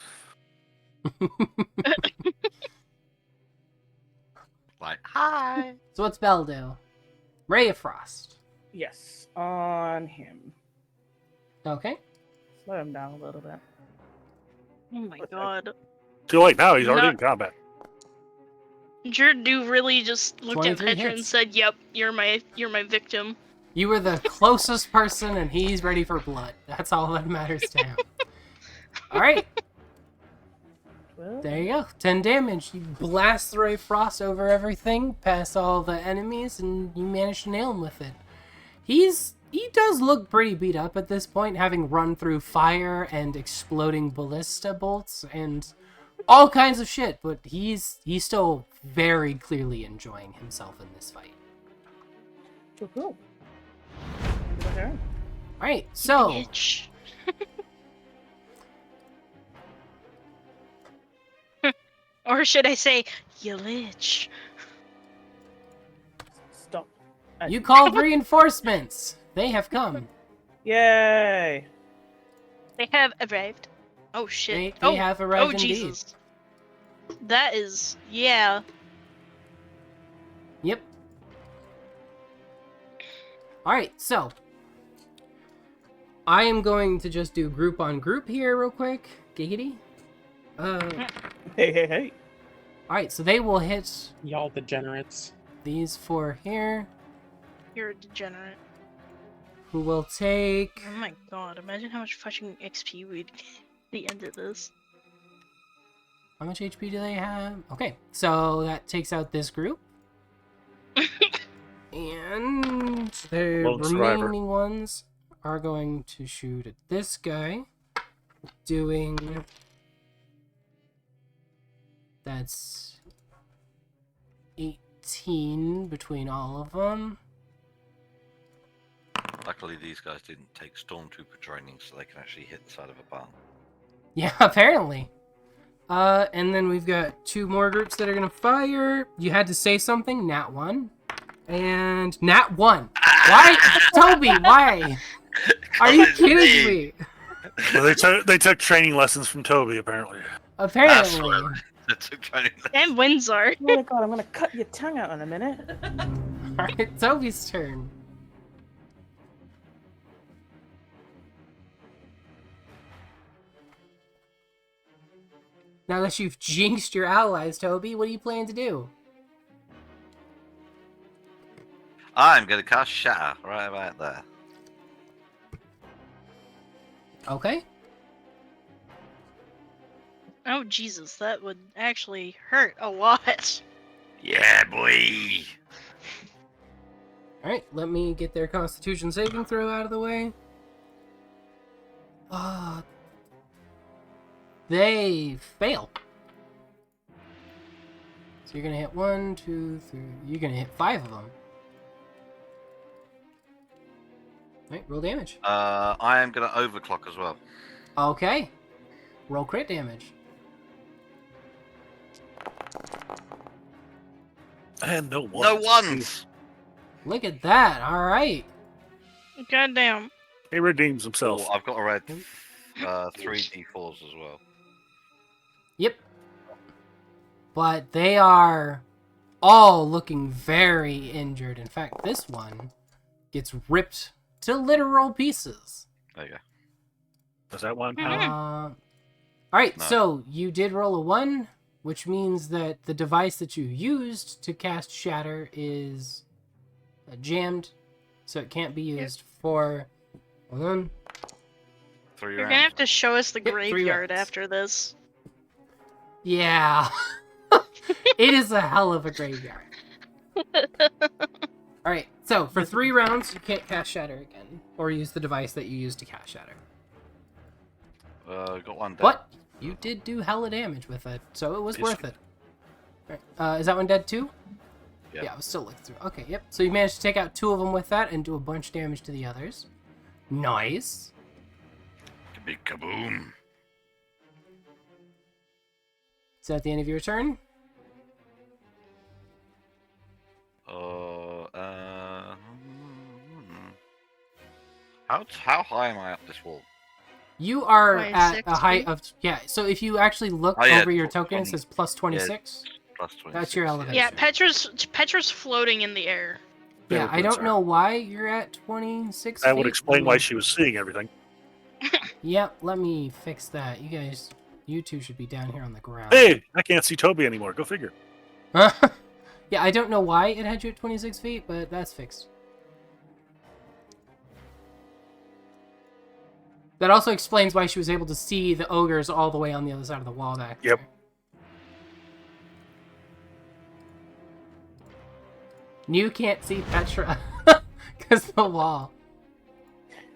Like, hi. So what's Belle do? Ray of Frost. Yes, on him. Okay. Slow him down a little bit. Oh my god. Too late now. He's already No. in combat. Jirdu really just looked at 23 Petra and hits. said, "Yep, you're my victim." You were the closest person, and he's ready for blood. That's all that matters to him. Alright, Well, there you go. 10 damage. You blast the Ray of Frost over everything, past all the enemies, and you manage to nail him with it. He does look pretty beat up at this point, having run through fire and exploding ballista bolts and all kinds of shit, but he's still very clearly enjoying himself in this fight. cool. End of the turn. Alright, so Bitch. Or should I say, you lich? Stop. you called reinforcements. They have come. Yay! They have arrived. Oh shit. They have arrived Oh indeed. Jesus. That is, yeah. Yep. Alright, so I am going to just do group on group here real quick. Giggity. Hey. Alright, so they will hit Y'all degenerates. these 4 here, You're a degenerate. who will take... Oh my god, imagine how much fucking XP we'd get at the end of this. How much HP do they have? Okay, so that takes out this group. And the Lone survivor. remaining ones are going to shoot at this guy. Doing... That's 18 between all of them. Luckily, these guys didn't take stormtrooper training, so they can actually hit the side of a barn. Yeah, apparently. And then we've got 2 more groups that are gonna fire. You had to say something, Nat 1. And Nat 1. Why? Toby, why? Are you kidding me? Well, they took training lessons from Toby, apparently. Apparently. They took training. And Windsor. Oh my god, I'm gonna cut your tongue out in a minute. Alright, Toby's turn. Now that you've jinxed your allies, Toby, what do you plan to do? I'm going to cast Shatter right about there. Okay. Oh Jesus, that would actually hurt a lot. Yeah, boy. Alright, let me get their Constitution saving throw out of the way. They fail. So you're gonna hit 1, 2, 3. You're gonna hit 5 of them. Alright, roll damage. I am going to overclock as well. Okay. Roll crit damage. And no ones. No ones! Look at that. Alright. Goddamn. He redeems himself. Oh, I've got a red 3 d4s as well. Yep. But they are all looking very injured. In fact, this one gets ripped to literal pieces. There you go. Is that one? Alright, No. so you did roll a 1, which means that the device that you used to cast Shatter is jammed, so it can't be used for... Hold on. 3 You're rounds. gonna have to show us the Yep, 3 graveyard rounds. after this. Yeah. It is a hell of a graveyard. Alright, so for 3 rounds, you can't cast Shatter again, or use the device that you used to cast Shatter. Got one dead. But you did do hella damage with it, so it was Yes. worth it. Alright, is that one dead too? Yeah. Yeah, I was still looking through. Okay, yep. So you managed to take out 2 of them with that and do a bunch of damage to the others. Nice. Big kaboom. Is that the end of your turn? How high am I up this wall? You are 26 at a height feet? of... Yeah, so if you actually look Oh, yeah, over your tw- token, it 20. says plus 26. Plus 26. That's your elevation. Yeah, Petra's floating in the air. Yeah, I don't sorry. know why you're at 26 That would feet. explain why she was seeing everything. Yep, let me fix that. You two should be down here on the ground. Hey, I can't see Toby anymore. Go figure. Yeah, I don't know why it had you at 26 feet, but that's fixed. That also explains why she was able to see the ogres all the way on the other side of the wall back Yep. there. You can't see Petra because the wall.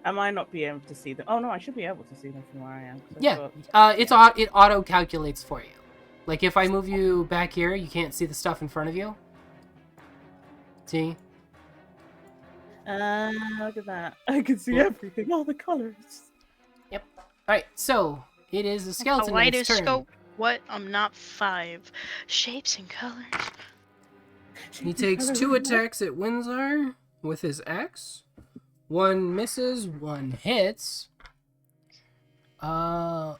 I might not be able to see them. Oh no, I should be able to see them from where I am. 'cause I Yeah, thought- it auto calculates for you. Like if I move you back here, you can't see the stuff in front of you. See? Look at that. I can see everything, all the colors. Alright, so it is a skeleton man's turn. Kaleidoscope. What? I'm not 5. Shapes and colors. He takes 2 attacks at Windsor with his axe. 1 misses, 1 hits. Let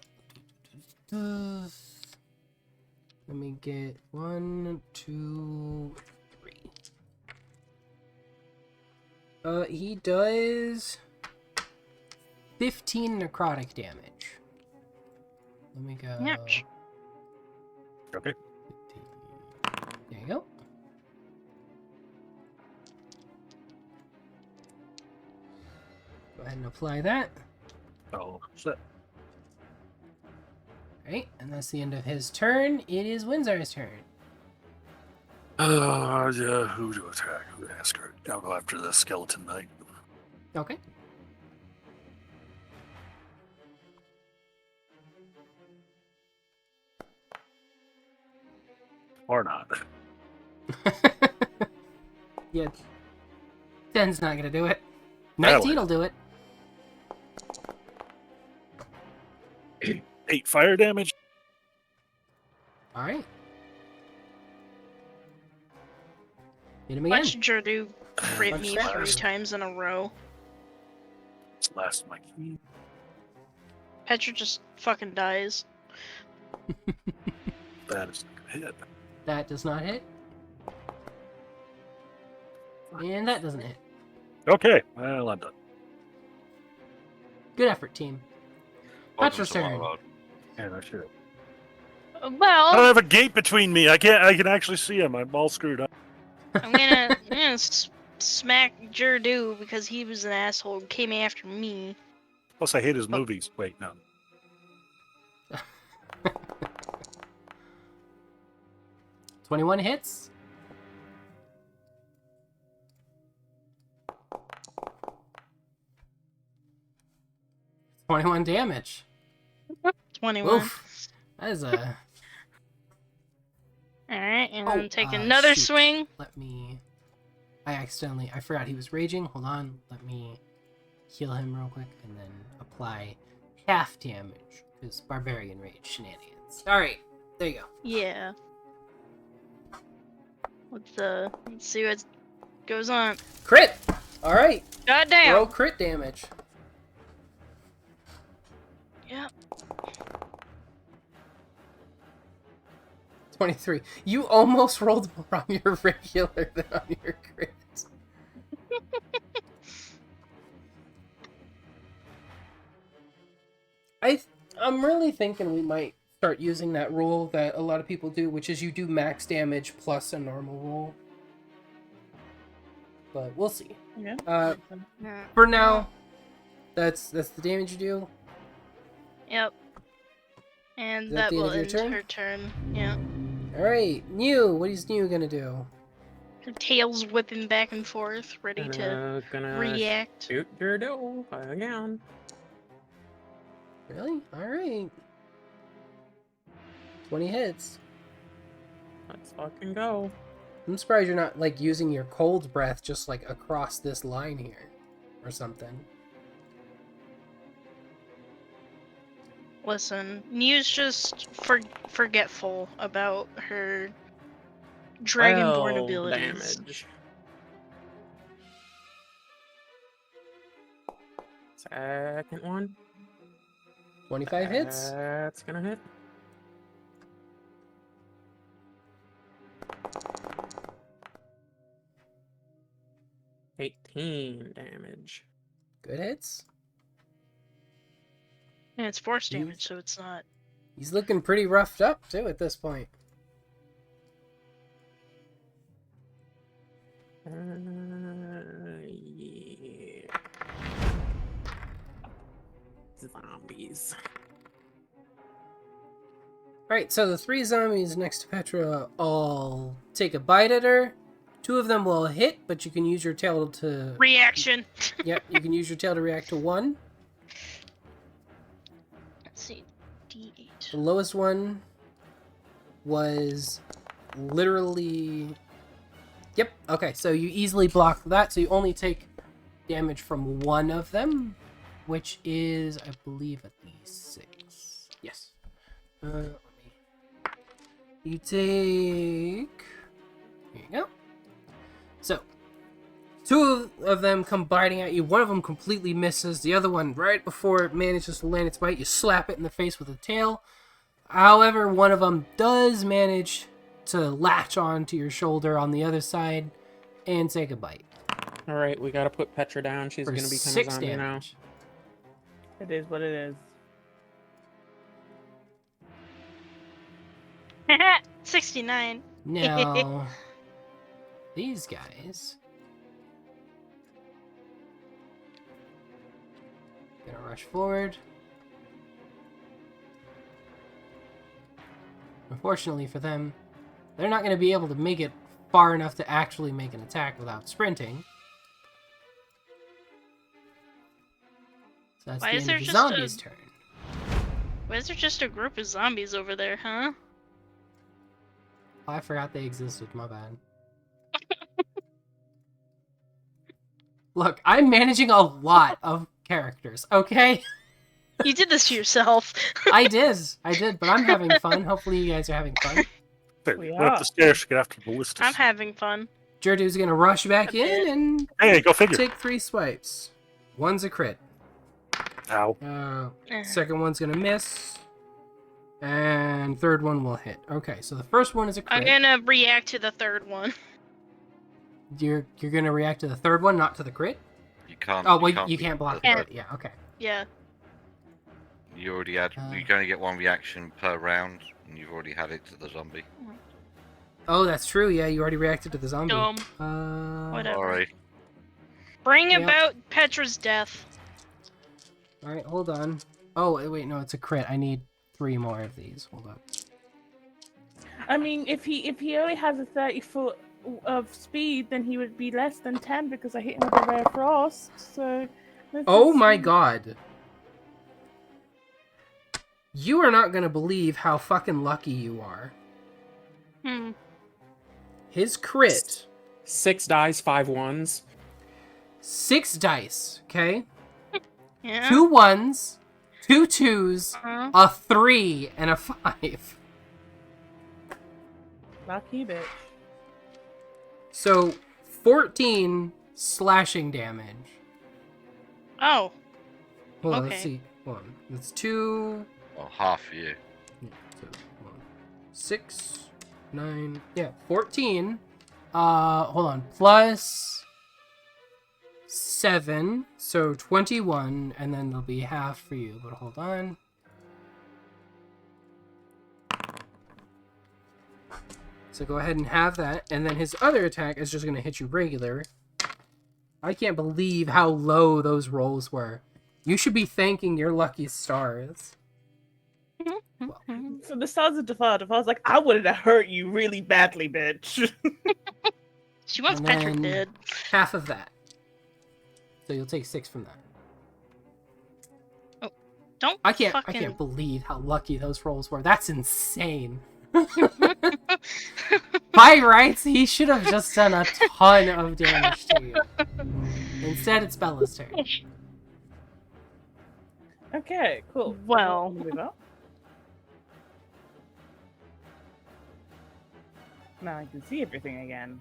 me get 1, 2, 3. He does 15 necrotic damage. Let me go. Ouch. Okay. There you go. Go ahead and apply that. Oh, shit. Right, and that's the end of his turn. It is Windsor's turn. Yeah, who to attack? Who to ask her? I'll go after the skeleton knight. Okay. Or not. Yeah. 10's not gonna do it. That'll 19 will do it. 8 fire damage. All right. Hit him again. Watch Jordu crit Punch me that. 3 times in a row. It's the last of my key. Petra just fucking dies. That is a hit. That does not hit. And that doesn't hit. Okay, well, I'm done. Good effort, team. Welcome Petra's to my turn. world. Yeah, no shit. I don't Well, have a gate between me. I can actually see him. I'm all screwed up. I'm gonna smack Jordu because he was an asshole and came after me. Plus, I hate his movies. Wait, no. 21 hits. $21 damage. 21. Oof. That is a... Alright, and Oh, then take another shoot. swing. Let me... I forgot he was raging. Hold on. Let me heal him real quick and then apply half damage. Because barbarian rage shenanigans. Alright. There you go. Yeah. Let's see what goes on. Crit! Alright. Goddamn! Roll crit damage. Yep. 23. You almost rolled more on your regular than on your crit. I'm really thinking we might start using that rule that a lot of people do, which is you do max damage plus a normal roll. But we'll see. Yeah. For now, that's the damage you do. Yep. And Is that that the end will of your end turn? her turn. Yeah. Alright, New. What is New gonna do? Her tail's whipping back and forth, ready to Gonna react. shoot Jordu again. Really? Alright. 20 hits. Let's fucking go. I'm surprised you're not, like, using your cold breath just, like, across this line here. Or something. Listen, New's just forgetful about her dragonborn 12 abilities. damage. Second one. 25 hits? That's gonna hit. $18 damage. Good hits. And it's force Jeez. damage, so it's not. He's looking pretty roughed up, too, at this point. Yeah. Zombies. Alright, so the 3 zombies next to Petra all take a bite at her. 2 of them will hit, but you can use your tail to... Reaction! Yep, you can use your tail to react to 1. Let's see. D8. The lowest one was literally... Yep, okay, so you easily block that, so you only take damage from 1 of them, which is, I believe, at least 6. Yes. You take... Here you go. So, 2 of them come biting at you. One of them completely misses. The other one, right before it manages to land its bite, you slap it in the face with a tail. However, one of them does manage to latch on to your shoulder on the other side and take a bite. Alright, we gotta put Petra down. She's For gonna become 6 a zombie now. damage. It is what it is. 69. Now, these guys... Gonna rush forward. Unfortunately for them, they're not going to be able to make it far enough to actually make an attack without sprinting. So that's Why the is end there of the just a- zombie's turn. Why is there just a group of zombies over there, huh? Oh, I forgot they existed, my bad. Look, I'm managing a lot of characters, okay? You did this to yourself. I did, but I'm having fun. Hopefully you guys are having fun. Hey, We run up are. the stairs to get after the ballistas. I'm having fun. Jordu's gonna rush back A bit. in and Hey, go figure. take 3 swipes. One's a crit. Ow. Second one's gonna miss. And third one will hit. Okay, so the first one is a crit. I'm gonna react to the third one. You're gonna react to the third one, not to the crit? You can't. Oh, well, you can't block the Can't. crit. Yeah, okay. Yeah. You already had. You can only get 1 reaction per round, and you've already had it to the zombie. Oh, that's true. Yeah, you already reacted to the zombie. Dumb. Alright, Whatever. Sorry. Bring Yep. about Petra's death. hold on. Oh, wait, no, it's a crit. I need 3 more of these. Hold up. I mean, if he only has a 30-foot of speed, then he would be less than 10 because I hit him with a rare frost. So. let's Oh just my see. god. You are not gonna believe how fucking lucky you are. Hmm. His crit, 6 dice, 5 ones. 6 dice, okay? Yeah. 2 1s, 2 2s, Uh-huh. a 3, and a 5. Lucky bitch. So, 14 slashing damage. Oh. Hold on, Okay. let's see. Hold on. That's 2... Well, half for you. Yeah, so, hold on. 6, 9... Yeah, 14. Hold on. Plus 7, so 21, and then there'll be half for you. But hold on. So go ahead and have that, and then his other attack is just going to hit you regular. I can't believe how low those rolls were. You should be thanking your lucky stars. So the stars of Defar, Defar's like, I would have hurt you really badly, bitch. She wants And Petra then- dead. Half of that. So you'll take 6 from that. Don't I can't fucking... believe how lucky those rolls were. That's insane. By rights, he should have just done a ton of damage to you. Instead, it's Bella's turn. Okay, cool. Well. Move up. Now I can see everything again.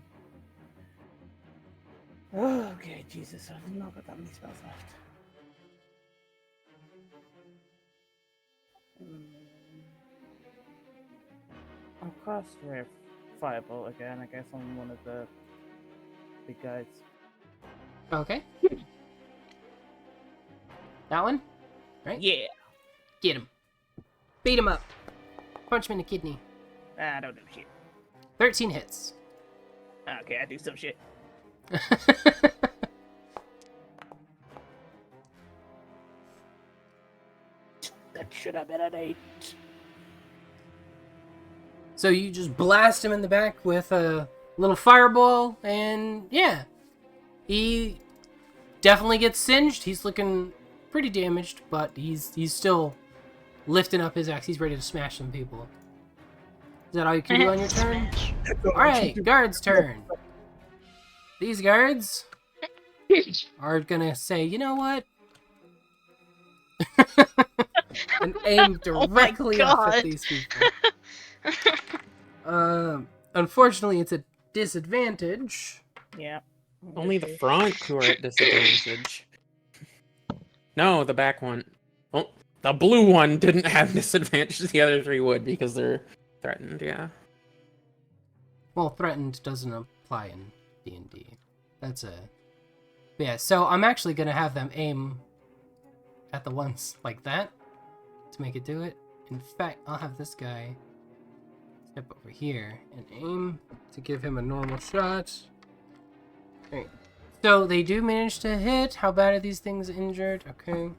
Oh, okay, Jesus, I've not got that many spells left. I'll cast Rare Firebolt again, I guess, on one of the big guys. Okay. That one? Right? Yeah! Get him. Beat him up. Punch him in the kidney. I don't do shit. 13 hits. Okay, I do some shit. That should have been an 8. So you just blast him in the back with a little fireball, and yeah. He definitely gets singed. He's looking pretty damaged, but he's still lifting up his axe. He's ready to smash some people. Is that all you can do on your turn? Smash. Alright, guard's turn. These guards are gonna say, you know what? And aim Oh my directly up God. at these people. Unfortunately, it's a disadvantage. Yeah. Only the front who are at disadvantage. No, the back one. Oh, the blue one didn't have disadvantage. The other 3 would because they're threatened. Yeah. Well, threatened doesn't apply in D&D. That's a... Yeah, so I'm actually gonna have them aim at the ones like that to make it do it. In fact, I'll have this guy step over here and aim to give him a normal shot. Alright. So they do manage to hit. How bad are these things injured? Okay.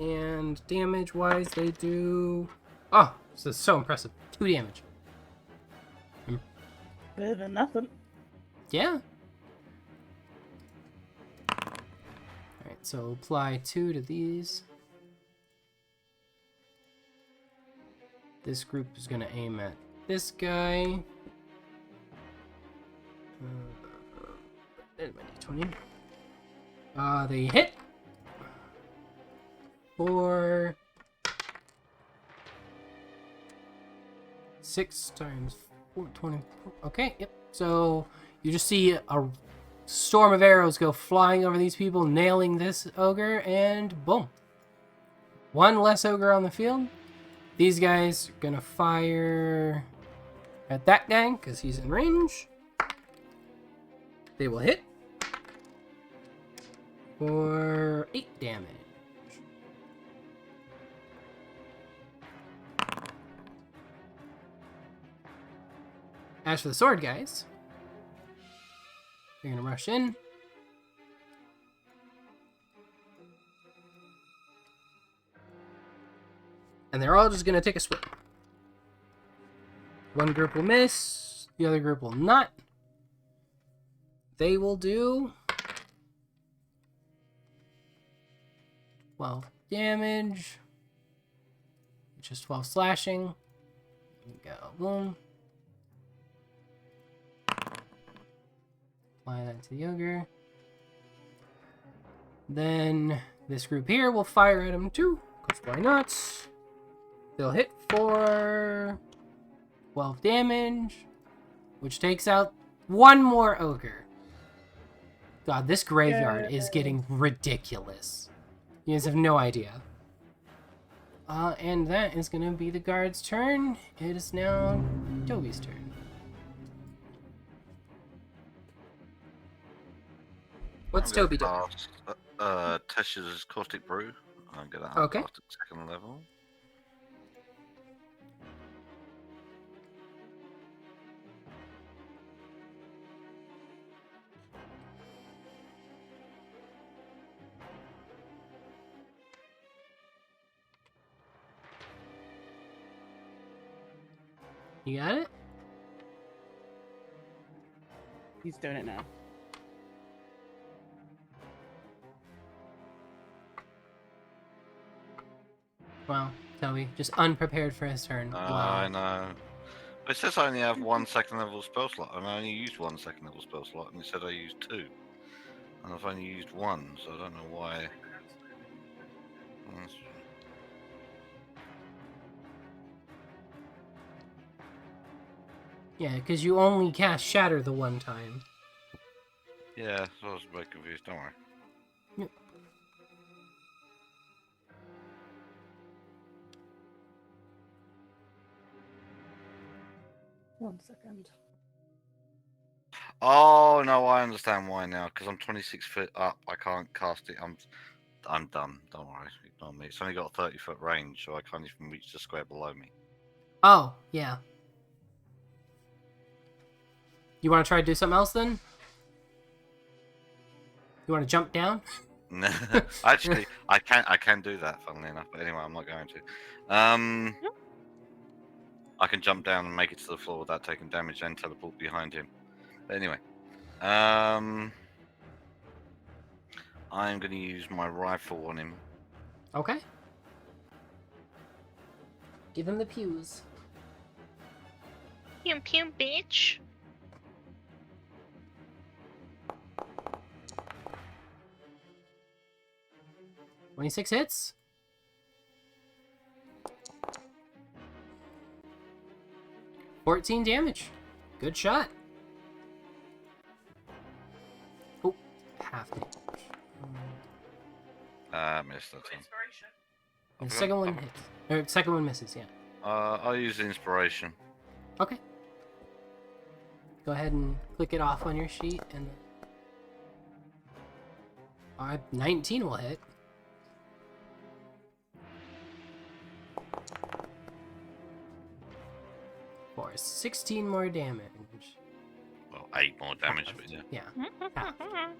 And damage-wise, they do... Oh, this is so impressive. 2 damage. Better than nothing. Yeah. Alright, so apply 2 to these. This group is going to aim at this guy. There's my d20. They hit. For 6 times 4, 20. Okay, yep. So you just see a storm of arrows go flying over these people, nailing this ogre, and boom. One less ogre on the field. These guys are gonna fire at that guy because he's in range. They will hit for 8 damage. As for the sword guys, they're gonna rush in. And they're all just gonna take a swing. One group will miss, the other group will not. They will do 12 damage. Just 12 slashing. Go, boom. Apply that to the ogre. Then this group here will fire at him too, because why not? They'll hit for 12 damage, which takes out one more ogre. God, this graveyard is getting ridiculous. You guys have no idea. And that is going to be the guard's turn. It is now Toby's turn. What's Toby doing? Tesh's Caustic Brew. I'm going to Okay. cast at 2nd level. You got it? He's doing it now. Well, Toby, just unprepared for his turn. I know. It says I only have 1 2nd level spell slot, and I only used 1 2nd level spell slot, and it said I used 2. And I've only used 1, so I don't know why. Yeah, because you only cast Shatter the one time. Yeah, so I was a bit confused, don't worry. Yep. One second. Oh no, I understand why now. Because I'm 26 foot up, I can't cast it. I'm done. Don't worry, ignore me. It's only got a 30-foot range, so I can't even reach the square below me. Oh, yeah. You want to try to do something else then? You want to jump down? Actually, I can do that. Funnily enough, but anyway, I'm not going to. I can jump down and make it to the floor without taking damage and teleport behind him. But anyway, I'm going to use my rifle on him. Okay. Give him the pews. Pew pew, bitch. $26 hits. $14 damage. Good shot. Oh, half damage. Missed that one. And the second one hits. Or second one misses, yeah. I'll use inspiration. Okay. Go ahead and click it off on your sheet, and 19 will hit. For 16 more damage. Well, 8 more damage, but yeah. Yeah. Half. All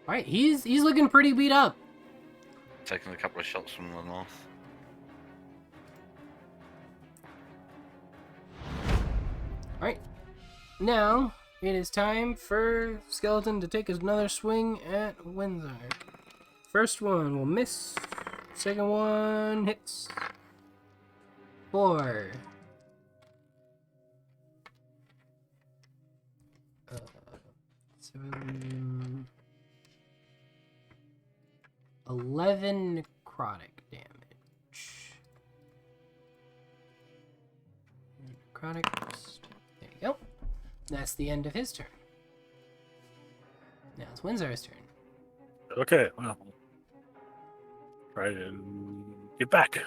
right, he's looking pretty beat up. Taking a couple of shots from the north. All right. Now, it is time for Skeleton to take another swing at Windsor. First one will miss. Second one hits. 4. 7. 11 necrotic damage. Necrotic burst. There you go. That's the end of his turn. Now it's Windsor's turn. Okay, well, try to get back.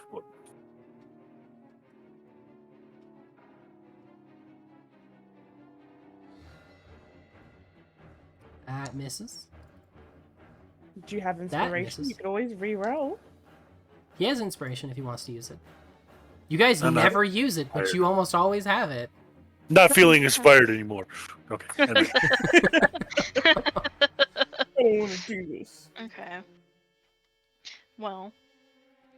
That misses. Do you have inspiration? misses. You could always re-roll. He has inspiration if he wants to use it. You guys I'm not never use it, but you almost always have it. Not feeling inspired anymore. Okay. anyway. I don't want to do this. Okay. Well,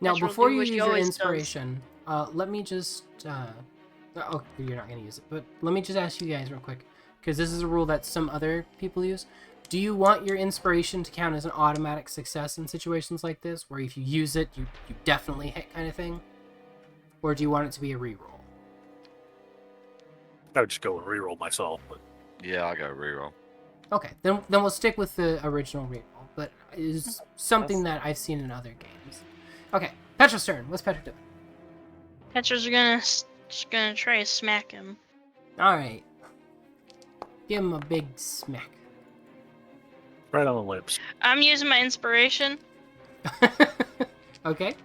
Now, Ezra will before do you what use he your always inspiration, let me just... oh, you're not going to use it, but let me just ask you guys real quick, because this is a rule that some other people use. Do you want your inspiration to count as an automatic success in situations like this, where if you use it, you definitely hit kind of thing? Or do you want it to be a reroll? I would just go and reroll myself, but Yeah, I'll go reroll. Okay, then we'll stick with the original reroll, but it is something that I've seen in other games. Okay, Petra's turn. What's Petra doing? Petra's gonna try to smack him. Alright. Give him a big smack. right on the lips. I'm using my inspiration. Okay.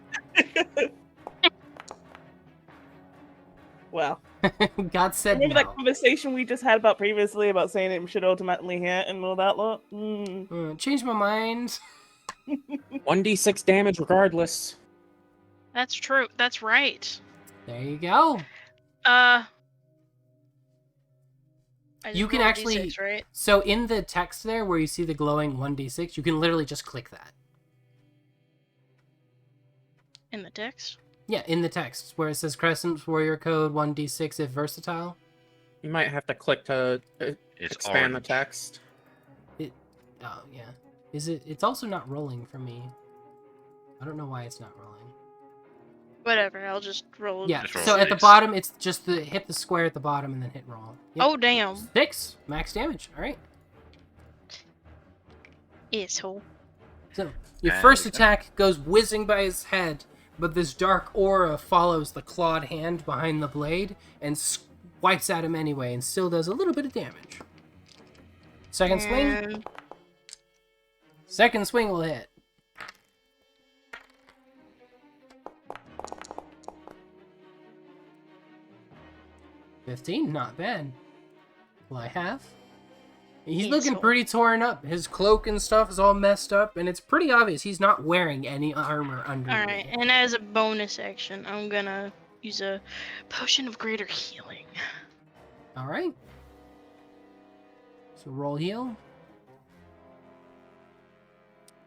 Well, God said remember no. that conversation we just had about previously about saying it should automatically hit and all that lot? Change my mind. 1d6 damage regardless. That's true. That's right. There you go. I just You can rolled a actually... D6, right? So in the text there where you see the glowing 1d6, you can literally just click that. In the text. Yeah, in the text where it says Crescent Warrior Code 1d6 if versatile. You might have to click to It's expand orange. the text. Oh, yeah. Is it? It's also not rolling for me. I don't know why it's not rolling. Whatever. I'll just roll. Yeah, Just roll so at the six. bottom, it's just hit the square at the bottom and then hit roll. Yep. Oh damn! 6 max damage. All right. Asshole. So your And first we go. attack goes whizzing by his head, but this dark aura follows the clawed hand behind the blade and wipes at him anyway, and still does a little bit of damage. Second swing. And Second swing will hit. $15, not bad. Well, I have. He's looking Asshole. pretty torn up. His cloak and stuff is all messed up, and it's pretty obvious he's not wearing any armor underneath. Alright, and as a bonus action, I'm gonna use a potion of greater healing. All right. So roll heal.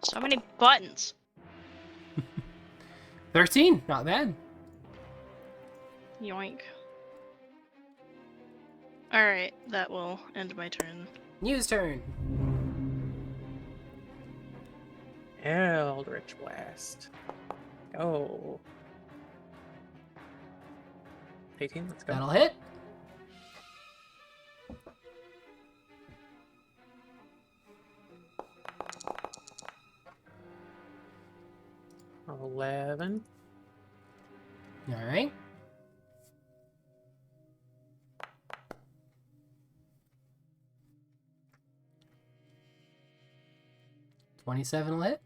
So many buttons. 13, not bad. Yoink. Alright, that will end my turn. New's turn. Eldritch Blast. Go. 18, let's go. That'll hit. $11. All right. $27 will hit.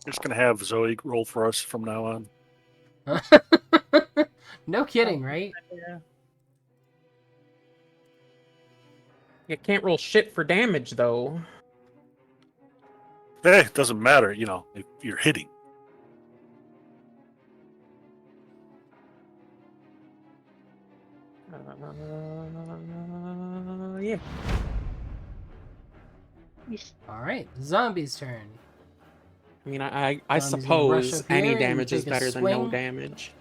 Just gonna have Zoe roll for us from now on. No kidding, right? Yeah. You can't roll shit for damage, though. Hey, it doesn't matter, you know, if you're hitting. Yeah. All right. Zombie's turn. I mean, I Zombie's gonna rush suppose up here any and damage is take a better than no swing. damage.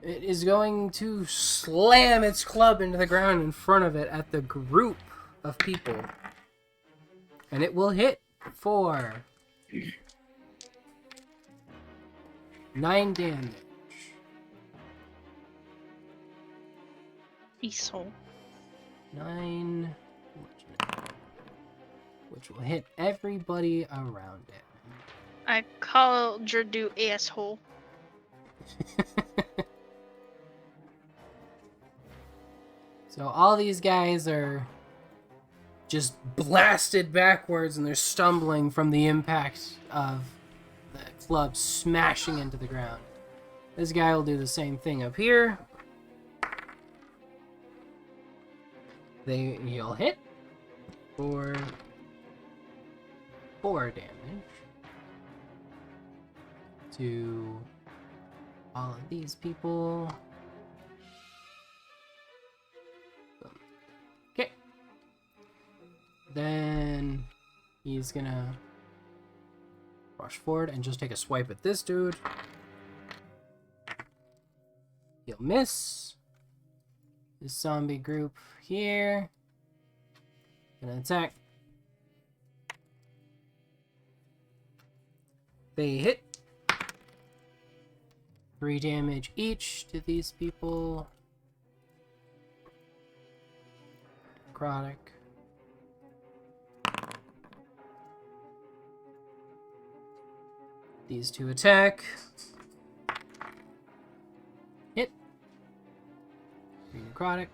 It is going to slam its club into the ground in front of it at the group of people. And it will hit for 9 damage. Peaceful. 9, which will hit everybody around it. I call Jerdu asshole. So all these guys are just blasted backwards and they're stumbling from the impact of the club smashing into the ground. This guy will do the same thing up here. He'll hit for 4 damage to all of these people. Okay. Then he's gonna rush forward and just take a swipe at this dude. He'll miss. This zombie group here. Gonna attack. They hit. 3 damage each to these people. Necrotic. These two attack. Hit. 3 necrotic.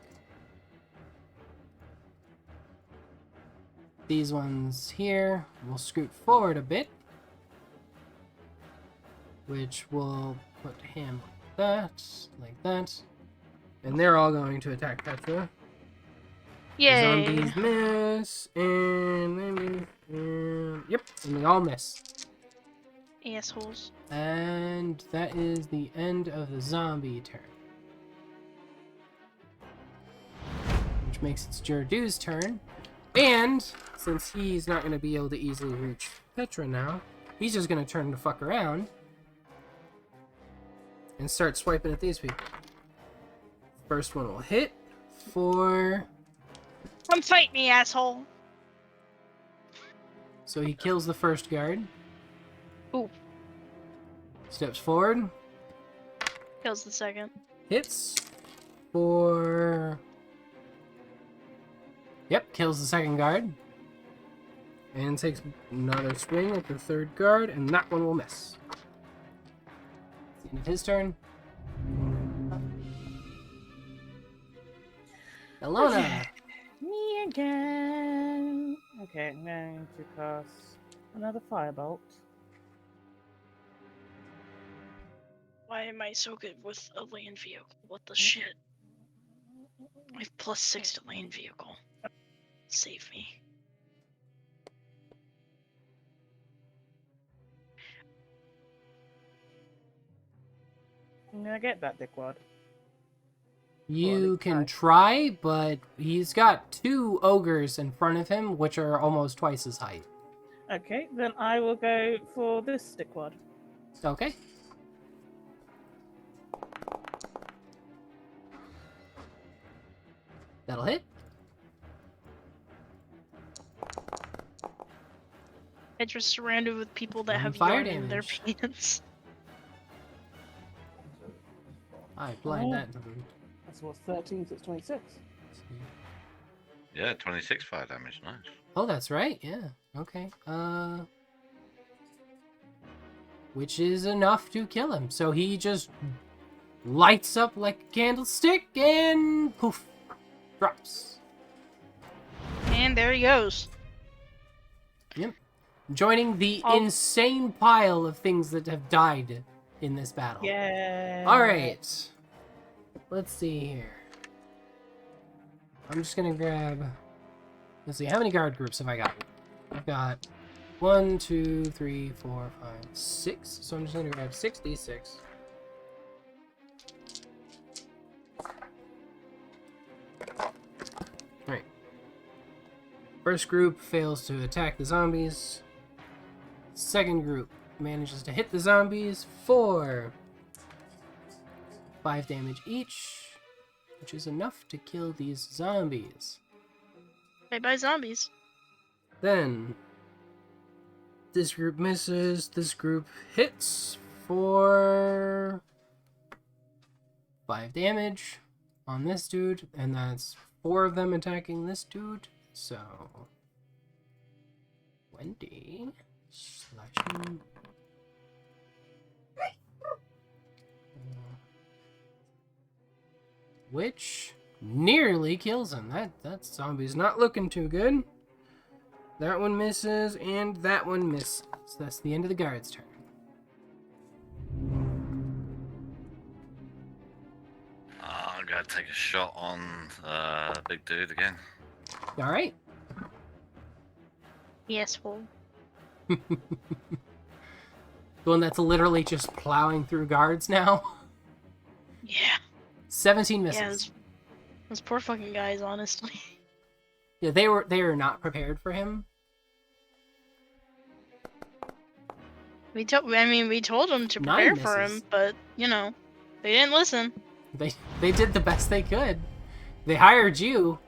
These ones here will scoot forward a bit, which will put him like that, and they're all going to attack Petra. Yay! Zombies miss, and they miss, and yep, and they all miss. Assholes. And that is the end of the zombie turn. Which makes it Jerdu's turn. And since he's not going to be able to easily reach Petra now, he's just going to turn the fuck around and start swiping at these people. First one will hit for... Come fight me, asshole! So he kills the first guard. Ooh. Steps forward. Kills the second. Hits for... Yep, kills the second guard. And takes another swing at the third guard, and that one will miss. It's the end of his turn. Alona! Okay. Me again. Okay, I'm going to cast another firebolt. Why am I so good with a land vehicle? What the shit? I have +6 to land vehicle. Save me. I'm gonna get that dickwad. You can try. try, but he's got 2 ogres in front of him, which are almost twice his height. Okay, then I will go for this dickwad. Okay. That'll hit. Petra's surrounded with people that And have fire yarn in their damage. pants. I blind Oh. that. That's what's 13, so it's 26. Yeah, 26 fire damage. Nice. Oh, that's right. Yeah. Okay. Which is enough to kill him. So he just lights up like a candlestick and poof, drops. And there he goes. Yep. Joining the Oh. insane pile of things that have died in this battle. Yeah. All right. Let's see here. I'm just gonna grab. Let's see. How many guard groups have I got? I've got 1, 2, 3, 4, 5, 6. So I'm just gonna grab 6d6. Alright. First group fails to attack the zombies. Second group manages to hit the zombies for 5 damage each, which is enough to kill these zombies. Bye-bye zombies. Then, this group misses, this group hits for 5 damage on this dude, and that's 4 of them attacking this dude, so 20 slashing. Which nearly kills him. That zombie's not looking too good. That one misses, and that one misses. That's the end of the guard's turn. I'm gonna take a shot on big dude again. All right. Yes, well. The one that's literally just plowing through guards now. Yeah. 17 misses. Yeah, those poor fucking guys, honestly. Yeah, they were not prepared for him. We told them to 9 prepare for misses. him, but you know, they didn't listen. They did the best they could. They hired you.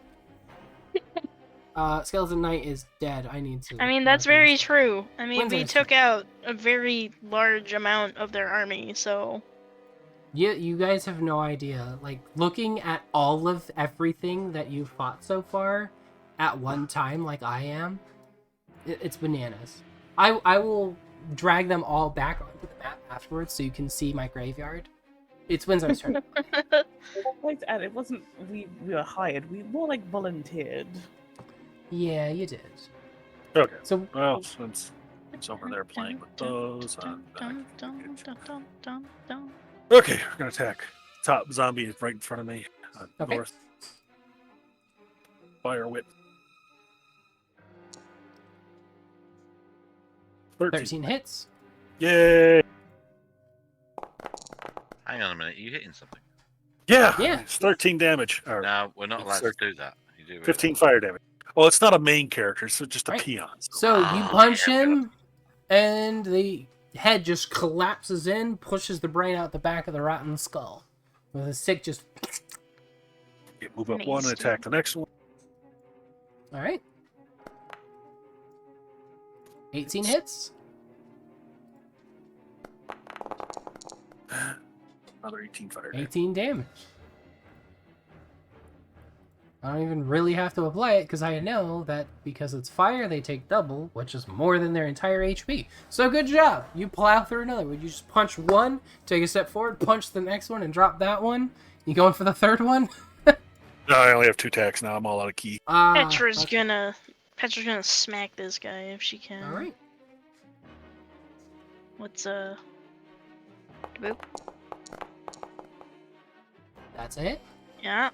Skeleton Knight is dead. I need to. I mean, that's mark very this. true. I mean, When's we our took out a very large amount of their army, so You guys have no idea. Like, looking at all of everything that you've fought so far at one time, like I am, it's bananas. I will drag them all back onto the map afterwards so you can see my graveyard. It's Windsor's turn. Like to add, it wasn't we were hired. We more like volunteered. Yeah, you did. Okay. So, Well, since it's over there playing with those, I'm back. Okay, we're gonna attack. Top zombie is right in front of me. Okay. North. Fire whip. 13 hits. Yay! Hang on a minute, are you hitting something? Yeah! Yeah. It's 13 damage. Or No, we're not allowed to Sir. do that. You do 15 fire damage. Well, it's not a main character, so just a Right. peon. So, you Ah, punch yeah, him, and the head just collapses in, pushes the brain out the back of the rotten skull. With a stick just... Okay, move up one and attack the next one. Alright. 18 hits. Another 18 fire damage. 18 damage. I don't even really have to apply it because I know that because it's fire, they take double, which is more than their entire HP. So good job. You plow through another. Would you just punch one, take a step forward, punch the next one, and drop that one? You going for the third one? No, I only have 2 attacks now. I'm all out of key. Petra's okay. gonna smack this guy if she can. All right. What's boop. That's a hit. Yeah.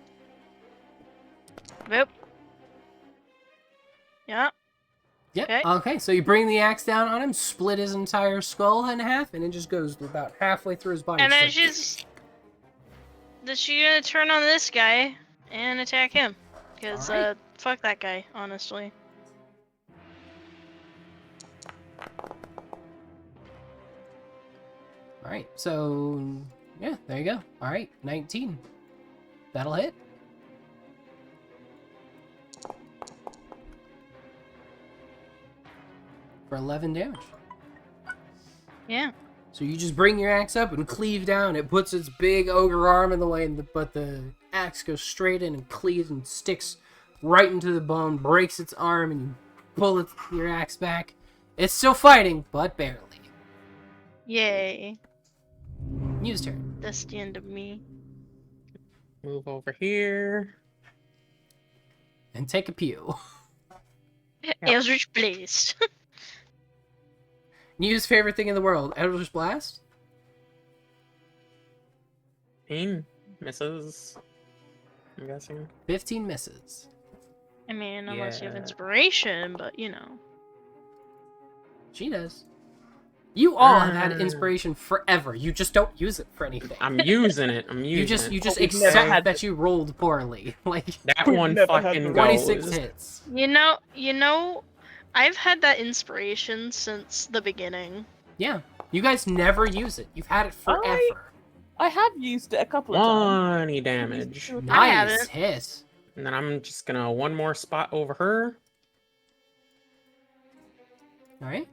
Boop. Yeah. Yep. Okay, so you bring the axe down on him, split his entire skull in half, and it just goes about halfway through his body. And then So- she's gonna turn on this guy and attack him. Because Alright. fuck that guy, honestly. Alright, so... Yeah, there you go. Alright, 19. That'll hit. For 11 damage. Yeah. So you just bring your axe up and cleave down. It puts its big ogre arm in the way, but the axe goes straight in and cleaves and sticks right into the bone, breaks its arm, and you pull your axe back. It's still fighting, but barely. Yay. Use turn. That's the end of me. Move over here. And take a pew. Eldritch Blast. New's favorite thing in the world, Eldritch Blast. 15 misses. I'm guessing. 15 misses. I mean, unless you have Yeah. inspiration, but you know. She does. You all have had inspiration forever. You just don't use it for anything. I'm using it. I'm using You it. just We've never accept had that you rolled poorly. Like That We've one never had fucking the goes. 26 hits. You know, I've had that inspiration since the beginning. Yeah. You guys never use it. You've had it forever. I have used it a couple of times. 20 damage. I Nice haven't. hit. And then I'm just gonna one more spot over her. All right.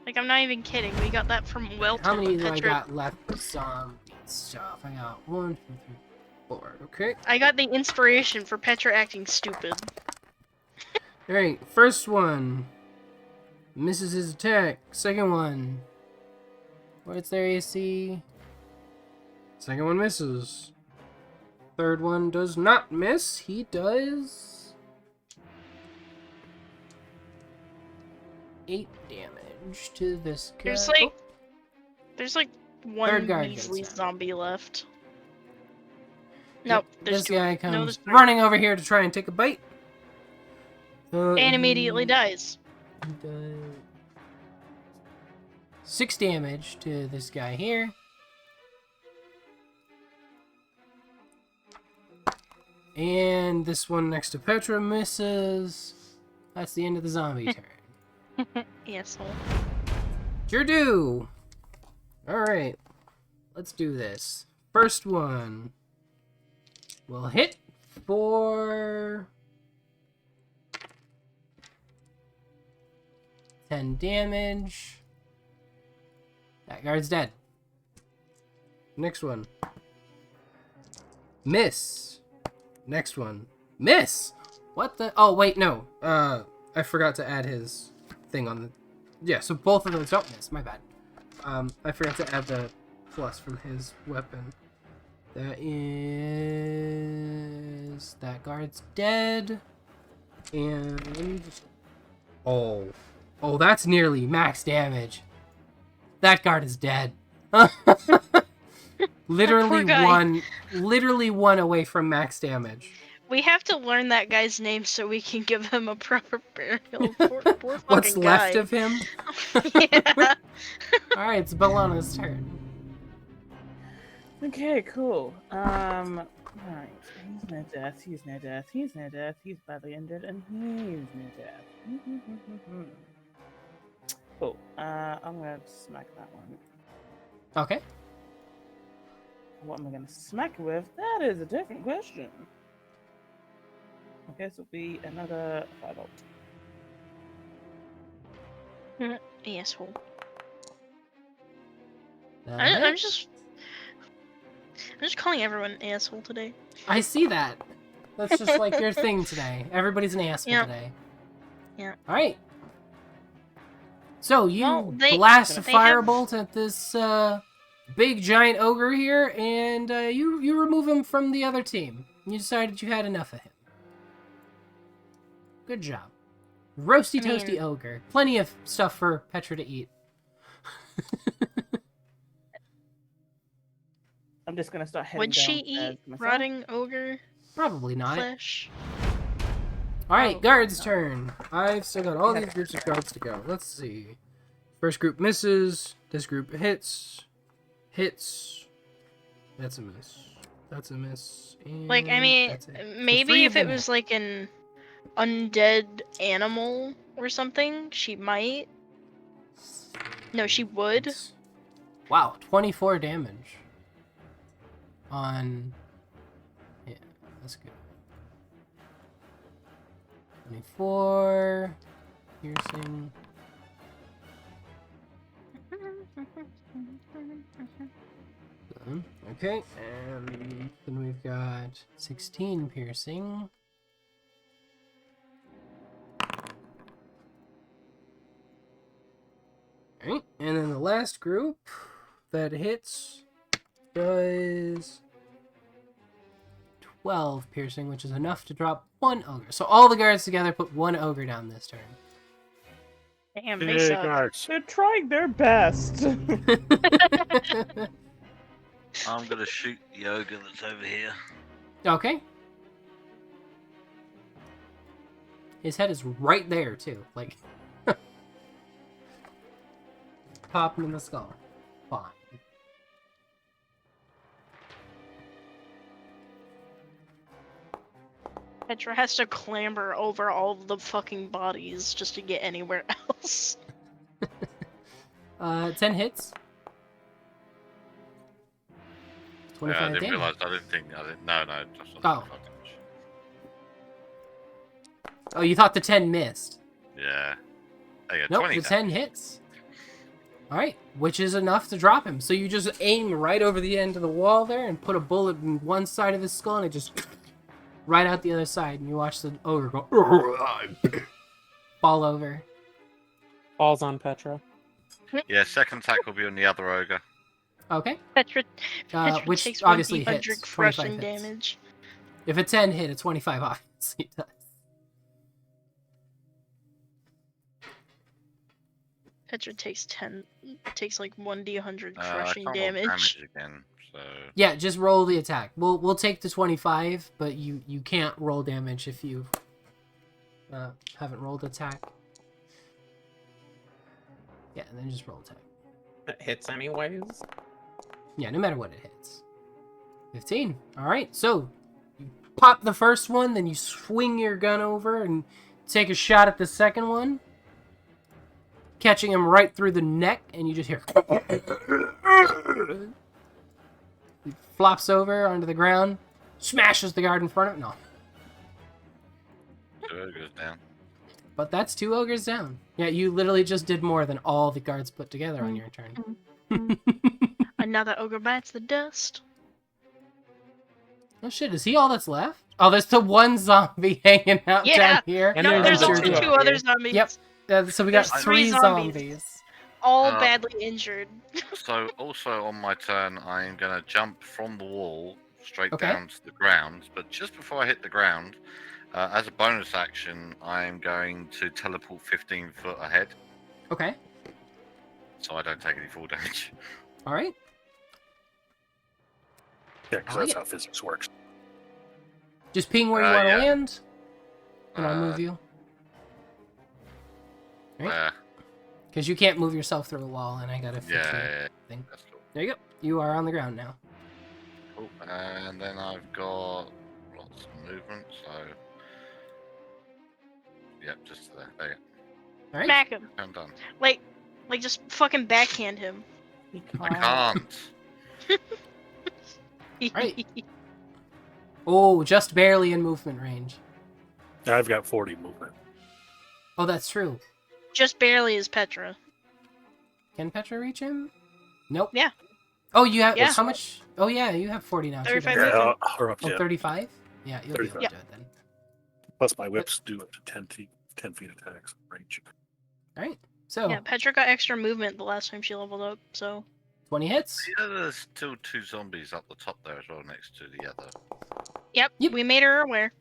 Like, I'm not even kidding. We got that from Welton. How many but do I Petra... got left? Zombie stuff. I got 1, 2, 3, 4. Okay. I got the inspiration for Petra acting stupid. All right. First one misses his attack. Second one. What's their AC? Second one misses. Third one does not miss. He does 8 damage to this guy. There's like one Third guard measly gets him. zombie left. Yep, Nope, there's this two. guy No, comes there's three. running over here to try and take a bite. And immediately dies. He does 6 damage to this guy here. And this one next to Petra misses. That's the end of the zombie turn. Asshole. Jerdu! Alright. Let's do this. First one will hit for 10 damage. That guard's dead. Next one. Miss. Next one. Miss! What the? Oh, wait, no. I forgot to add his thing on the... Yeah, so both of those don't miss. My bad. I forgot to add the plus from his weapon. That is... That guard's dead. And... Oh. Oh, that's nearly max damage. That guard is dead. Literally guy. literally one away from max damage. We have to learn that guy's name so we can give him a proper burial. Poor What's fucking left guy. of him? Yeah. Alright, it's Bellona's turn. Okay, cool. Right. He's no death. He's no death. He's no death. He's badly injured, and he's no death. Cool. I'm gonna smack that one. Okay. What am I gonna smack it with? That is a different question. I guess it'll be another 5-volt. Asshole. That I'm hit. just calling everyone an asshole today. I see that. That's just like your thing today. Everybody's an asshole Yeah. today. Yeah. Alright. So you Well, blast a they have- firebolt at this big giant ogre here, and you remove him from the other team. You decided you had enough of him. Good job. Roasty I mean- toasty ogre. Plenty of stuff for Petra to eat. I'm just gonna start heading Would she downstairs eat myself. rotting ogre Probably not. flesh? Alright, Oh, guards' no. turn. I've still got all these groups of guards to go. Let's see. First group misses. This group hits. Hits. That's a miss. That's a miss. Like, I and mean, that's it. So maybe three if of it them was hit. like an undead animal or something, she might. No, she would. It's- Wow, 24 damage. On... Yeah, that's good. 24... Piercing... Okay, and then we've got 16 piercing. Alright, and then the last group that hits does 12 piercing, which is enough to drop one ogre. So all the guards together put one ogre down this turn. Damn, they Hey, suck. guards. They're trying their best. I'm gonna shoot the ogre that's over here. Okay. His head is right there, too. Like, pop him in the skull. Fine. Petra has to clamber over all of the fucking bodies just to get anywhere else. 10 hits. 25 I didn't damage. realize. I didn't. No, just Oh. 25 damage. Oh, you thought the 10 missed. Yeah. There you go, Nope, 20 the damage. 10 hits. Alright, which is enough to drop him. So you just aim right over the end of the wall there and put a bullet in one side of his skull and it just right out the other side. And you watch the ogre go fall over. Falls on Petra. Yeah, second attack will be on the other ogre. Okay. Petra Which takes obviously 1d100 hits. 25 crushing hits. damage. If a 10 hit, a 25 obviously does. Petra takes like 1d100 I crushing can't roll damage. again, so... Yeah, just roll the attack. We'll take the 25, but you can't roll damage if you haven't rolled attack. Yeah, and then just roll attack. It hits anyways. Yeah, no matter what it hits. 15. Alright, so you pop the first one, then you swing your gun over and take a shot at the second one. Catching him right through the neck, and you just hear... He flops over onto the ground, smashes the guard in front of him. No. 2 ogres down. But that's 2 ogres down. Yeah, you literally just did more than all the guards put together on your turn. Another ogre bites the dust. Oh shit, is he all that's left? Oh, there's the one zombie hanging out Yeah. down here. And No, then there's there's only two two up other here. zombies. Yep. So we got There's 3 3 zombies. zombies. All Uh, badly injured. So, also on my turn, I am going to jump from the wall straight Okay. down to the ground. But just before I hit the ground, as a bonus action, I am going to teleport 15 foot ahead, Okay. so I don't take any fall damage. Alright. Yeah, because I that's like how physics works. Just ping where you want to Yeah. land, and I'll move Uh, you. Right. Where? Because you can't move yourself through a wall, and I gotta fix Yeah, that thing. that's cool. There you go. You are on the ground now. Cool. And then I've got lots of movement, so... Yep, just there. There you Alright. Smack him. go. I'm done. Like just fucking backhand him. I can't. Right. Oh, just barely in movement range. I've got 40 movement. Oh, that's true. Just barely is Petra. Can Petra reach him? Nope. Yeah. Oh, you have... Yeah. How much? Oh, yeah, you have 40 now. too, 35 don't you? movement. Or up Oh, to 35? Yeah, you'll be able to 35. do it then. Plus my whips do up to 10 feet attacks range. Alright. So, Yeah, Petra got extra movement the last time she leveled up, so 20 hits. Yeah, there's still 2 zombies up the top there as well, next to the other. Yep, Yep. we made her aware.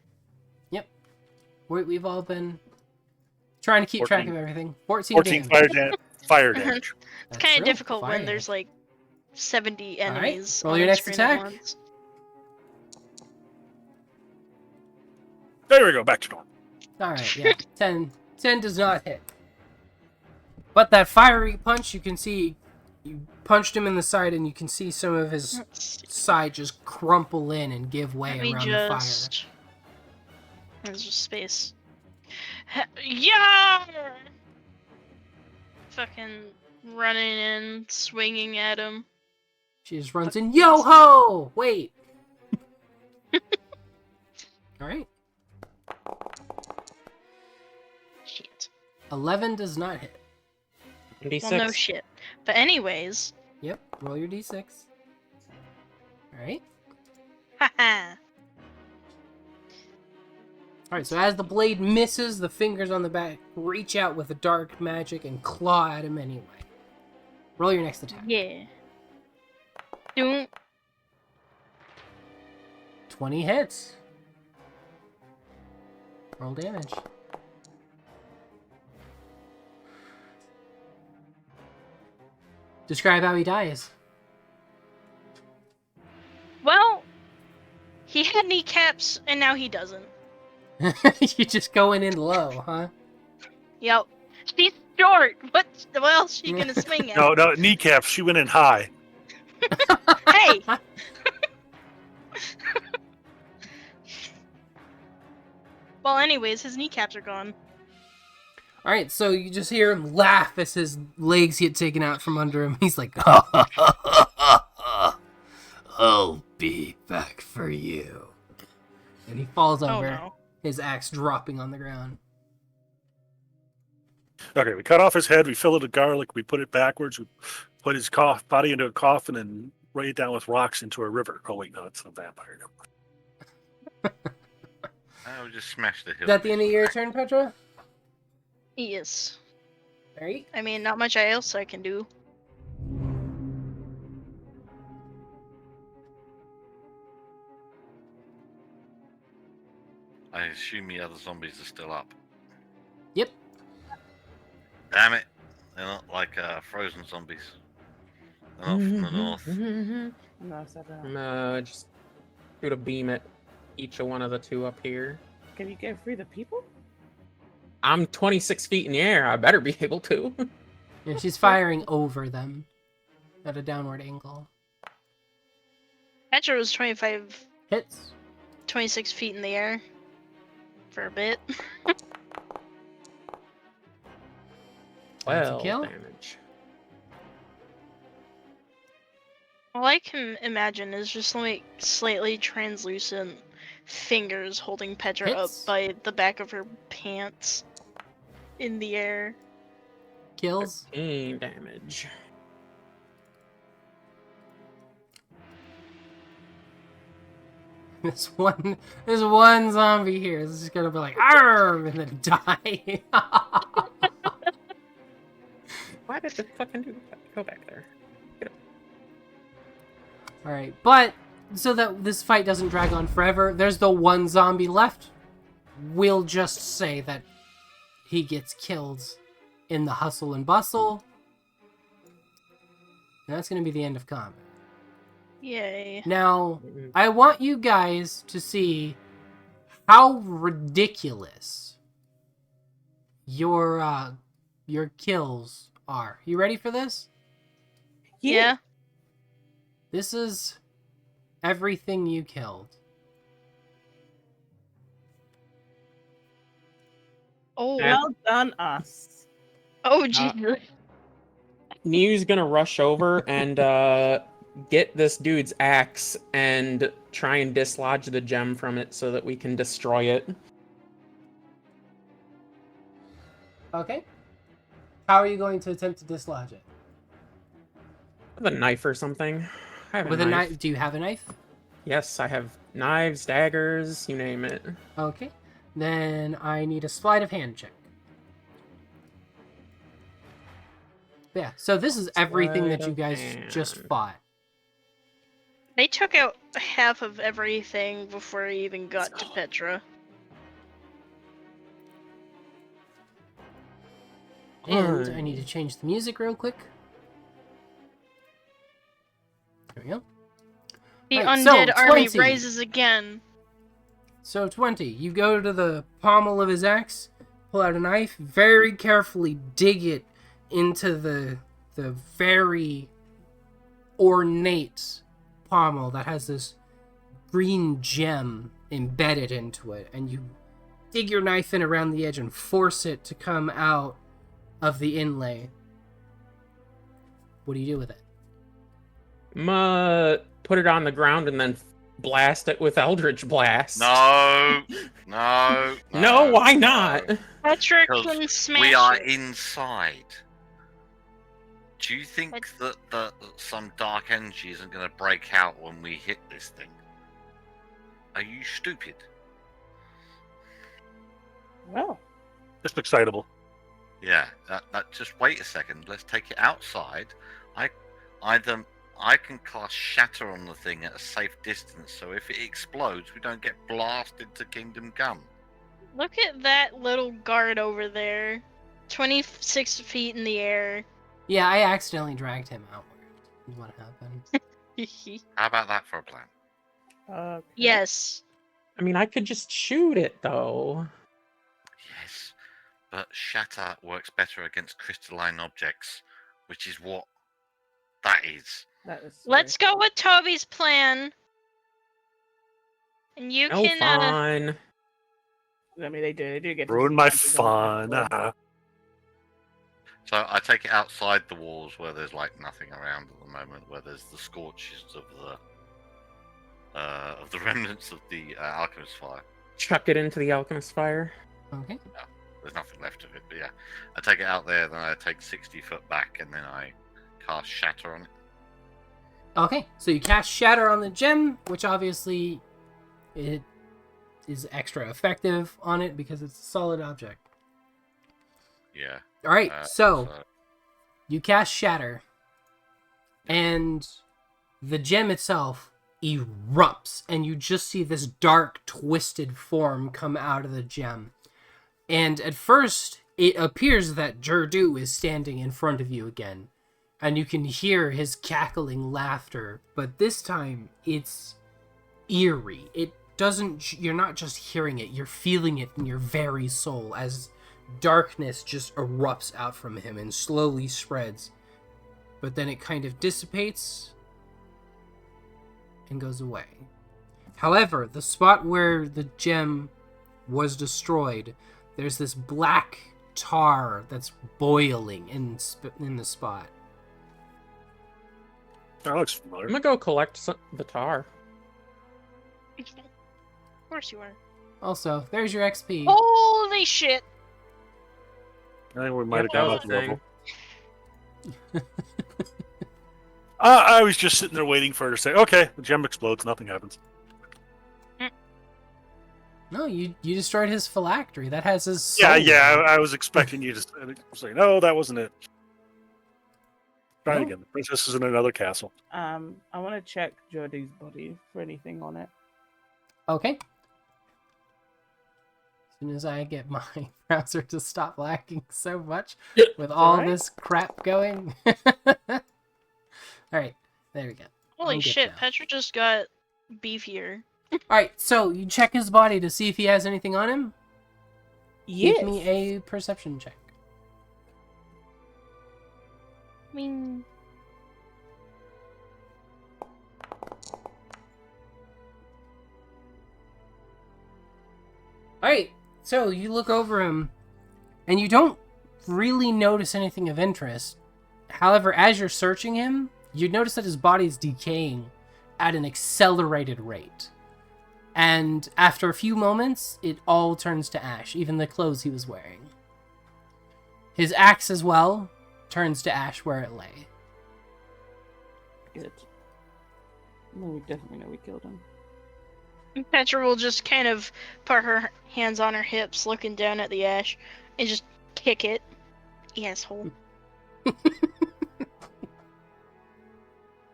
We've all been trying to keep track 14. of everything. 14 14 damage. fire damage. It's That's kind of true. difficult Fire when damage. there's like 70 All right, enemies. roll on your the next screen at attack. once. There we go, back to normal. Alright, yeah. 10 does not hit. But that fiery punch, you can see, you punched him in the side and you can see some of his Let's side just crumple in and give way Let me around the fire. just. There's just space. Yeah! Fucking running in, swinging at him. She just runs in, yo-ho! Wait! Alright. Shit. 11 does not hit. D6. Well, no shit. But anyways, Yep, roll your d6. Alright. haha. Alright, so as the blade misses, the fingers on the back reach out with a dark magic and claw at him anyway. Roll your next attack. Yeah. Don't. 20 hits. Roll damage. Describe how he dies. Well, he had kneecaps and now he doesn't. You're just going in low, huh? Yep. She's short. What else she gonna swing at? No, kneecaps. She went in high. Hey! Well, anyways, his kneecaps are gone. Alright, so you just hear him laugh as his legs get taken out from under him. He's like, I'll be back for you. And he falls Oh over, no. his axe dropping on the ground. Okay, we cut off his head, we fill it with garlic, we put it backwards, we put his body into a coffin and weigh it down with rocks into a river. Oh wait, no, it's a vampire. I would just smash the hill. Is that the end of your turn, Petra? Yes. Alright. I mean, not much else I can do. I assume the other zombies are still up. Yep. Damn it! They're not like frozen zombies. They're not from the north. No, so I don't know. Just shoot a beam at each of one of the two up here. Can you get through the people? I'm 26 feet in the air. I better be able to. And she's firing over them at a downward angle. Petra was 25, Hits. 26 feet in the air for a bit. 12 kill. damage. All I can imagine is just like slightly translucent fingers holding Petra Hits. up by the back of her pants in the air. Kills. 13 damage. There's one zombie here. This is gonna be like, arr, and then die. Why did the fucking dude go back there? Alright, but so that this fight doesn't drag on forever, there's the one zombie left. We'll just say that he gets killed in the hustle and bustle. And that's going to be the end of combat. Yay. Now, I want you guys to see how ridiculous your kills are. You ready for this? Yeah. This is everything you killed. Oh. Yeah. Well done, us. Oh, Jesus. New's gonna rush over and get this dude's axe and try and dislodge the gem from it so that we can destroy it. Okay. How are you going to attempt to dislodge it? With a knife or something. I have With a knife? Do you have a knife? Yes, I have knives, daggers, you name it. Okay. Then I need a sleight of hand check. Yeah, so this is everything that you guys just fought. They took out half of everything before I even got to Petra. And I need to change the music real quick. There we go. The Right, so, undead army 20. rises again. So 20. You go to the pommel of his axe, pull out a knife, very carefully dig it into the very ornate pommel that has this green gem embedded into it, and you dig your knife in around the edge and force it to come out of the inlay. What do you do with it? Put it on the ground and then blast it with Eldritch Blast. No. No, why not? Petra Because can smash we are it. inside. Do you think that some dark energy isn't going to break out when we hit this thing? Are you stupid? Well, Just excitable. Yeah. Just wait a second. Let's take it outside. I can cast Shatter on the thing at a safe distance, so if it explodes, we don't get blasted to Kingdom Come. Look at that little guard over there. 26 feet in the air. Yeah, I accidentally dragged him outward, is what happened. How about that for a plan? okay. Yes. I mean, I could just shoot it, though. Yes, but Shatter works better against crystalline objects, which is what that is. That is Let's go with Toby's plan. And you No can fun. I mean, they do get Ruin my disadvantage on fun. that. So I take it outside the walls where there's like nothing around at the moment, where there's the scorches of of the remnants of the alchemist fire. Chuck it into the alchemist fire. Okay. There's nothing left of it, but yeah, I take it out there, then I take 60 foot back, and then I cast Shatter on it. Okay, so you cast Shatter on the gem, which obviously it is extra effective on it because it's a solid object. Yeah. All right, so so- you cast Shatter, and the gem itself erupts, and you just see this dark, twisted form come out of the gem. And at first, it appears that Jerdu is standing in front of you again, and you can hear his cackling laughter, but this time it's eerie. It doesn't, you're not just hearing it, you're feeling it in your very soul as darkness just erupts out from him and slowly spreads. But then it kind of dissipates and goes away. However, the spot where the gem was destroyed, there's this black tar that's boiling in the spot. That looks I'm familiar. gonna go collect the tar. Of course you are. Also, there's your XP. Holy shit! I think we might have Yep, that gone was up a a level. thing. I was just sitting there waiting for her to say, "Okay, the gem explodes, nothing happens." No, you destroyed his phylactery. That has his soul. I was expecting you to say, "No, that wasn't it." Try it No. again. The princess is in another castle. I want to check Jordy's body for anything on it. Okay. As soon as I get my browser to stop lagging so much with all alright. this crap going. Alright, there we go. Holy I'm good shit! now. Petra just got beefier. Alright, so you check his body to see if he has anything on him. Yes. Give me a perception check. I mean, Alright, so you look over him, and you don't really notice anything of interest. However, as you're searching him, you notice that his body's decaying at an accelerated rate. And after a few moments, it all turns to ash, even the clothes he was wearing. His axe as well turns to ash where it lay. Good. No, we definitely know we killed him. Petra will just kind of put her hands on her hips, looking down at the ash, and just kick it. Asshole.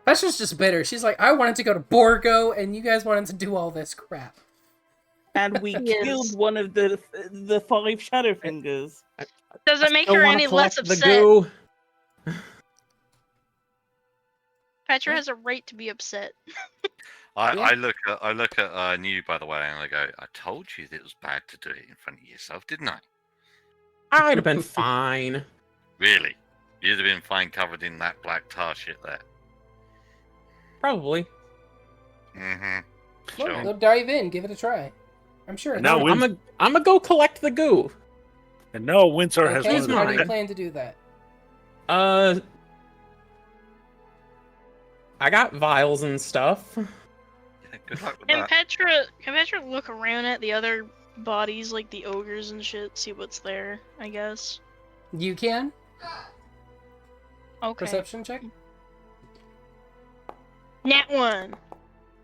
Petra's just bitter. She's like, I wanted to go to Borgo, and you guys wanted to do all this crap. And we Yes. killed one of the 5 Shadowfingers. Doesn't make Still her wanna any less collect the upset. goo. Petra has a right to be upset. I look at New, by the way, and I go, I told you that it was bad to do it in front of yourself, didn't I? I'd have been fine. Really? You'd have been fine covered in that black tar shit there. Probably. Mm-hmm. Well, Sure. go dive in, give it a try. I'm sure. And now it's- Win- I'm gonna go collect the goo. And no, Windsor has Okay, one of how do you the. plan to do that? I got vials and stuff. Yeah, good luck with Can that. Petra look around at the other bodies, like the ogres and shit, see what's there, I guess? You can. Okay. Perception check. Nat 1.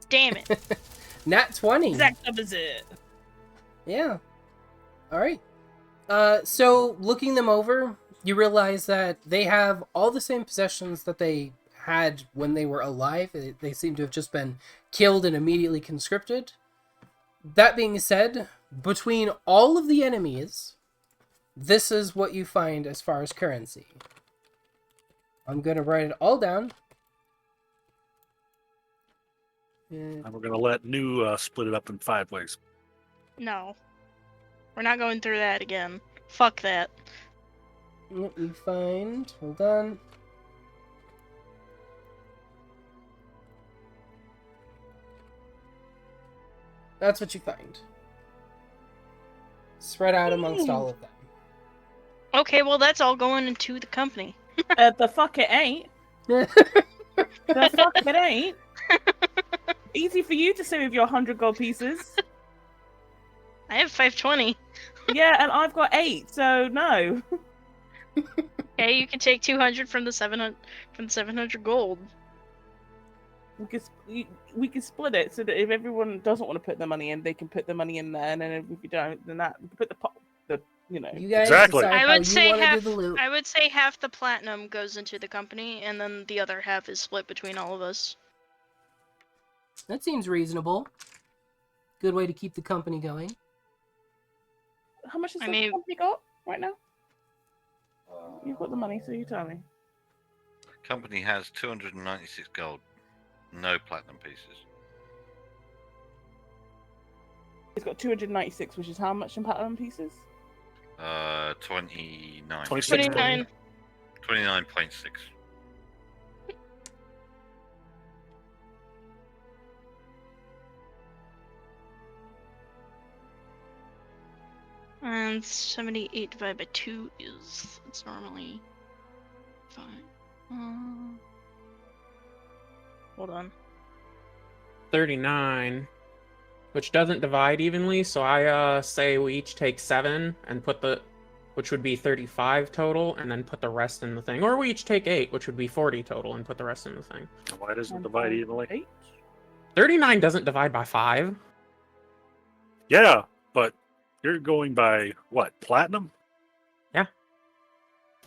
Damn it. Nat 20. Exact opposite. Yeah. All right. So looking them over, you realize that they have all the same possessions that they had when they were alive. They seem to have just been killed and immediately conscripted. That being said, between all of the enemies, this is what you find as far as currency. I'm going to write it all down. And we're gonna let New split it up in 5 ways. No. We're not going through that again. Fuck that. Let me find. Hold on. That's what you find. Spread out amongst all of them. Okay, well that's all going into the company. The fuck it ain't. The fuck it ain't. Easy for you to say with your 100 gold pieces. I have 520. Yeah, and I've got 8, so no. Okay, you can take 200 from the 700 gold. We can split it so that if everyone doesn't want to put their money in, they can put their money in there, and then if you don't, then that we can put you know. You guys Exactly. decide I how would you say want to do half. the loot. I would say half the platinum goes into the company, and then the other half is split between all of us. That seems reasonable. Good way to keep the company going. How much has I the mean- company got right now? You've got the money, so you tell me. Company has 296 gold, no platinum pieces. It's got 296, which is how much in platinum pieces? 29. 26. 29. 29.6. And 78 divided by 2 is. It's normally 5. Hold on. 39, which doesn't divide evenly, so I say we each take 7 and put which would be 35 total, and then put the rest in the thing. Or we each take 8, which would be 40 total, and put the rest in the thing. Why doesn't it divide evenly? 8? 39 doesn't divide by 5. Yeah, but you're going by what? Platinum? Yeah.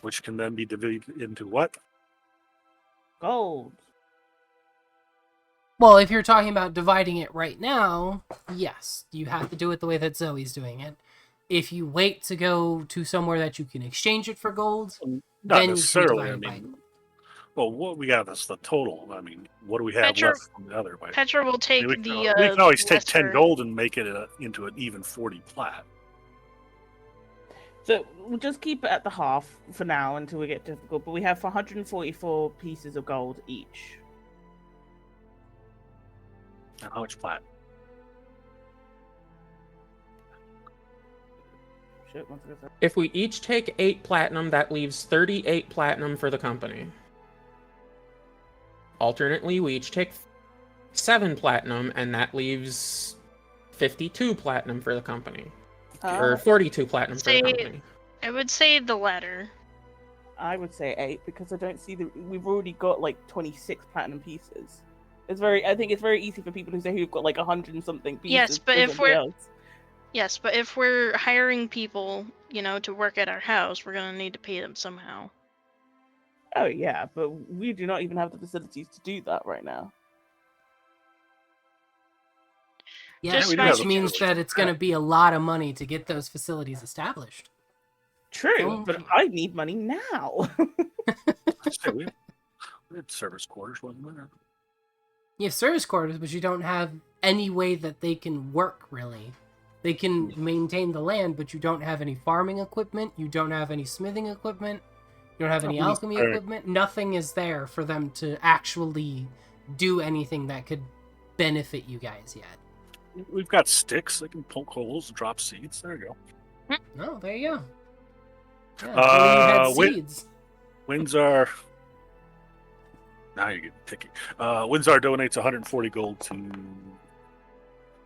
Which can then be divided into what? Gold. Well, if you're talking about dividing it right now, yes, you have to do it the way that Zoe's doing it. If you wait to go to somewhere that you can exchange it for gold, Not then you can necessarily. divide I it by mean, well, what we got is the total. I mean, what do we have Petra- left from the other way? Petra will take we the. can always take 10 lesser- gold and make it into an even 40 plat. So we'll just keep it at the half for now until we get difficult. But we have 144 pieces of gold each. And how much plat? Shit, once again. If we each take 8 platinum, that leaves 38 platinum for the company. Alternately, we each take 7 platinum, and that leaves 52 platinum for the company. Or 42 platinum for the Say- company. I would say the latter. I would say 8 because I don't see we've already got like 26 platinum pieces. I think it's very easy for people who say who've got like 100 and something pieces. Yes, but for if somebody we're- else. Yes, but if we're hiring people, to work at our house, we're gonna need to pay them somehow. Oh yeah, but we do not even have the facilities to do that right now. yeah, Just we do my- have which the means facilities. that it's going to be a lot of money to get those facilities established. True, Oh. but I need money now. Hey, we had service quarters, wasn't there? You have service quarters, but you don't have any way that they can work, really. They can maintain the land, but you don't have any farming equipment, you don't have any smithing equipment, you don't have any Oh, alchemy sorry. equipment. Nothing is there for them to actually do anything that could benefit you guys yet. We've got sticks. They can poke holes and drop seeds. There you go. Oh, there you go. Yeah, if only you had seeds. Windsor. Now you're getting picky. Windsor donates 140 gold to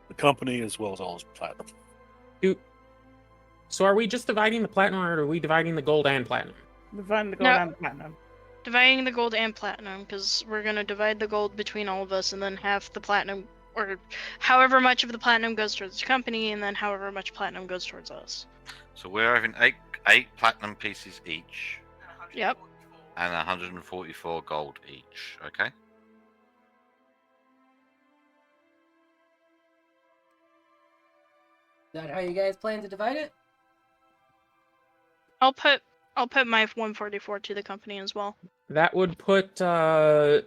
the company as well as all his platinum. So are we just dividing the platinum, or are we dividing the gold and platinum? We find the gold No. and the platinum. Dividing the gold and platinum, because we're gonna divide the gold between all of us, and then half the platinum, or however much of the platinum goes towards the company, and then however much platinum goes towards us. So we're having eight platinum pieces each Yep. and 144 gold each. Okay. Is that how you guys plan to divide it? I'll put my 144 to the company as well. That would put I'll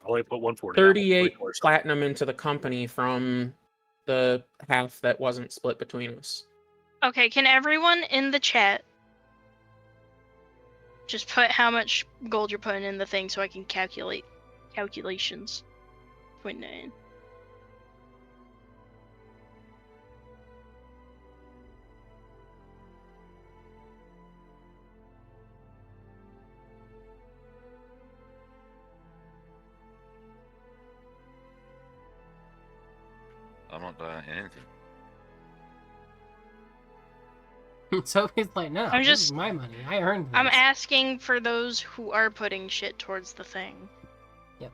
only put 140. 38 144, so- platinum into the company from the half that wasn't split between us. Okay, can everyone in the chat just put how much gold you're putting in the thing so I can calculate calculations? 0.9. Sophie's like, no, I'm this is just- my money. I earned this. I'm asking for those who are putting shit towards the thing. Yep.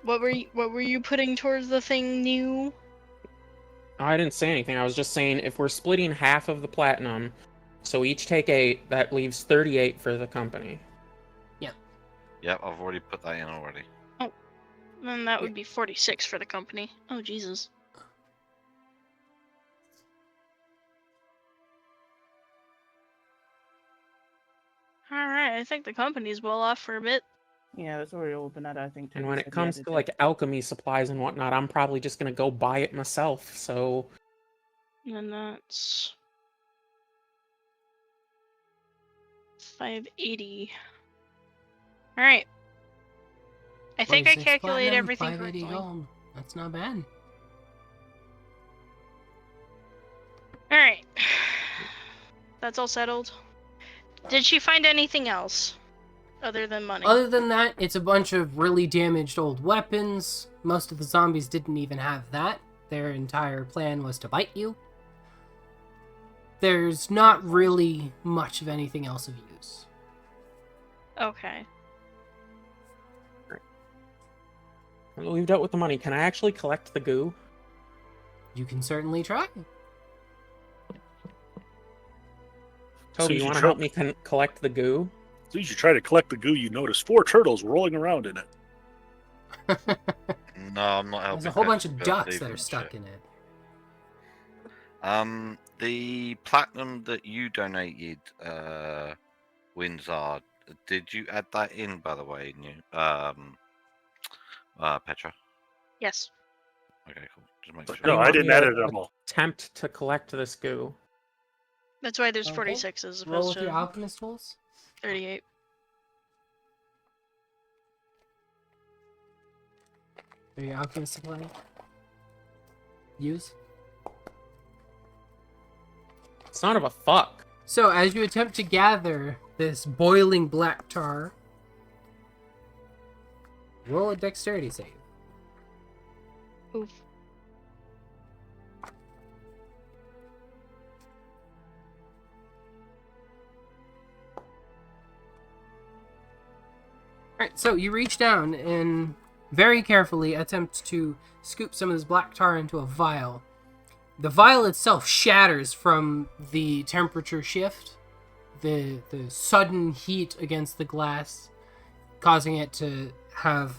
What were you putting towards the thing, new? I didn't say anything. I was just saying if we're splitting half of the platinum, so each take 8, that leaves 38 for the company. Yep, I've already put that in already. Then that would be 46 for the company. Oh Jesus. Alright, I think the company's well off for a bit. Yeah, that's already all been at, I think. And Toby when said it the comes other to day. like alchemy supplies and whatnot, I'm probably just gonna go buy it myself. So And that's 580. Alright. I think I 26 calculated platinum, everything 580 correctly. gold. That's not bad. Alright. That's all settled. Did she find anything else? Other than money? Other than that, it's a bunch of really damaged old weapons. Most of the zombies didn't even have that. Their entire plan was to bite you. There's not really much of anything else of use. Okay. we've dealt with the money. Can I actually collect the goo? You can certainly try. Toby, you you want to try- help me collect the goo? As soon as you try to collect the goo, you notice 4 turtles rolling around in it. No, I'm not helping. There's a whole bunch Petra of go ducks deep that are in the stuck shit. in it. The platinum that you donated, Windsor, did you add that in, by the way, Petra? Yes. Okay, cool. Just make But sure. no, You I want didn't me add to it at all. Attempt to collect this goo. That's why there's Okay. 46 as Roll opposed with your to alchemist tools. 38. Or your alchemist supply. Use. Son of a fuck. So, as you attempt to gather this boiling black tar, roll a dexterity save. Oof. Alright, so you reach down and very carefully attempt to scoop some of this black tar into a vial. The vial itself shatters from the temperature shift, the sudden heat against the glass, causing it to have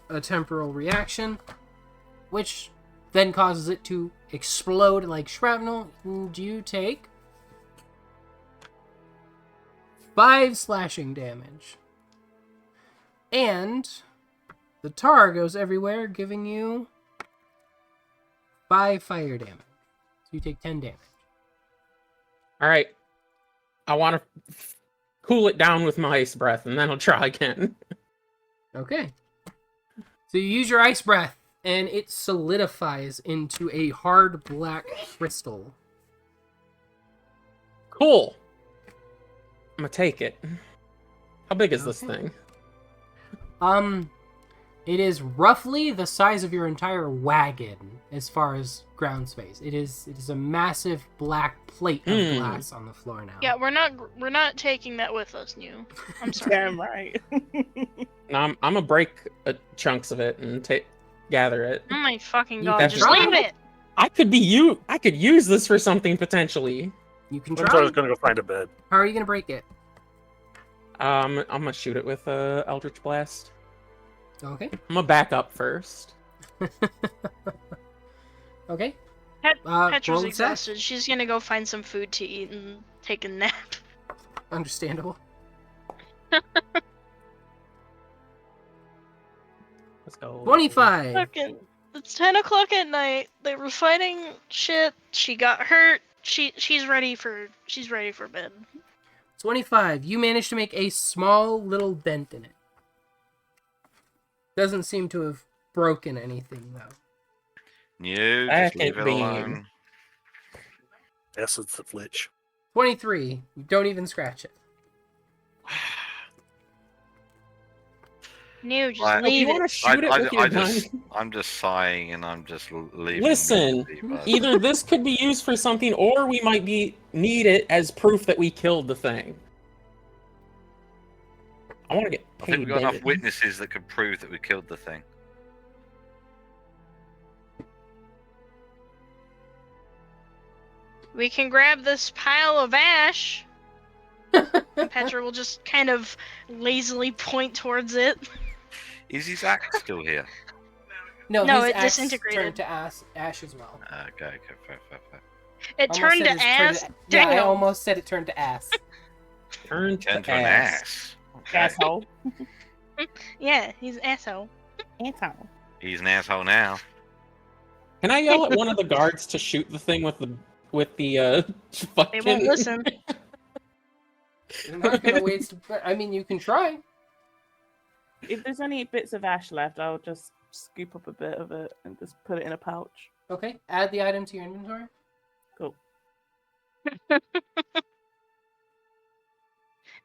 a temporal reaction, which then causes it to explode like shrapnel. And you take 5 slashing damage. And the tar goes everywhere, giving you 5 fire damage. So you take 10 damage. All right. I want to cool it down with my ice breath, and then I'll try again. Okay. So you use your ice breath, and it solidifies into a hard black crystal. Cool. I'm gonna take it. How big is this Okay. thing? It is roughly the size of your entire wagon as far as ground space. It is a massive black plate of Hmm. glass on the floor now. Yeah, we're not taking that with us, new. I'm sorry. Damn right. Now I'm gonna break chunks of it and gather it. Oh my fucking You god, can just try. leave it! I could use this for something potentially. You can I was try. going to go find a bed. How are you going to break it? I'm gonna shoot it with Eldritch Blast. Okay. I'm gonna back up first. Okay. Petra's roll attack. exhausted. She's gonna go find some food to eat and take a nap. Understandable. Let's go. 25. Fucking, it's 10 o'clock at night. They were fighting shit. She got hurt. She's ready for bed. 25. You managed to make a small little dent in it. Doesn't seem to have broken anything, though. You That just leave can't it be. alone. Essence of Lich. 23. You don't even scratch it. No, just Right. Oh, you leave want to it. shoot it with your gun? I'm just sighing and I'm just leaving. Listen, the buzz. either this could be used for something, or we might need it as proof that we killed the thing. I want to get I think paid. we've got damn enough it. witnesses that could prove that we killed the thing. We can grab this pile of ash. Petra will just kind of lazily point towards it. Is his axe still here? No, No, his it axe disintegrated. turned to ash as well. Okay, fair. It Almost turned said to it's ass. Yeah, I Damn. almost said it turned to ass. Turn Turned to to an ass. ass. Okay. Asshole. Yeah, he's an asshole. Asshole. He's an asshole now. Can I yell at one of the guards to shoot the thing with the They fucking? won't listen. You're not gonna waste. I mean, you can try. If there's any bits of ash left, I'll just scoop up a bit of it and just put it in a pouch. Okay, add the item to your inventory. Cool.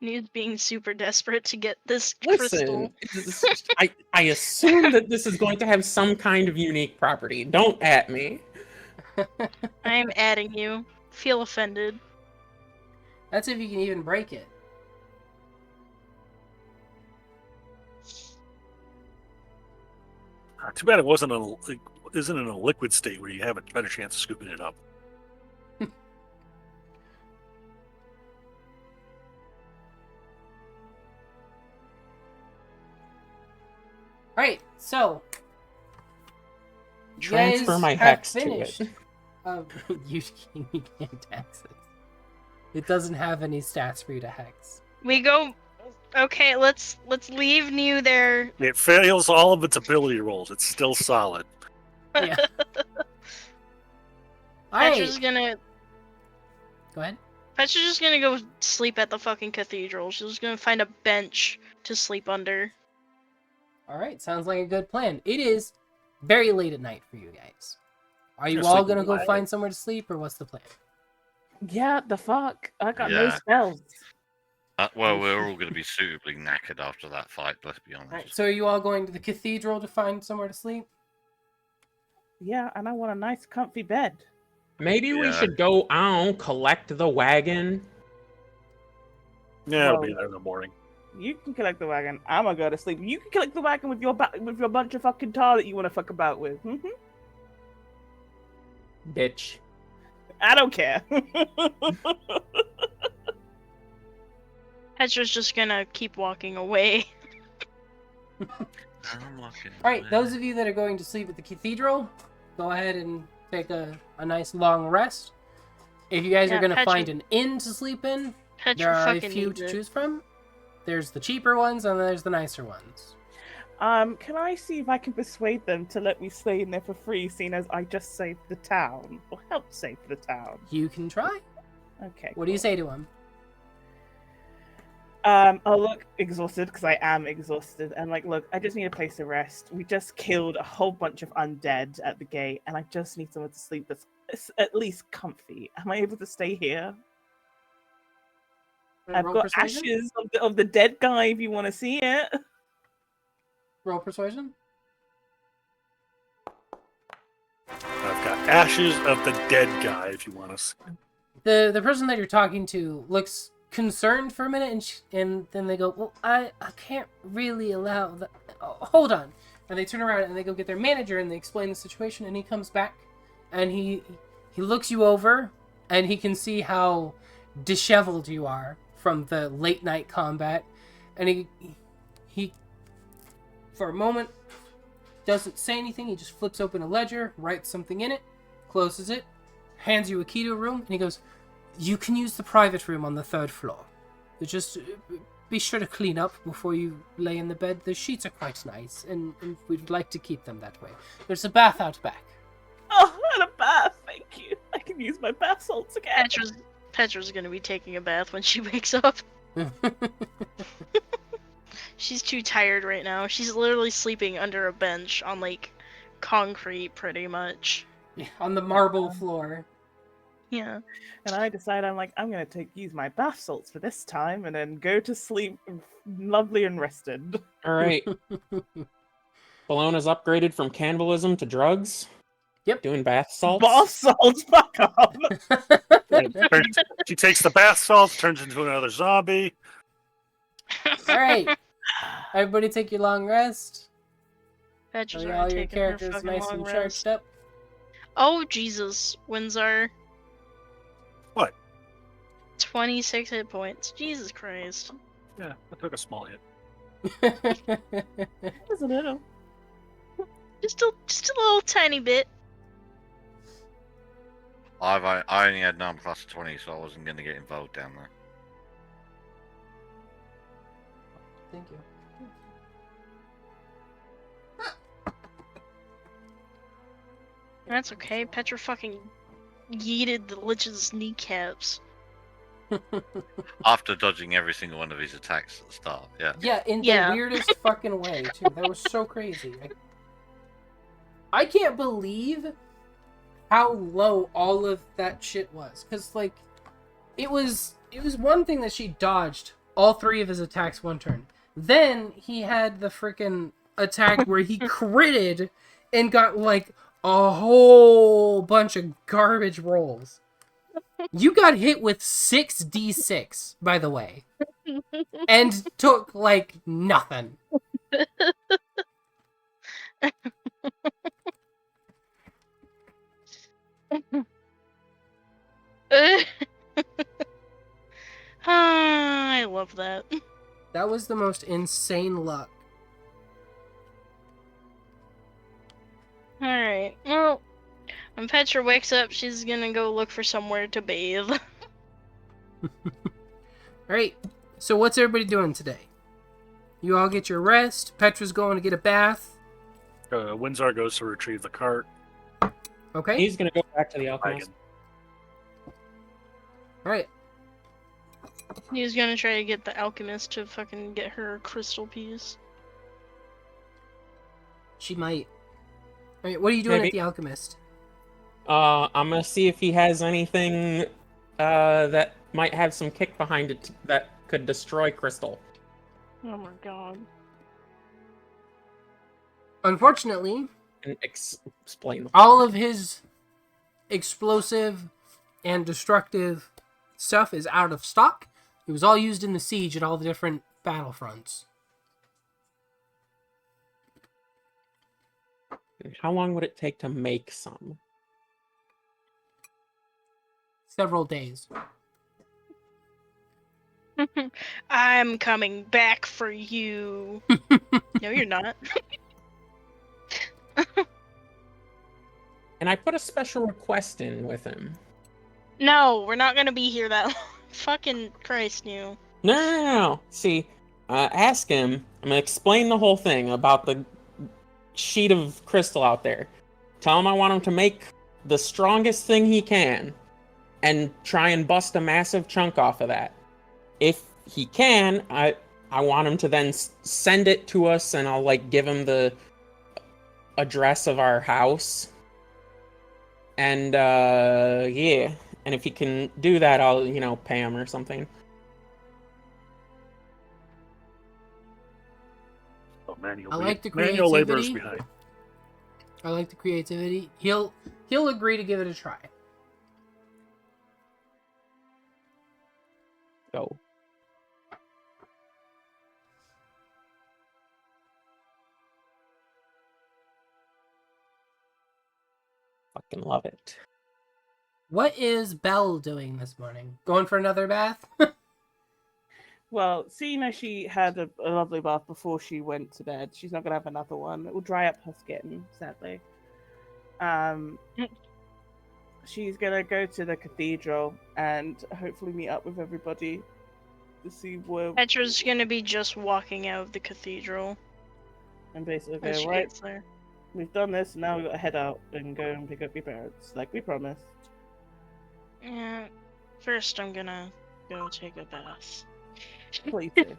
News being super desperate to get this crystal. Listen, I assume that this is going to have some kind of unique property. Don't at me. I am adding you. Feel offended. That's if you can even break it. Too bad it isn't in a liquid state where you have a better chance of scooping it up. Alright, so you Transfer guys my have hex to finished. it. You can't access. It doesn't have any stats for you to hex. We go. Okay, let's leave New there. It fails all of its ability rolls. It's still solid. Yeah. Petra's Alright, gonna. go ahead. Petra's just gonna go sleep at the fucking cathedral. She's just gonna find a bench to sleep under. Alright, sounds like a good plan. It is very late at night for you guys. Are you Gonna all sleep gonna in go the wagon. find somewhere to sleep, or what's the plan? Yeah, the fuck? I got no Yeah. spells. Well, we're all going to be suitably knackered after that fight, let's be honest. Alright, so are you all going to the cathedral to find somewhere to sleep? Yeah, and I want a nice comfy bed. Maybe we Yeah. should go on, collect the wagon. Yeah, it'll Well- be there in the morning. You can collect the wagon. I'm gonna go to sleep. You can collect the wagon with your bunch of fucking tar that you want to fuck about with. Bitch. I don't care. Petra's just gonna keep walking away. I'm looking Alright, away. those of you that are going to sleep at the cathedral, go ahead and take a nice long rest. If you guys Yeah, are going to Petra- find an inn to sleep in, Petra there are a fucking few needs to it. choose from. There's the cheaper ones and there's the nicer ones. Can I see if I can persuade them to let me stay in there for free, seeing as I just saved the town or helped save the town? You can try. Okay. What do you say to them? I'll look exhausted because I am exhausted, and look, I just need a place to rest. We just killed a whole bunch of undead at the gate, and I just need somewhere to sleep that's at least comfy. Am I able to stay here? I've Roll got persuasion? ashes of the dead guy if you want to see it. Roll persuasion. I've got ashes of the dead guy, if you want to see. The person that you're talking to looks concerned for a minute, and then they go, "Well, I can't really allow that. Oh, hold on." And they turn around and they go get their manager and they explain the situation. And he comes back, and he looks you over, and he can see how disheveled you are from the late night combat, and he for a moment doesn't say anything. He just flips open a ledger, writes something in it, closes it, hands you a key to a room, and he goes, "You can use the private room on the 3rd floor. Just be sure to clean up before you lay in the bed. The sheets are quite nice, and we'd like to keep them that way. There's a bath out back." Oh, and a bath, thank you. I can use my bath salts again. Petra's gonna be taking a bath when she wakes up. She's too tired right now. She's literally sleeping under a bench on concrete, pretty much. Yeah, on the marble floor. Yeah. And I decide I'm gonna use my bath salts for this time, and then go to sleep, lovely and rested. All right. Bologna's upgraded from cannibalism to drugs. Yep. Doing bath salts. Bath salts, fuck off! She takes the bath salts, turns into another zombie. All right, everybody, take your long rest. Petra's Are all already your taking her characters fucking nice long and rest. charged up? Oh, Jesus, Windsor. What? 26 hit points. Jesus Christ. Yeah, I took a small hit. Just a little. Just a little tiny bit. I only had 9 plus 20, so I wasn't going to get involved down there. Thank you. That's okay. Petra fucking yeeted the Lich's kneecaps. After dodging every single one of his attacks at the start, yeah. Yeah, in Yeah. the weirdest fucking way, too. That was so crazy. I can't believe how low all of that shit was. Because, like, it was one thing that she dodged all 3 of his attacks one turn. Then he had the freaking attack where he critted and got, like, a whole bunch of garbage rolls. You got hit with 6d6, by the way. And took, like, nothing. I love that. That was the most insane luck. Alright, well, when Petra wakes up, she's gonna go look for somewhere to bathe. Alright, so what's everybody doing today? You all get your rest. Petra's going to get a bath. Windsor goes to retrieve the cart. Okay? He's gonna go back to the alchemist. Alright. He's gonna try to get the alchemist to fucking get her crystal piece. She might. Alright, what are you doing Maybe. at the alchemist? I'm gonna see if he has anything that might have some kick behind it that could destroy crystal. Oh my god. Unfortunately, And explain. all of his explosive and destructive stuff is out of stock. It was all used in the siege at all the different battlefronts. How long would it take to make some? Several days. I'm coming back for you. No, you're not. And I put a special request in with him. No, we're not gonna be here that long. Fucking Christ, you. No. See, ask him. I'm gonna explain the whole thing about the sheet of crystal out there. Tell him I want him to make the strongest thing he can, and try and bust a massive chunk off of that. If he can, I want him to then send it to us, and I'll like give him the address of our house. And yeah, and if he can do that, I'll pay him or something. Oh, manual, I like the manual laborers creativity. behind. I like the creativity. He'll agree to give it a try. Go. Fucking love it. What is Belle doing this morning? Going for another bath? Well, seeing as she had a lovely bath before she went to bed, she's not gonna have another one. It will dry up her skin, sadly. She's gonna go to the cathedral and hopefully meet up with everybody to see where. Petra's gonna be just walking out of the cathedral And basically as go, she right, gets there. we've done this, now we've got to head out and go and pick up your parents, like we promised. Yeah. First, I'm gonna go take a bath. Please do.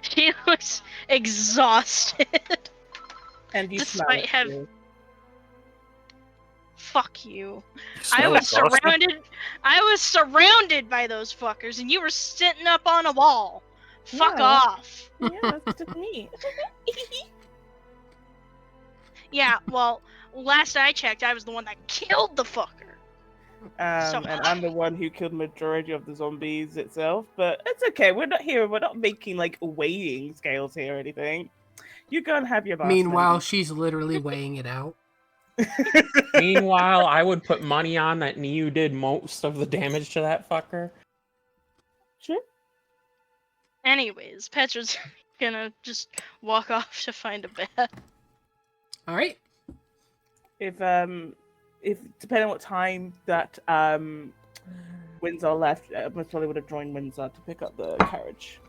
She looks exhausted. And you smell Despite it, have- too. Fuck you. I Smell was exhausted? surrounded by those fuckers, and you were sitting up on a wall. Fuck Yeah. off. Yeah, that's just me. Yeah, well, last I checked, I was the one that killed the fucker. So- And I'm the one who killed the majority of the zombies itself. But it's okay. We're not here. We're not making like weighing scales here or anything. You go and have your bath. Meanwhile, she's literally weighing it out. Meanwhile, I would put money on that Niu did most of the damage to that fucker. Sure. Anyways, Petra's gonna just walk off to find a bed. All right. If depending on what time that Windsor left, most probably would have joined Windsor to pick up the carriage.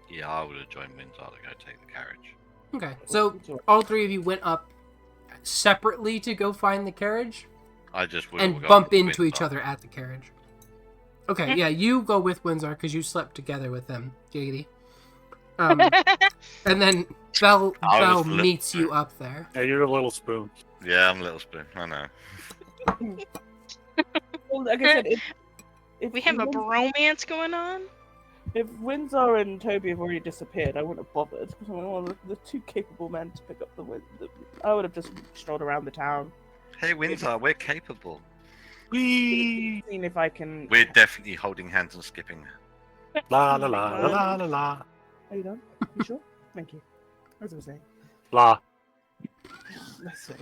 Yeah, I would have joined Windsor to go take the carriage. Okay. So all three of you went up separately to go find the carriage I just would and have gone bump with into each Windsor. other at the carriage. Okay, yeah, you go with Windsor because you slept together with them, Giggity. And then I was Bell the little meets you spoon. up there. Yeah, you're a little spoon. Yeah, I'm Little Spoon. I know. Well, like I said, if We have a bromance going on? If Windsor and Toby have already disappeared, I wouldn't have bothered because I'm one of the two capable men to pick up the wind. I would have just strolled around the town, Hey, Windsor, we're capable. Whee! seen if I can. We're definitely holding hands and skipping. La la la la la la la. Are you done? You sure? Thank you. As I was saying. La.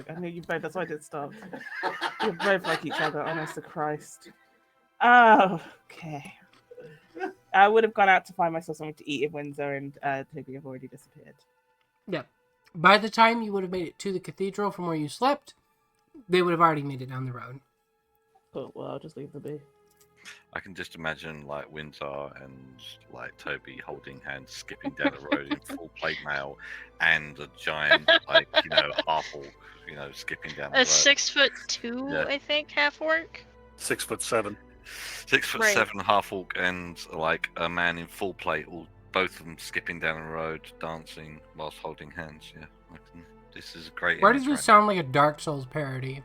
I know you both. That's why I did stop. You both like each other. Honest to Christ. Oh, okay. I would have gone out to find myself something to eat if Windsor and Toby have already disappeared. Yeah. By the time you would have made it to the cathedral from where you slept, they would have already made it down the road. Cool. Well, I'll just leave the be. I can just imagine like Windsor and like Toby holding hands, skipping down the road in full plate mail, and a giant half orc, skipping down the A road. 6'2", Yeah. I think, half orc. 6'7". 6'7" Right. half orc and like a man in full plate, all both of them skipping down the road, dancing whilst holding hands. Yeah, this is a great. Why does image, this sound like a Dark Souls parody?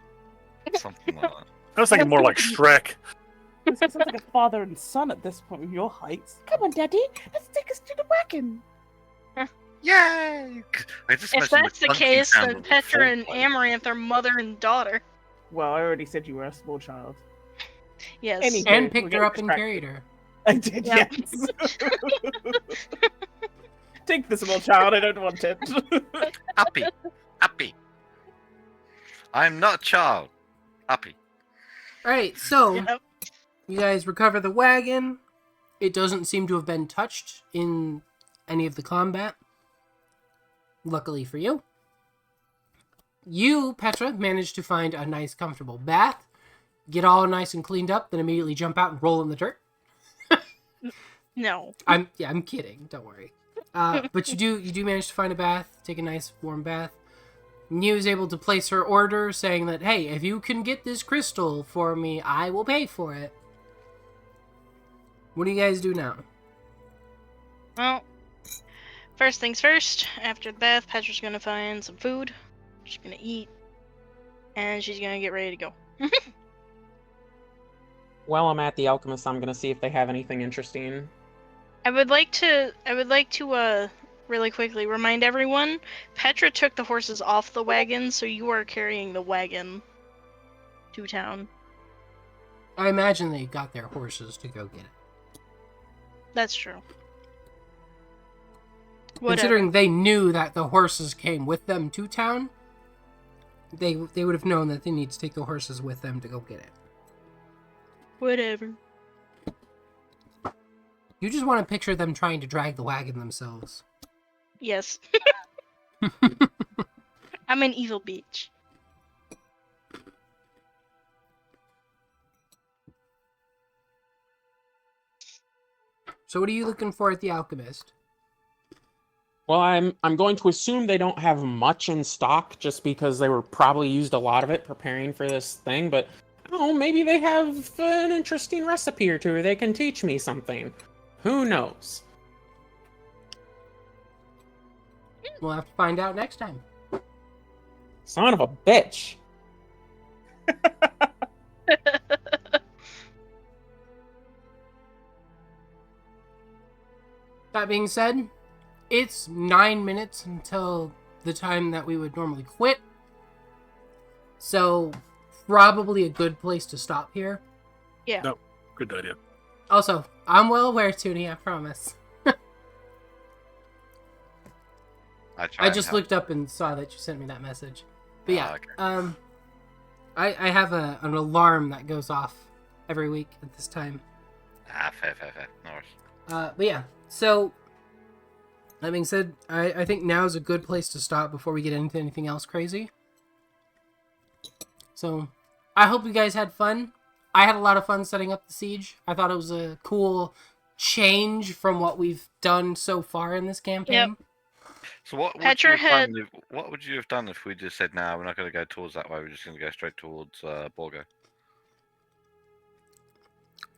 right? Something like that. I was thinking more like Shrek. This sounds like a father and son at this point with your heights. Come on, Daddy. Let's take us to the wagon. Yay! I just If imagine that's the clunking case, sound then of a Petra full and plate. Amaranth are mother and daughter. Well, I already said you were a small child. Yes. Any- And we're picked her getting up and distracted. carried her. I did, Yep. yes. Take the small child. I don't want it. Happy, happy. I'm not a child. Happy. Alright, so Yep. you guys recover the wagon. It doesn't seem to have been touched in any of the combat. Luckily for you. You, Petra, managed to find a nice, comfortable bath, get all nice and cleaned up, then immediately jump out and roll in the dirt. No. I'm kidding. Don't worry. But you do manage to find a bath, take a nice warm bath. Niu is able to place her order, saying that, hey, if you can get this crystal for me, I will pay for it. What do you guys do now? Well, first things first. After the bath, Petra's gonna find some food. She's gonna eat. And she's gonna get ready to go. While I'm at the alchemist, I'm gonna see if they have anything interesting. I would like to really quickly remind everyone, Petra took the horses off the wagon, so you are carrying the wagon to town. I imagine they got their horses to go get it. That's true. Considering they knew that the horses came with them to town, they would have known that they need to take the horses with them to go get it. Whatever. You just want to picture them trying to drag the wagon themselves. Yes. I'm an evil bitch. So what are you looking for at the alchemist? Well, I'm going to assume they don't have much in stock, just because they were probably used a lot of it preparing for this thing. But I don't know, maybe they have an interesting recipe or two, or they can teach me something. Who knows? We'll have to find out next time. Son of a bitch. That being said, it's 9 minutes until the time that we would normally quit. So, probably a good place to stop here. Yeah. No, good idea. Also, I'm well aware, Toonie, I promise. I just looked up and saw that you sent me that message. But yeah, okay. I have an alarm that goes off every week at this time. Fair. No worries. But yeah, so that being said, I think now is a good place to stop before we get into anything else crazy. So I hope you guys had fun. I had a lot of fun setting up the siege. I thought it was a cool change from what we've done so far in this campaign. Yep. So what would, Petra what would you have done if we just said, "No, we're not going to go towards that way. We're just going to go straight towards Borgo"?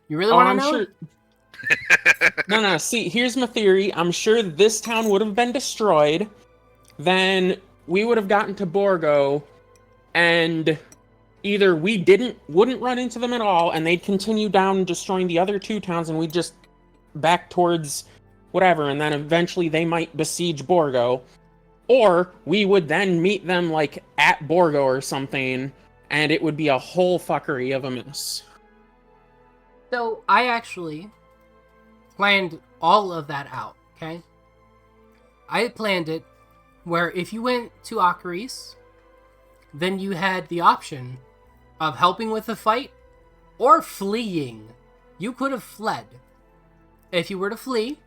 You really want to know? Sure. No. See, here's my theory. I'm sure this town would have been destroyed. Then we would have gotten to Borgo, and either we wouldn't run into them at all, and they'd continue down destroying the other two towns, and we'd just back towards whatever, and then eventually they might besiege Borgo. Or we would then meet them like at Borgo or something, and it would be a whole fuckery of a mess. So I actually planned all of that out, okay? I planned it where if you went to Akaris, then you had the option of helping with the fight or fleeing. You could have fled. If you were to flee,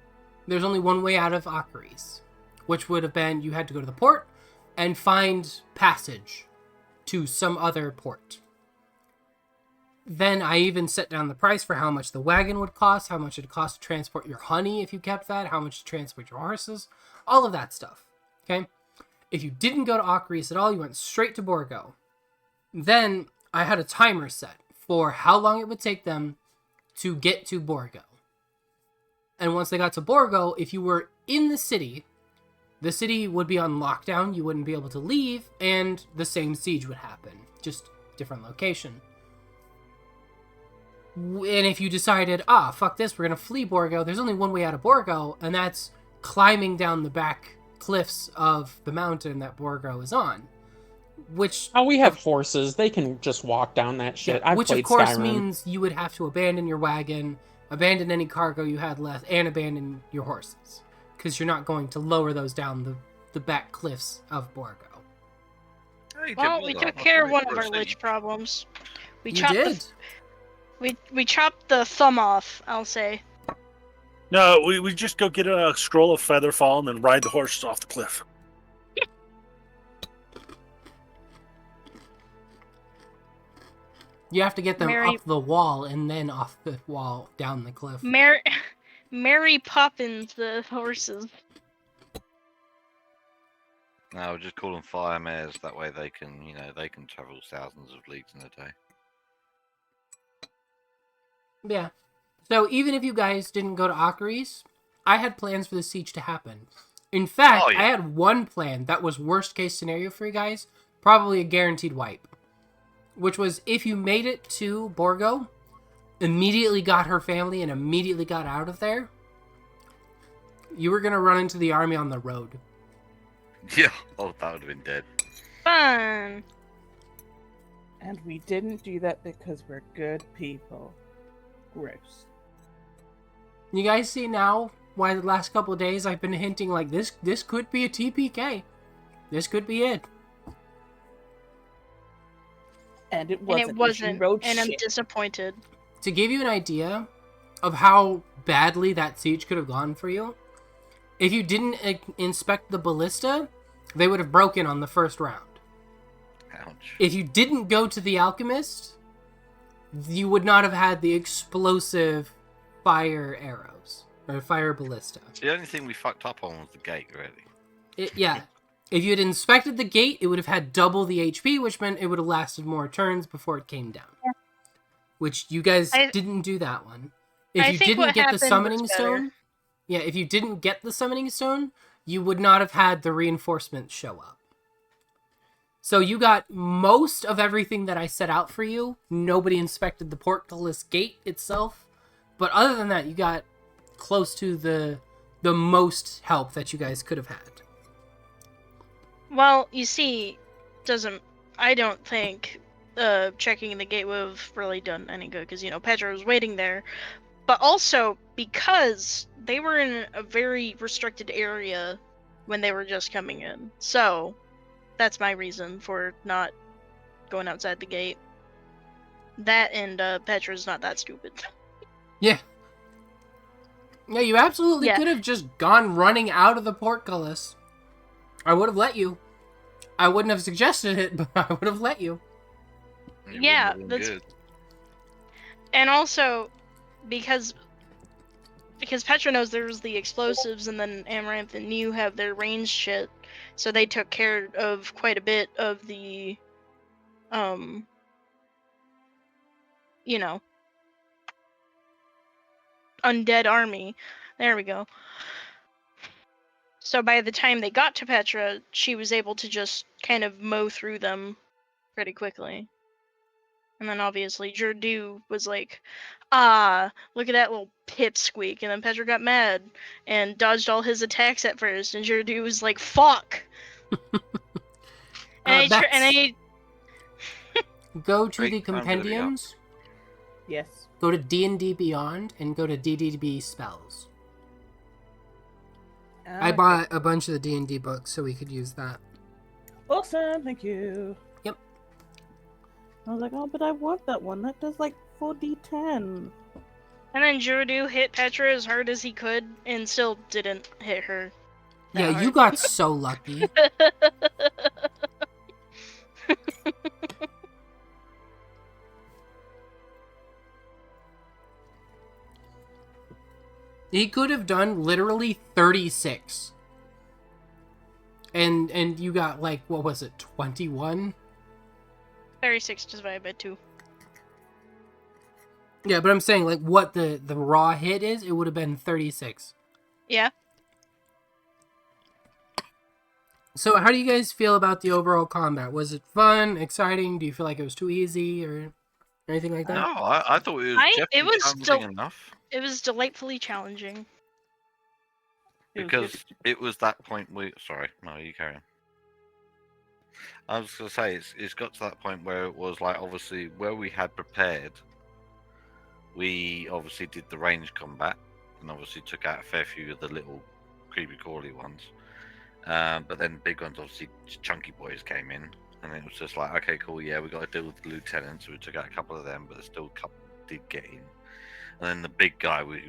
there's only one way out of Akaris, which would have been you had to go to the port and find passage to some other port. Then I even set down the price for how much the wagon would cost, how much it would cost to transport your honey if you kept that, how much to transport your horses, all of that stuff, okay? If you didn't go to Akaris at all, you went straight to Borgo. Then I had a timer set for how long it would take them to get to Borgo. And once they got to Borgo, if you were in the city would be on lockdown, you wouldn't be able to leave, and the same siege would happen, just different location. And if you decided, fuck this, we're gonna flee Borgo, there's only one way out of Borgo, and that's climbing down the back cliffs of the mountain that Borgo is on. Which... Oh, we have horses. They can just walk down that shit. Yeah, which of played course Skyrim. means you would have to abandon your wagon, abandon any cargo you had left, and abandon your horses. Because you're not going to lower those down the back cliffs of Borgo. Well, we took care of one of our lich problems. We You chopped did. we chopped the thumb off, I'll say. No, we just go get a scroll of Featherfall and then ride the horses off the cliff. You have to get them Mary- up the wall and then off the wall down the cliff. Mary Poppins the horses. No, we'll just call them fire mares. That way they can, they can travel thousands of leagues in a day. Yeah. So even if you guys didn't go to Akaris, I had plans for the siege to happen. In fact, I had one plan that was worst case scenario for you guys, probably a guaranteed wipe. Which was if you made it to Borgo, immediately got her family and immediately got out of there, you were going to run into the army on the road. Yeah, that would have been dead. Fun. And we didn't do that because we're good people. Gross. You guys see now why the last couple of days I've been hinting like this could be a TPK. This could be it. And it wasn't. And I'm disappointed. To give you an idea of how badly that siege could have gone for you, if you didn't inspect the ballista, they would have broken on the first round. Ouch. If you didn't go to the alchemist, you would not have had the explosive fire arrows or fire ballista. The only thing we fucked up on was the gate, really. Yeah. If you had inspected the gate, it would have had double the HP, which meant it would have lasted more turns before it came down. Yeah. Which you guys didn't do that one. If you didn't get the summoning stone, if you didn't get the summoning stone, you would not have had the reinforcements show up. So you got most of everything that I set out for you. Nobody inspected the portcullis gate itself. But other than that, you got close to the most help that you guys could have had. Well, you see, I don't think checking the gate would have really done any good because, Pedro was waiting there. But also because they were in a very restricted area when they were just coming in. So that's my reason for not going outside the gate. That and Petra's not that stupid. Yeah. Yeah, you absolutely Yeah. could have just gone running out of the portcullis. I would have let you. I wouldn't have suggested it, but I would have let you. It Yeah, wouldn't have been that's- good. And also because Petra knows there was the explosives, and then Amaranth and New have their ranged shit, so they took care of quite a bit of the, undead army. There we go. So by the time they got to Petra, she was able to just kind of mow through them pretty quickly. And then obviously Jordu was like, look at that little pipsqueak. And then Petra got mad and dodged all his attacks at first. And Jordu was like, fuck! Go to Great, the I'm gonna be up. compendiums, Yes. go to D&D Beyond, and go to DDB Spells. I bought a bunch of the D&D books so we could use that. Awesome, thank you. Yep. I was like, oh, but I want that one. That does like 4d10. And then Jordu hit Petra as hard as he could and still didn't hit her. Yeah, hard. you got so lucky. He could have done literally 36. And you got like, what was it, 21? 36 divided by 2. Yeah, but I'm saying like what the raw hit is, it would have been 36. Yeah. So how do you guys feel about the overall combat? Was it fun, exciting? Do you feel like it was too easy or anything like that? No, I thought it was it was challenging enough. It was delightfully challenging. Because it was that point sorry, no, you carry on. I was going to say, it's got to that point where it was like, obviously, where we had prepared, we obviously did the range combat, and obviously took out a fair few of the little creepy crawly ones. But then big ones, obviously, chunky boys came in, and it was just like, okay, cool, yeah, we got to deal with the lieutenants, so we took out a couple of them, but still a couple did get in. And then the big guy, we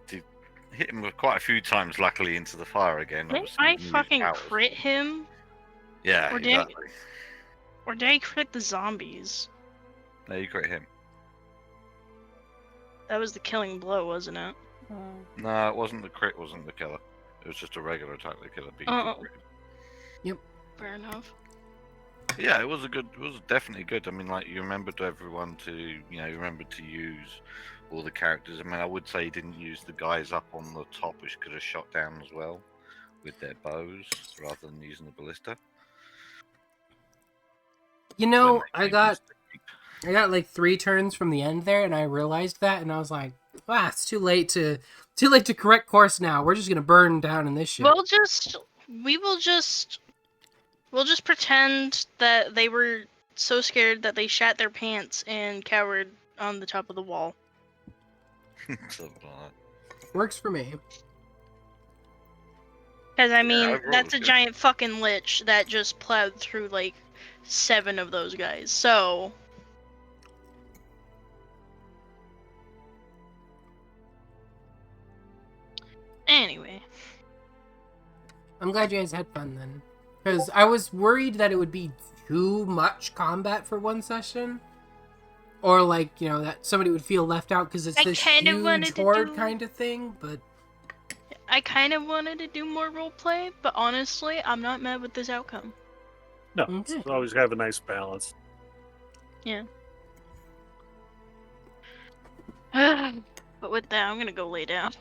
did hit him quite a few times, luckily, into the fire again. Didn't I fucking crit him? Yeah, Or exactly. did I crit the zombies? No, you crit him. That was the killing blow, wasn't it? No, it wasn't the crit, wasn't the killer. It was just a regular attack that killed people. Fair enough. Yeah, it was definitely good. I mean, like, you remembered everyone to, you remembered to use all the characters. I mean, I would say you didn't use the guys up on the top, which could have shot down as well with their bows, rather than using the ballista. I got like 3 turns from the end there, and I realized that, and I was like, "Wow, it's too late to correct course now. We're just gonna burn down in this shit." We'll just pretend that they were so scared that they shat their pants and cowered on the top of the wall. Something like that. Works for me. Because I mean, overall that's it a was giant fucking lich that just plowed through like 7 of those guys. So anyway, I'm glad you guys had fun then, because I was worried that it would be too much combat for one session, or like that somebody would feel left out because it's I this kinda wanted huge to horde do- kind of thing. But I kind of wanted to do more roleplay, but honestly, I'm not mad with this outcome. No, Okay. it's always have a nice balance. But with that, I'm gonna go lay down.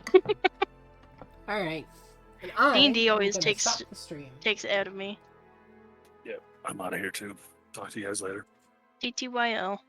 all right, and I D&D am always gonna takes- stop the stream. Takes it out of me. I'm out of here too. Talk to you guys later. TTYL.